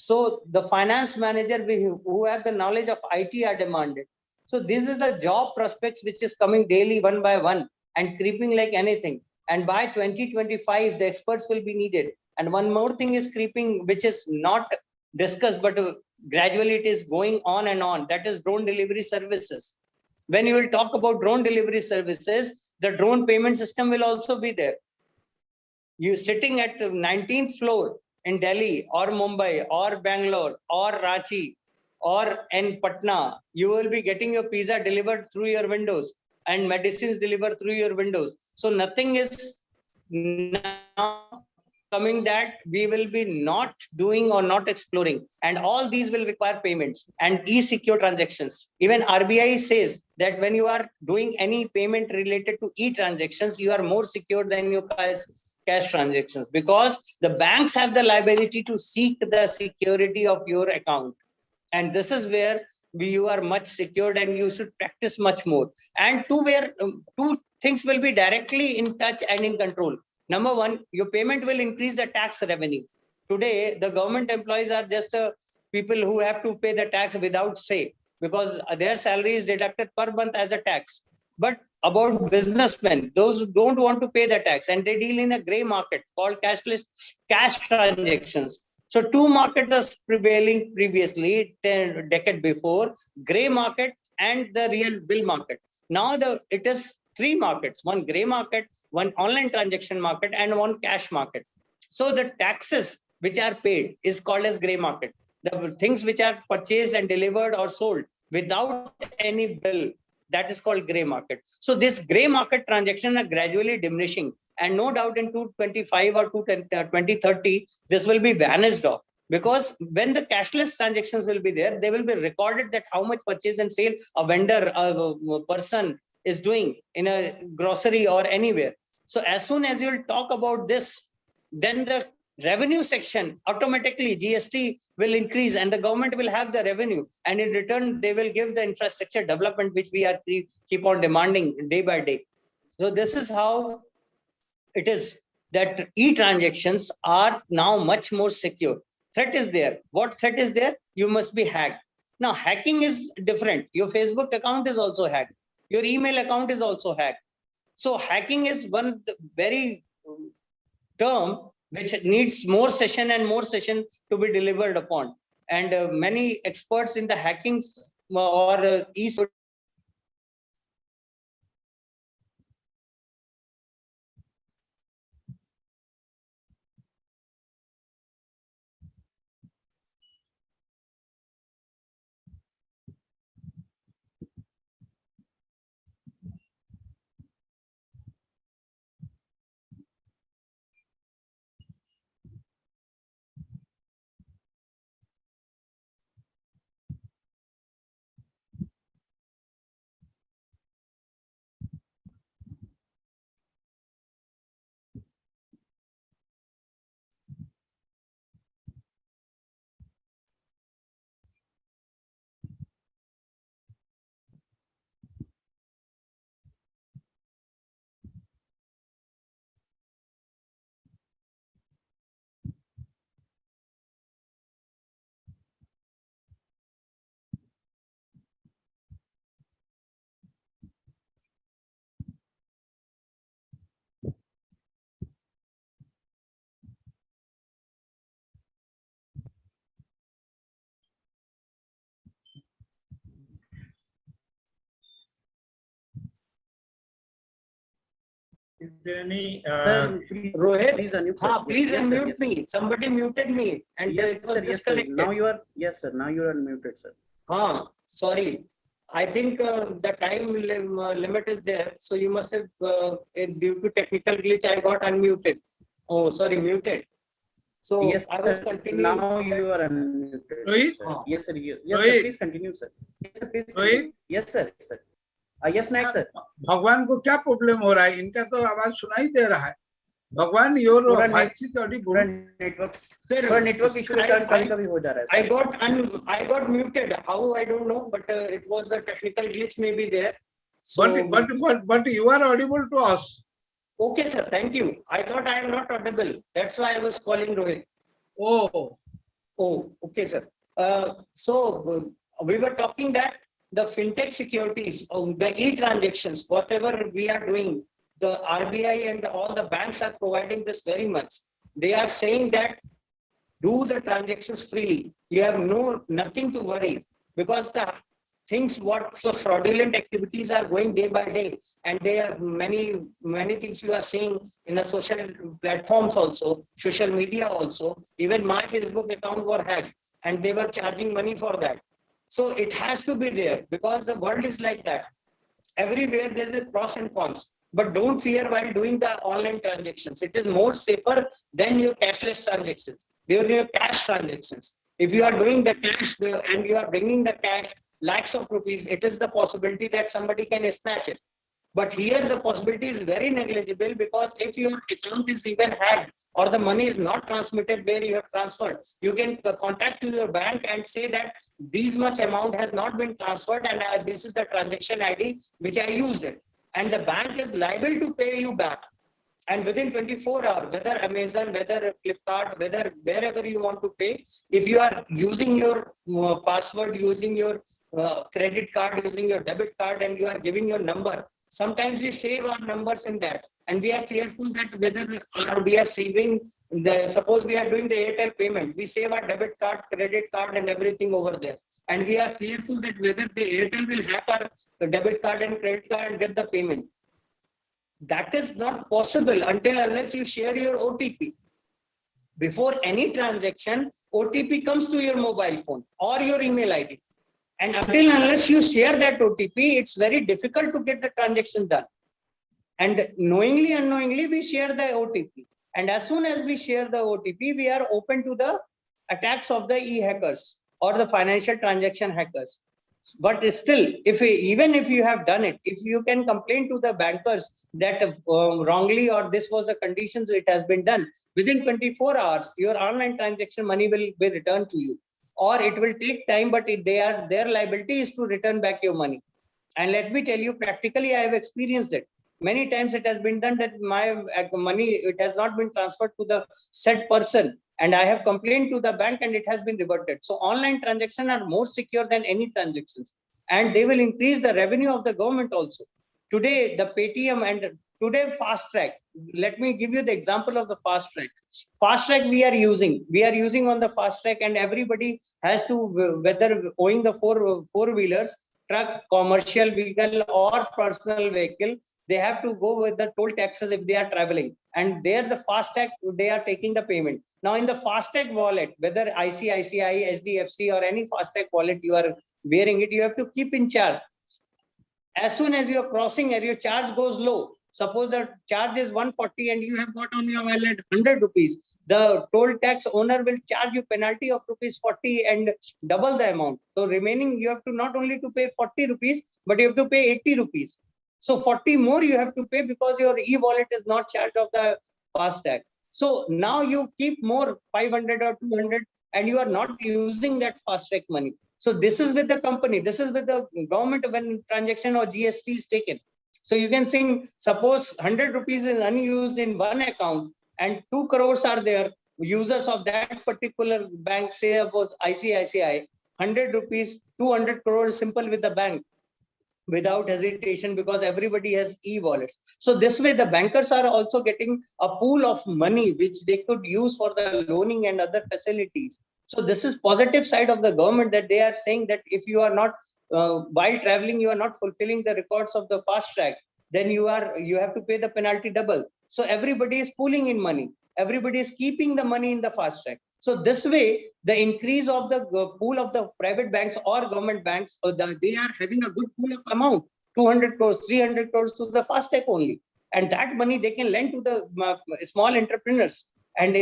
So the finance manager who have the knowledge of IT are demanded. So this is the job prospects which is coming daily one by one and creeping like anything. And by 2025, the experts will be needed. And one more thing is creeping, which is not discussed, but gradually it is going on and on. That is drone delivery services. When you will talk about drone delivery services, the drone payment system will also be there. You sitting at the 19th floor in Delhi or Mumbai or Bangalore or Ranchi or in Patna, you will be getting your pizza delivered through your windows and medicines delivered through your windows. So nothing is now coming that we will be not doing or not exploring, and all these will require payments and e-secure transactions. Even RBI says that when you are doing any payment related to e-transactions, you are more secure than your cash transactions, because the banks have the liability to seek the security of your account. And this is where you are much secured and you should practice much more. And two things will be directly in touch and in control. Number one, your payment will increase the tax revenue. Today, the government employees are just people who have to pay the tax without say, because their salary is deducted per month as a tax. But about businessmen, those who don't want to pay the tax and they deal in a gray market called cash transactions. So two markets are prevailing previously, decade before, gray market and the real bill market. Now it is three markets: one gray market, one online transaction market, and one cash market. So the taxes which are paid is called as gray market. The things which are purchased and delivered or sold without any bill, that is called gray market. So this gray market transaction are gradually diminishing, and no doubt in 2025 or 2030, this will be vanished off. Because when the cashless transactions will be there, they will be recorded that how much purchase and sale a vendor, a person is doing in a grocery or anywhere. So as soon as you'll talk about this, then the revenue section automatically GST will increase and the government will have the revenue, and in return they will give the infrastructure development which we are keep on demanding day by day. So this is how it is that e-transactions are now much more secure. Threat is there. What threat is there? You must be hacked. Now hacking is different. Your Facebook account is also hacked. Your email account is also hacked. So hacking is one very term which needs more session and more session to be delivered upon. And many experts in the hacking or Is there any Rohit, please unmute, sir. please Yes, sir, unmute yes, me. Somebody muted me and Yes, it was sir, yes, sir. disconnected. Now you are, yes, sir. Now you are unmuted, sir. Sorry. I think the time limit is there. So you must have, due to technical glitch, I got unmuted. Oh, sorry, muted. So Yes, I was sir. continuing. Now you are unmuted. Rohit? Sir. Yes, sir. Yes, sir. Rohit? Please continue, sir. Yes, sir. Please Rohit? continue. Yes, sir. Yes, sir. Yes, Naik, sir. भगवान को क्या problem हो रहा है? इनका तो आवाज सुनाई दे रहा है. भगवान, योर थोड़ा वॉइस इज ऑडिबल. थोड़ा नेटवर्क इशू के कारण कभी-कभी हो जा रहा है. I got muted. How I don't know, but it was a technical glitch maybe there. So, But you are audible to us. Okay, sir. Thank you. I thought I am not audible. That's why I was calling Rohit. Oh, Oh, okay, sir. We were talking that the fintech securities, the e-transactions, whatever we are doing, the RBI and all the banks are providing this very much. They are saying that do the transactions freely. You have nothing to worry, because the things what so fraudulent activities are going day by day, and there are many things you are seeing in the social platforms also, social media also. Even my Facebook account were hacked and they were charging money for that. So it has to be there, because the world is like that. Everywhere there's a pros and cons, but don't fear while doing the online transactions. It is more safer than your cashless transactions, your cash transactions. If you are doing the cash and you are bringing the cash lakhs of rupees, it is the possibility that somebody can snatch it. But here the possibility is very negligible, because if your account is even hacked or the money is not transmitted where you have transferred, you can contact to your bank and say that this much amount has not been transferred, and this is the transaction ID which I used it. And the bank is liable to pay you back. And within 24 hours, whether Amazon, whether Flipkart, whether wherever you want to pay, if you are using your password, using your credit card, using your debit card, and you are giving your number, sometimes we save our numbers in that, and we are fearful that whether we are saving suppose we are doing the Airtel payment, we save our debit card, credit card, and everything over there, and we are fearful that whether the Airtel will hack our debit card and credit card and get the payment. That is not possible unless you share your OTP. Before any transaction, OTP comes to your mobile phone or your email ID. And unless you share that OTP, it's very difficult to get the transaction done. And knowingly, unknowingly, we share the OTP. And as soon as we share the OTP, we are open to the attacks of the e-hackers or the financial transaction hackers. But still, even if you have done it, if you can complain to the bankers that wrongly or this was the conditions it has been done, within 24 hours, your online transaction money will be returned to you. Or it will take time, but their liability is to return back your money. And let me tell you, practically, I have experienced it. Many times it has been done that my money, it has not been transferred to the said person. And I have complained to the bank and it has been reverted. So online transactions are more secure than any transactions. And they will increase the revenue of the government also. Today, the Paytm and today Fast Track. Let me give you the example of the Fast Track. Fast Track we are using on the Fast Track, and everybody has to, whether owing the four-wheelers, truck, commercial vehicle or personal vehicle, they have to go with the toll taxes if they are traveling. And there the FASTag, they are taking the payment. Now in the FASTag wallet, whether ICICI, HDFC or any FASTag wallet you are wearing it, you have to keep in charge. As soon as you are crossing and your charge goes low, suppose the charge is 140 and you have got on your wallet 100 rupees, the toll tax owner will charge you penalty of rupees 40 and double the amount. So remaining, you have to not only to pay 40 rupees, but you have to pay 80 rupees. So 40 more you have to pay because your e-wallet is not charged of the FASTag. So now you keep more 500 or 200 and you are not using that FASTag money. So this is with the company, this is with the government when transaction or GST is taken. So you can think, suppose 100 rupees is unused in one account and 2 crores are there, users of that particular bank, say suppose ICICI, 100 rupees, 200 crores simple with the bank without hesitation, because everybody has e-wallets. So this way the bankers are also getting a pool of money which they could use for the loaning and other facilities. So this is positive side of the government, that they are saying that if you are not while traveling, you are not fulfilling the records of the fast track, then you have to pay the penalty double. So everybody is pooling in money. Everybody is keeping the money in the fast track. So this way, the increase of the pool of the private banks or government banks, they are having a good pool of amount, 200 crores, 300 crores to the fast track only. And that money they can lend to the small entrepreneurs. And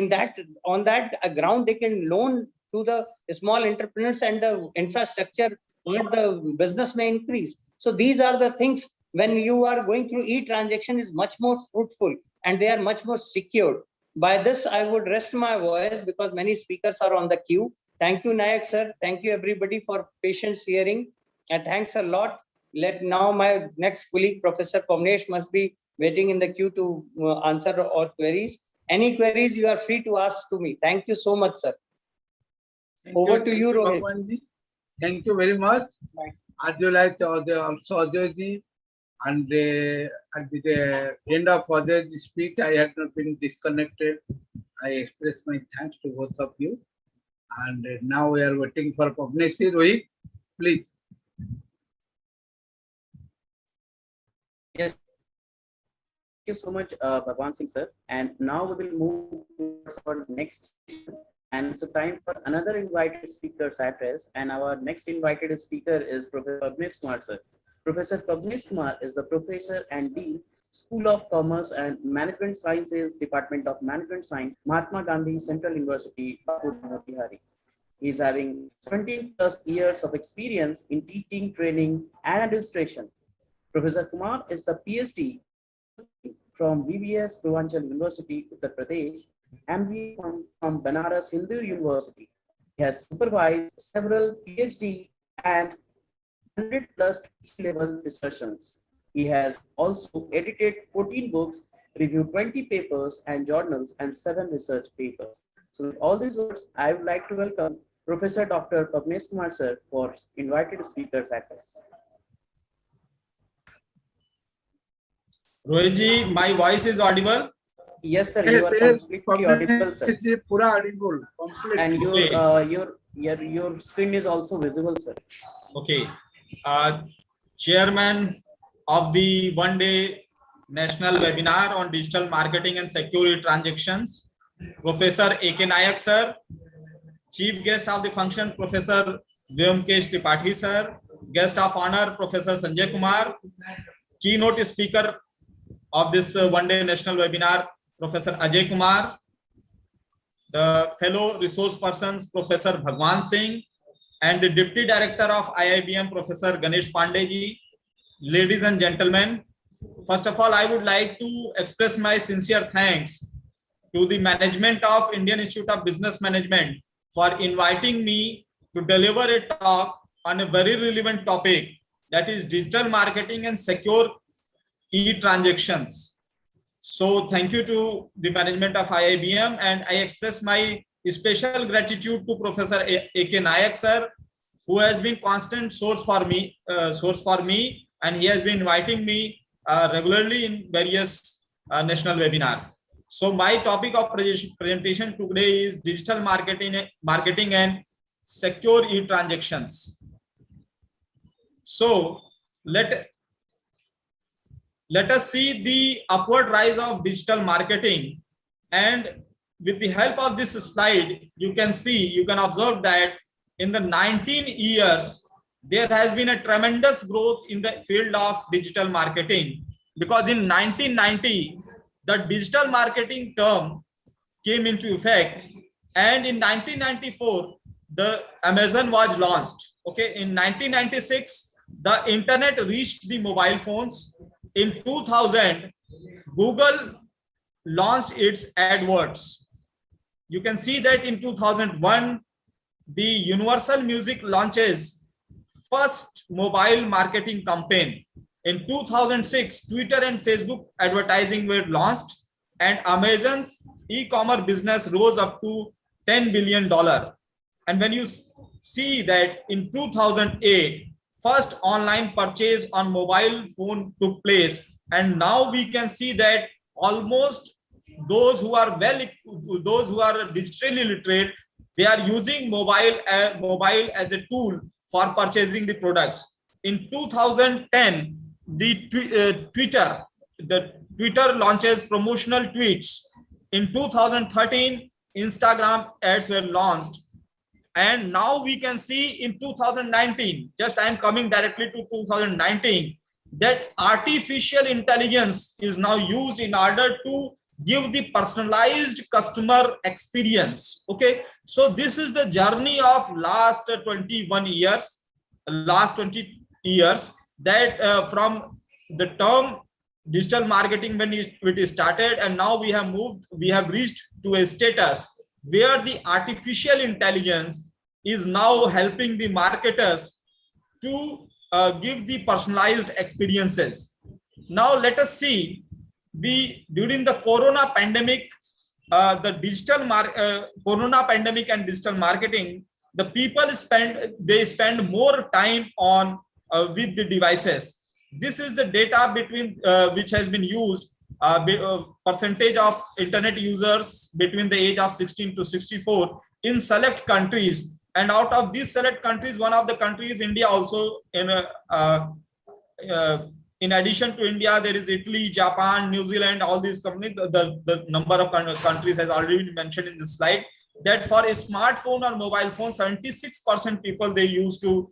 on that ground, they can loan to the small entrepreneurs, and the infrastructure or the business may increase. So these are the things, when you are going through e-transaction, is much more fruitful and they are much more secured. By this, I would rest my voice because many speakers are on the queue. Thank you, Nayak sir. Thank you, everybody, for patience hearing. And thanks a lot. Now my next colleague, Professor Kamlesh, must be waiting in the queue to answer all queries. Any queries you are free to ask to me. Thank you so much, sir. Over to you, Rohit. Bhagwanji. Thank you very much. As you like also Ajayji, and at the end of Ajay's speech, I had not been disconnected. I express my thanks to both of you. And now we are waiting for Pavneshi. Rohit, please. Yes. Thank you so much, Bhagwan Singh sir. And now we will move towards our next session. And it's a time for another invited speaker's address. And our next invited speaker is Professor Pavnesh Kumar sir. Professor Pavnesh Kumar is the Professor and Dean, School of Commerce and Management Sciences, Department of Management Science, Mahatma Gandhi Central University, Bihari. He is having 17 plus years of experience in teaching, training, and administration. Professor Kumar is the PhD from VBS Purvanchal University, Uttar Pradesh, MBA from Banaras Hindu University. He has supervised several PhD and 100 plus level discussions. He has also edited 14 books, reviewed 20 papers and journals, and 7 research papers. So with all these words, I would like to welcome Professor Dr. Pavnesh Kumar sir for invited speakers address. Rohitji, my voice is audible? Yes, sir. You are completely audible, sir. Pura audible. Complete. And your screen is also visible, sir. Okay. Chairman of the one-day national webinar on digital marketing and security transactions, Professor A.K. Nayak sir. Chief guest of the function, Professor Vyomkesh Tripathi sir. Guest of honor, Professor Sanjay Kumar. Keynote speaker of this one-day national webinar, Professor Ajay Kumar. The fellow resource persons, Professor Bhagwan Singh, and the Deputy Director of IIBM, Professor Ganesh Pandey. Ladies and gentlemen, first of all, I would like to express my sincere thanks to the management of Indian Institute of Business Management for inviting me to deliver a talk on a very relevant topic, that is digital marketing and secure e-transactions. So thank you to the management of IIBM, and I express my special gratitude to Professor A.K. Nayak sir, who has been constant source for me, and he has been inviting me regularly in various national webinars. So my topic of presentation today is digital marketing and secure e-transactions. So let us see the upward rise of digital marketing, and with the help of this slide, you can observe that in the 19 years, there has been a tremendous growth in the field of digital marketing, because in 1990, the digital marketing term came into effect, and in 1994, the Amazon was launched. Okay, in 1996, the internet reached the mobile phones. In 2000, Google launched its AdWords. You can see that in 2001, the Universal Music launches first mobile marketing campaign. In 2006, Twitter and Facebook advertising were launched, and Amazon's e-commerce business rose up to $10 billion. And when you see that in 2008, first online purchase on mobile phone took place, and now we can see that almost those who are digitally literate, they are using mobile as a tool for purchasing the products. In 2010, the Twitter launches promotional tweets. In 2013, Instagram ads were launched. And now we can see in 2019, just I am coming directly to 2019, that artificial intelligence is now used in order to give the personalized customer experience. Okay, so this is the journey of last 20 years, that from the term digital marketing when it started, and now we have reached to a status where the artificial intelligence is now helping the marketers to give the personalized experiences. Now let us see during the Corona pandemic, Corona pandemic and digital marketing, the people spend more time on with the devices. This is the data between which has been used, percentage of internet users between the age of 16 to 64 in select countries. And out of these select countries, one of the countries, India, also in addition to India, there is Italy, Japan, New Zealand, all these companies. The number of countries has already been mentioned in this slide. That for a smartphone or mobile phone, 76% people they used to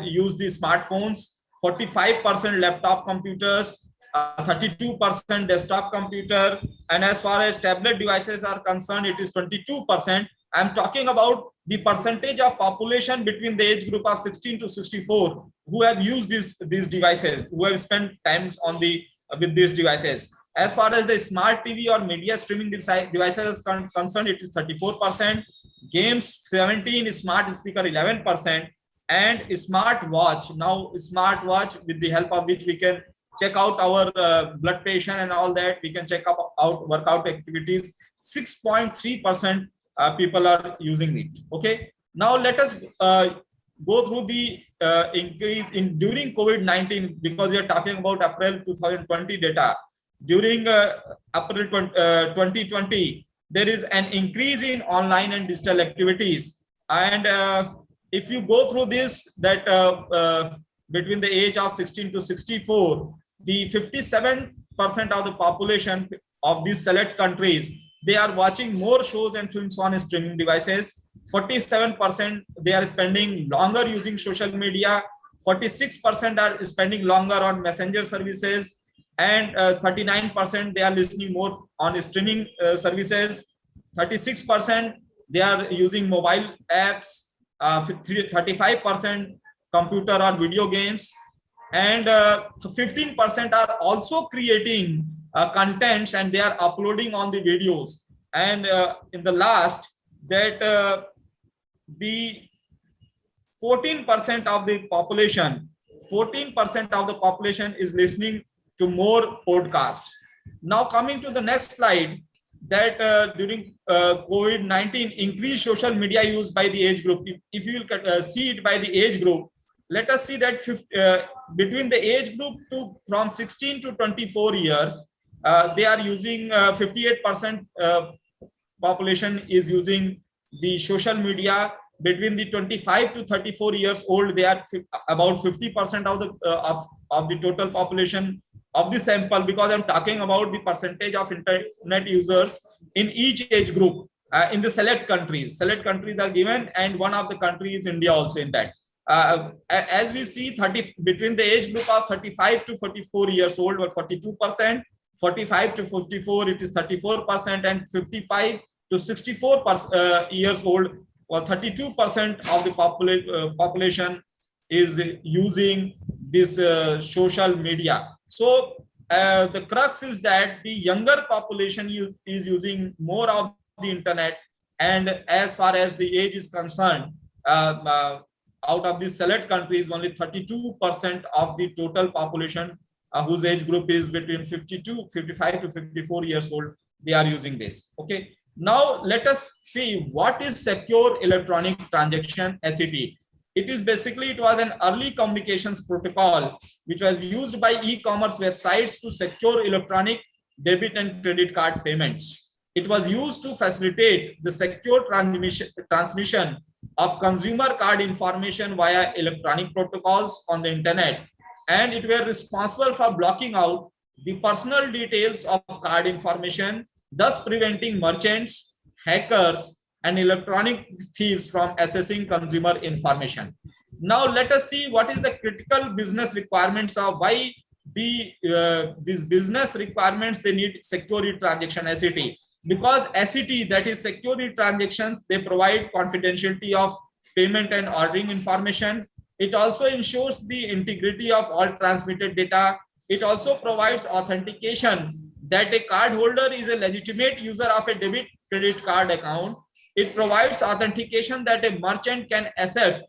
use these smartphones, 45% laptop computers, 32% desktop computer, and as far as tablet devices are concerned, it is 22%. I'm talking about the percentage of population between the age group of 16 to 64 who have used these devices, who have spent times on with these devices. As far as the smart TV or media streaming devices are concerned, it is 34%, games 17%, smart speaker 11%, and smart watch. Now, smart watch, with the help of which we can check out our blood pressure and all that, we can check out workout activities. 6.3% people are using it. Okay. Now let us go through the increase in during COVID-19, because we are talking about April 2020 data. During April 2020, there is an increase in online and digital activities. And if you go through this, that between the age of 16 to 64, the 57% of the population of these select countries, they are watching more shows and films on streaming devices. 47% they are spending longer using social media. 46% are spending longer on messenger services, and 39% they are listening more on streaming services. 36% they are using mobile apps. 35% computer or video games, and 15% are also creating contents, and they are uploading on the videos. And in the last, that the 14% of the population, 14% of the population is listening to more podcasts. Now coming to the next slide, that during COVID-19 increased social media use by the age group. If you will see it by the age group, let us see that between the age group from 16 to 24 years, they are using 58% population is using the social media. Between the 25 to 34 years old, they are about 50% of the total population of the sample, because I'm talking about the percentage of internet users in each age group in the select countries. Select countries are given, and one of the countries is India also in that. As we see, between the age group of 35 to 44 years old were 42%, 45 to 54 it is 34%, and 55 to 64 years old, or 32% of the population is using this social media. So the crux is that the younger population is using more of the internet, and as far as the age is concerned, out of these select countries, only 32% of the total population whose age group is between 55 to 54 years old, they are using this. Okay. Now let us see what is secure electronic transaction, SET. It was an early communications protocol which was used by e-commerce websites to secure electronic debit and credit card payments. It was used to facilitate the secure transmission of consumer card information via electronic protocols on the internet, and it were responsible for blocking out the personal details of card information, thus preventing merchants, hackers, and electronic thieves from accessing consumer information. Now let us see what is the critical business requirements of why these business requirements they need security transaction, SET. Because SET, that is security transactions, they provide confidentiality of payment and ordering information. It also ensures the integrity of all transmitted data. It also provides authentication that a cardholder is a legitimate user of a debit credit card account. It provides authentication that a merchant can accept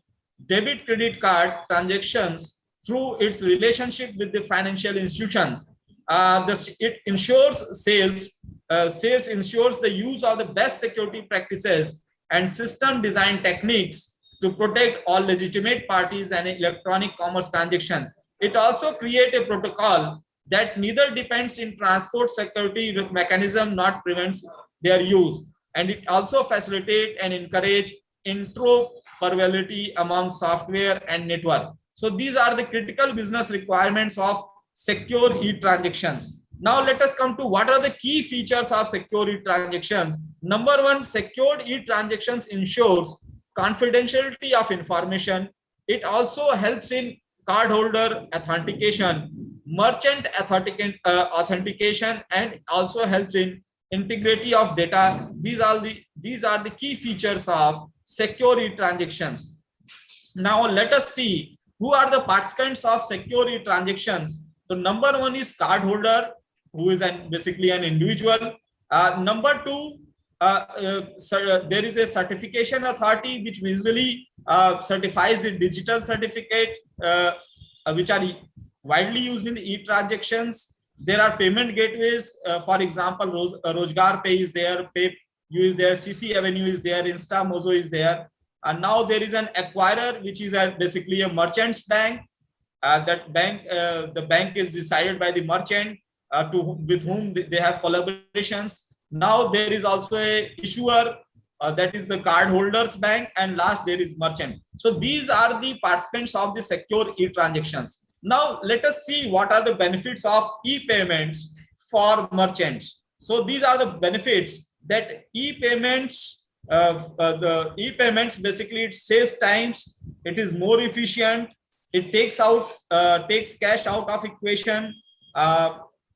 debit credit card transactions through its relationship with the financial institutions. It ensures sales ensures the use of the best security practices and system design techniques to protect all legitimate parties and electronic commerce transactions. It also creates a protocol that neither depends in transport security mechanism not prevents their use. And it also facilitate and encourage interoperability among software and network. So these are the critical business requirements of secure e-transactions. Now let us come to what are the key features of secure e-transactions. Number one, secured e-transactions ensures confidentiality of information. It also helps in cardholder authentication, merchant authentication, and also helps in integrity of data. These are the key features of secure e-transactions. Now let us see who are the participants of secure e-transactions. So number one is cardholder, who is basically an individual. Number two, there is a certification authority which usually certifies the digital certificate, which are widely used in the e-transactions. There are payment gateways, for example, Rozgar Pay is there, PayU is there, CC Avenue is there, InstaMozo is there. And now there is an acquirer, which is basically a merchant's bank. That bank, the bank is decided by the merchant with whom they have collaborations. Now there is also a issuer, that is the cardholders bank, and last there is merchant. So these are the participants of the secure e-transactions. Now let us see what are the benefits of e-payments for merchants. So these are the benefits that e-payments, the e-payments basically it saves times, it is more efficient, it takes cash out of equation,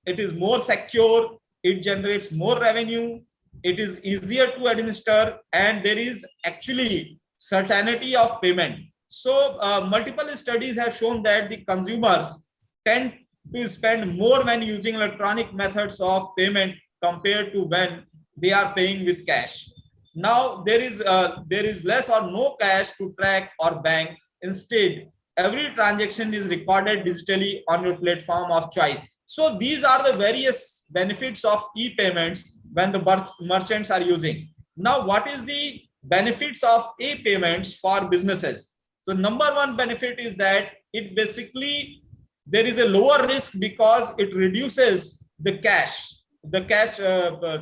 it is more secure, it generates more revenue, it is easier to administer, and there is actually certainty of payment. So multiple studies have shown that the consumers tend to spend more when using electronic methods of payment compared to when they are paying with cash. Now there is less or no cash to track or bank. Instead, every transaction is recorded digitally on your platform of choice. So these are the various benefits of e-payments when the merchants are using. Now, what is the benefits of e-payments for businesses? So number one benefit is that it basically, there is a lower risk because it reduces the cash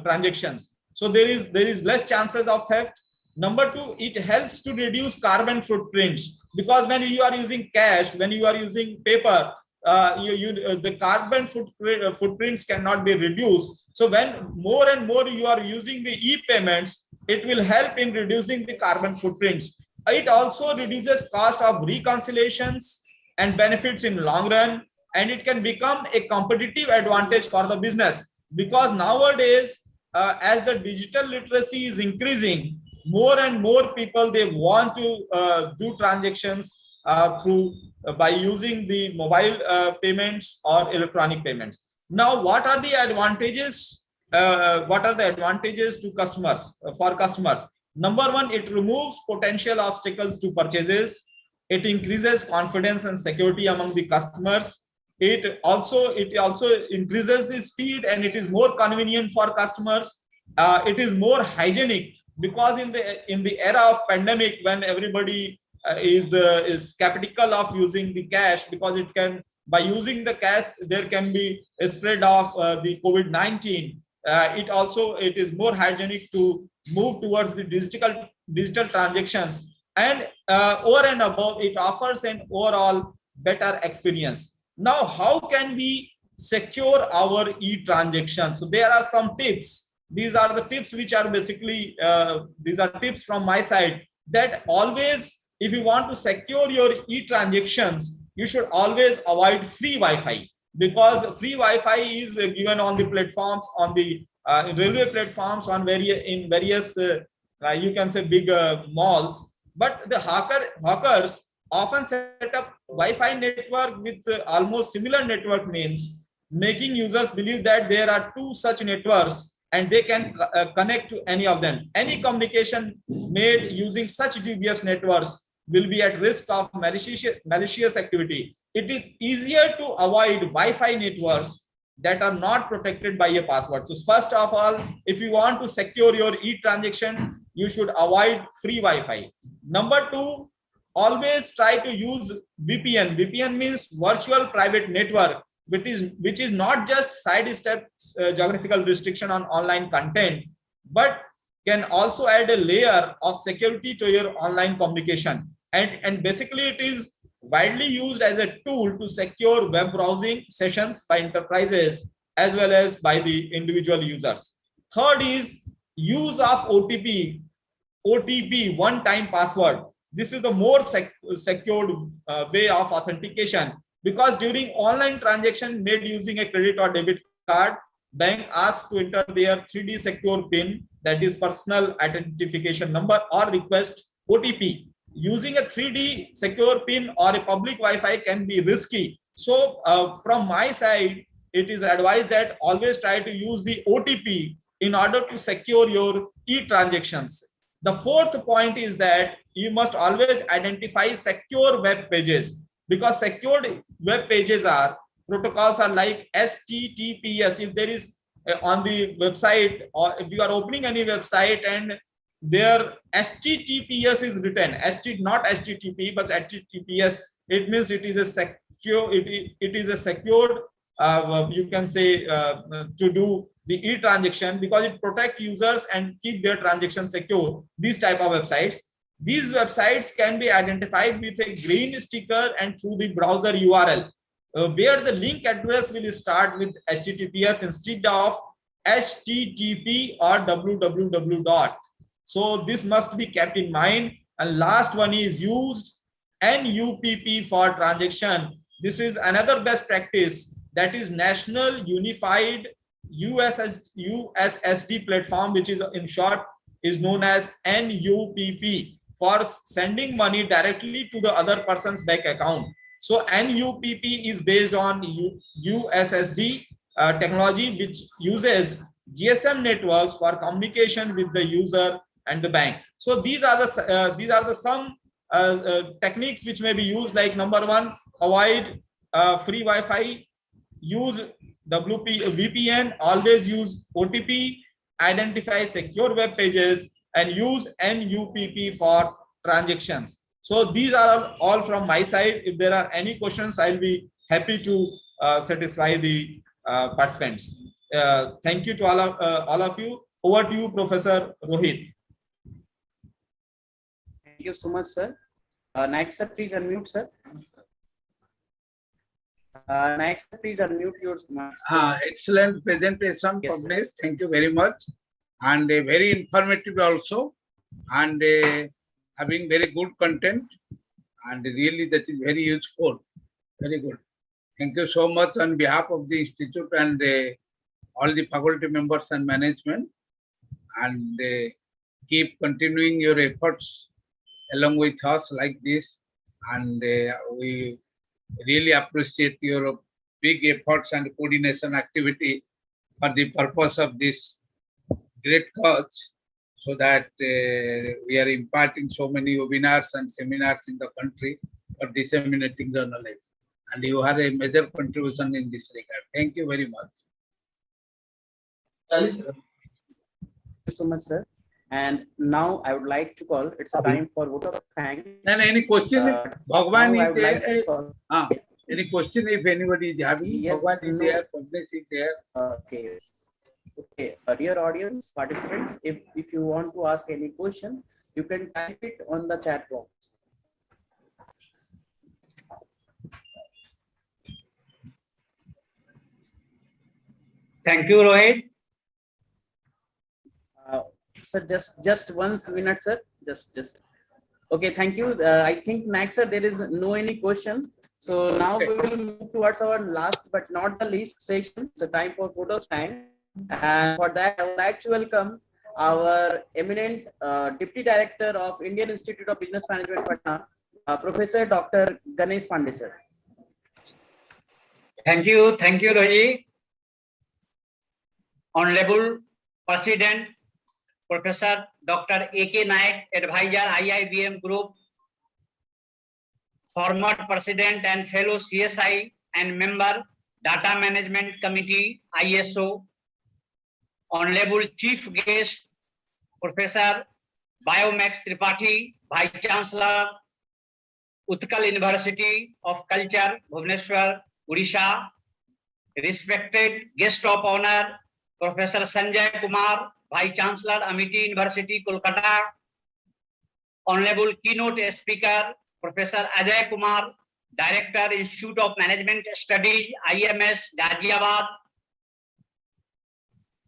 transactions. So there is less chances of theft. Number two, it helps to reduce carbon footprints, because when you are using cash, when you are using paper, the carbon footprints cannot be reduced. So when more and more you are using the e-payments, it will help in reducing the carbon footprints. It also reduces cost of reconciliations and benefits in long run, and it can become a competitive advantage for the business, because nowadays, as the digital literacy is increasing, more and more people, they want to do transactions by using the mobile payments or electronic payments. Now, what are the advantages? What are the advantages to customers, for customers? Number one, it removes potential obstacles to purchases. It increases confidence and security among the customers. It also increases the speed, and it is more convenient for customers. It is more hygienic, because in the era of pandemic, when everybody is skeptical of using the cash, because it can, by using the cash, there can be a spread of the COVID-19. It is more hygienic to move towards the digital transactions, and over and above, it offers an overall better experience. Now, how can we secure our e-transactions? So there are some tips. These are the tips which are basically, these are tips from my side, that always, if you want to secure your e-transactions, you should always avoid free Wi-Fi, because free Wi-Fi is given on the platforms, on the railway platforms, on various you can say big malls. But the hackers often set up Wi-Fi network with almost similar network names, making users believe that there are two such networks and they can connect to any of them. Any communication made using such dubious networks will be at risk of malicious activity. It is easier to avoid Wi-Fi networks that are not protected by a password. So first of all, if you want to secure your e-transaction, you should avoid free Wi-Fi. Number two, always try to use VPN. VPN means virtual private network, which is not just sidestep geographical restriction on online content, but can also add a layer of security to your online communication. And basically it is widely used as a tool to secure web browsing sessions by enterprises as well as by the individual users. Third is use of OTP, one-time password. This is the more secured way of authentication, because during online transaction made using a credit or debit card, bank asks to enter their 3D secure PIN, that is personal identification number, or request OTP. Using a 3D secure PIN or a public Wi-Fi can be risky. So from my side, it is advised that always try to use the OTP in order to secure your e-transactions. The fourth point is that you must always identify secure web pages, because secured web pages are protocols are like HTTPS. If there is on the website, or if you are opening any website and there HTTPS is written, not HTTP but HTTPS, it means it is a secure, it is a secured you can say to do the e-transaction, because it protects users and keep their transaction secure. These type of websites, these websites can be identified with a green sticker and through the browser URL, where the link address will start with HTTPS instead of HTTP or www. So this must be kept in mind. And last one is used NUPP for transaction. This is another best practice, that is National Unified USSD platform, which is in short is known as NUPP, for sending money directly to the other person's bank account. So NUPP is based on USSD technology, which uses GSM networks for communication with the user and the bank. So these are the some techniques which may be used, like number one, avoid free Wi-Fi, use VPN, always use OTP, identify secure web pages, and use NUPP for transactions. So these are all from my side. If there are any questions, I'll be happy to satisfy the participants. Thank you to all of you. Over to you, Professor Rohit. Thank you so much, sir. Next, sir, please unmute, sir. Next, please unmute your mic. Excellent presentation, Yes, Pavnesh. Thank you very much. And very informative also. And having very good content. And really that is very useful. Very good. Thank you so much on behalf of the Institute and all the faculty members and management. And keep continuing your efforts along with us like this. And we really appreciate your big efforts and coordination activity for the purpose of this great cause, so that we are imparting so many webinars and seminars in the country for disseminating the knowledge. And you have a major contribution in this regard. Thank you very much. Thank you so much, sir. And now I would like to call, it's a time for vote of thanks. And any question? Bhagwan now I is would like there. to call- Any question if anybody is having? Yes, Bhagwan is no. there, Pavnesh is there. Okay. Okay. Dear audience, participants, if you want to ask any question, you can type it on the chat box. Thank you, Rohit. Sir, just 1 minute, sir. Just. Okay, thank you. I think next, sir, there is no any question. So now we will move towards our last but not the least session. It's a time for photo time. And for that, I would like to welcome our eminent Deputy Director of Indian Institute of Business Management, Patna, Professor Dr. Ganesh Pandey, sir. Thank you, Rohit. Honorable President, Professor Dr. A.K. Nayak, Advisor, IIBM Group, former President and Fellow CSI and Member, Data Management Committee, ISO, Honorable Chief Guest, Professor Biomax Tripathi, Vice Chancellor, Utkal University of Culture, Bhubaneswar, Odisha. Respected guest of honor, Professor Sanjay Kumar, Vice Chancellor, Amity University, Kolkata. Honorable keynote speaker, Professor Ajay Kumar, Director, Institute of Management Studies, IMS, Ghaziabad.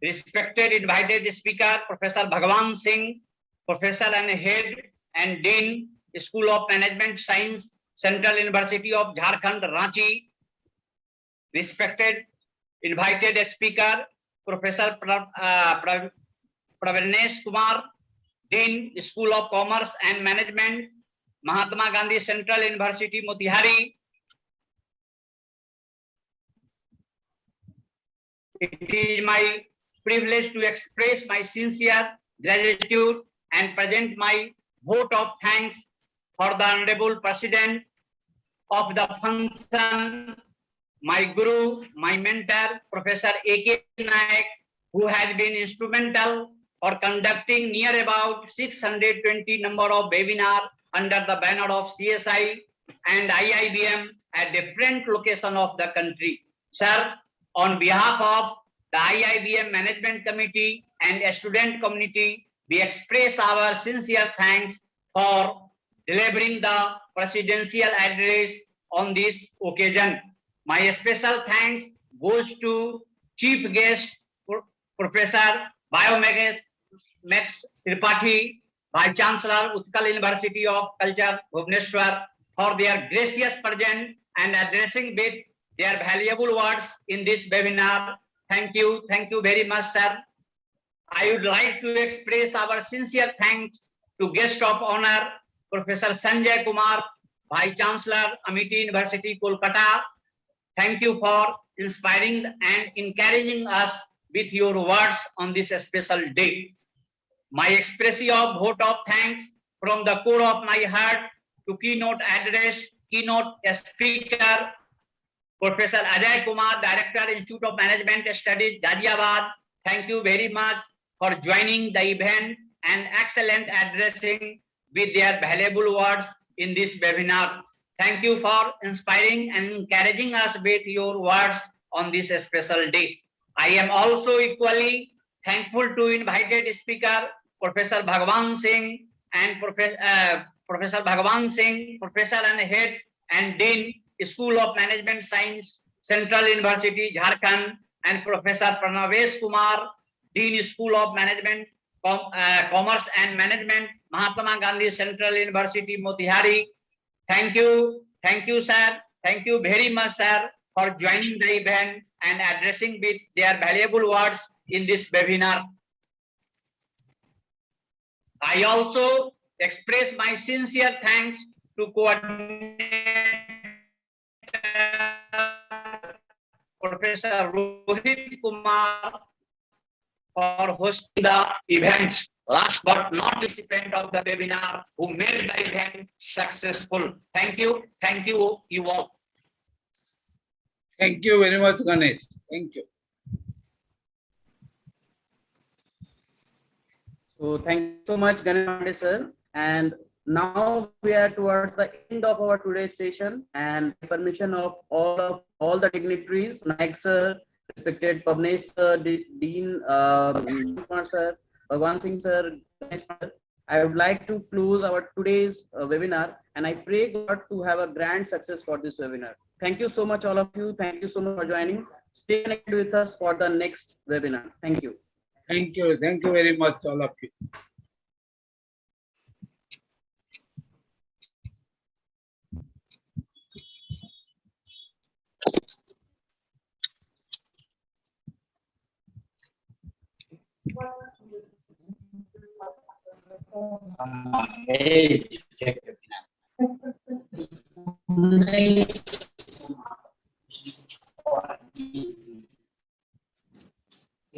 Respected invited speaker, Professor Bhagwan Singh, Professor and Head and Dean, School of Management Science, Central University of Jharkhand, Ranchi. Respected invited speaker, Professor Pravenesh Kumar, Dean, School of Commerce and Management, Mahatma Gandhi Central University, Motihari. It is my privilege to express my sincere gratitude and present my vote of thanks for the Honorable President of the function, my Guru, my mentor, Professor A.K. Nayak, who has been instrumental for conducting near about 620 number of webinars under the banner of CSI and IIBM at different locations of the country. Sir, on behalf of the IIBM Management Committee and student community, we express our sincere thanks for delivering the presidential address on this occasion. My special thanks goes to Chief Guest, Professor Biomax Tripathi, Vice Chancellor, Utkal University of Culture, Bhubaneswar, for their gracious presence and addressing with their valuable words in this webinar. Thank you very much, sir. I would like to express our sincere thanks to guest of honor, Professor Sanjay Kumar, Vice Chancellor, Amity University, Kolkata. Thank you for inspiring and encouraging us with your words on this special day. My expression of vote of thanks from the core of my heart to keynote address, keynote speaker, Professor Ajay Kumar, Director, Institute of Management Studies, Ghaziabad. Thank you very much for joining the event and excellent addressing with their valuable words in this webinar. Thank you for inspiring and encouraging us with your words on this special day. I am also equally thankful to invited speaker, Professor Bhagwan Singh and Professor Bhagwan Singh, Professor and Head and Dean, School of Management Science, Central University, Jharkhand, and Professor Pravenesh Kumar, Dean, School of Management, Commerce and Management, Mahatma Gandhi Central University, Motihari. Thank you, sir. Thank you very much, sir, for joining the event and addressing with their valuable words in this webinar. I also express my sincere thanks to coordinator Professor Rohit Kumar for hosting the event. Last but not recipient of the webinar, who made the event successful. Thank you you all. Thank you very much, Ganesh. Thank you. So thank you so much, Ganesh sir. And now we are towards the end of our today's session, and permission of all the dignitaries, Nayak sir, respected Pravenesh sir, Dean Kumar sir, Bhagwan Singh sir, I would like to close our today's webinar, and I pray God to have a grand success for this webinar. Thank you so much, all of you. Thank you so much for joining. Stay connected with us for the next webinar. Thank you. Thank you very much, all of you. Hey, check it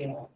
out.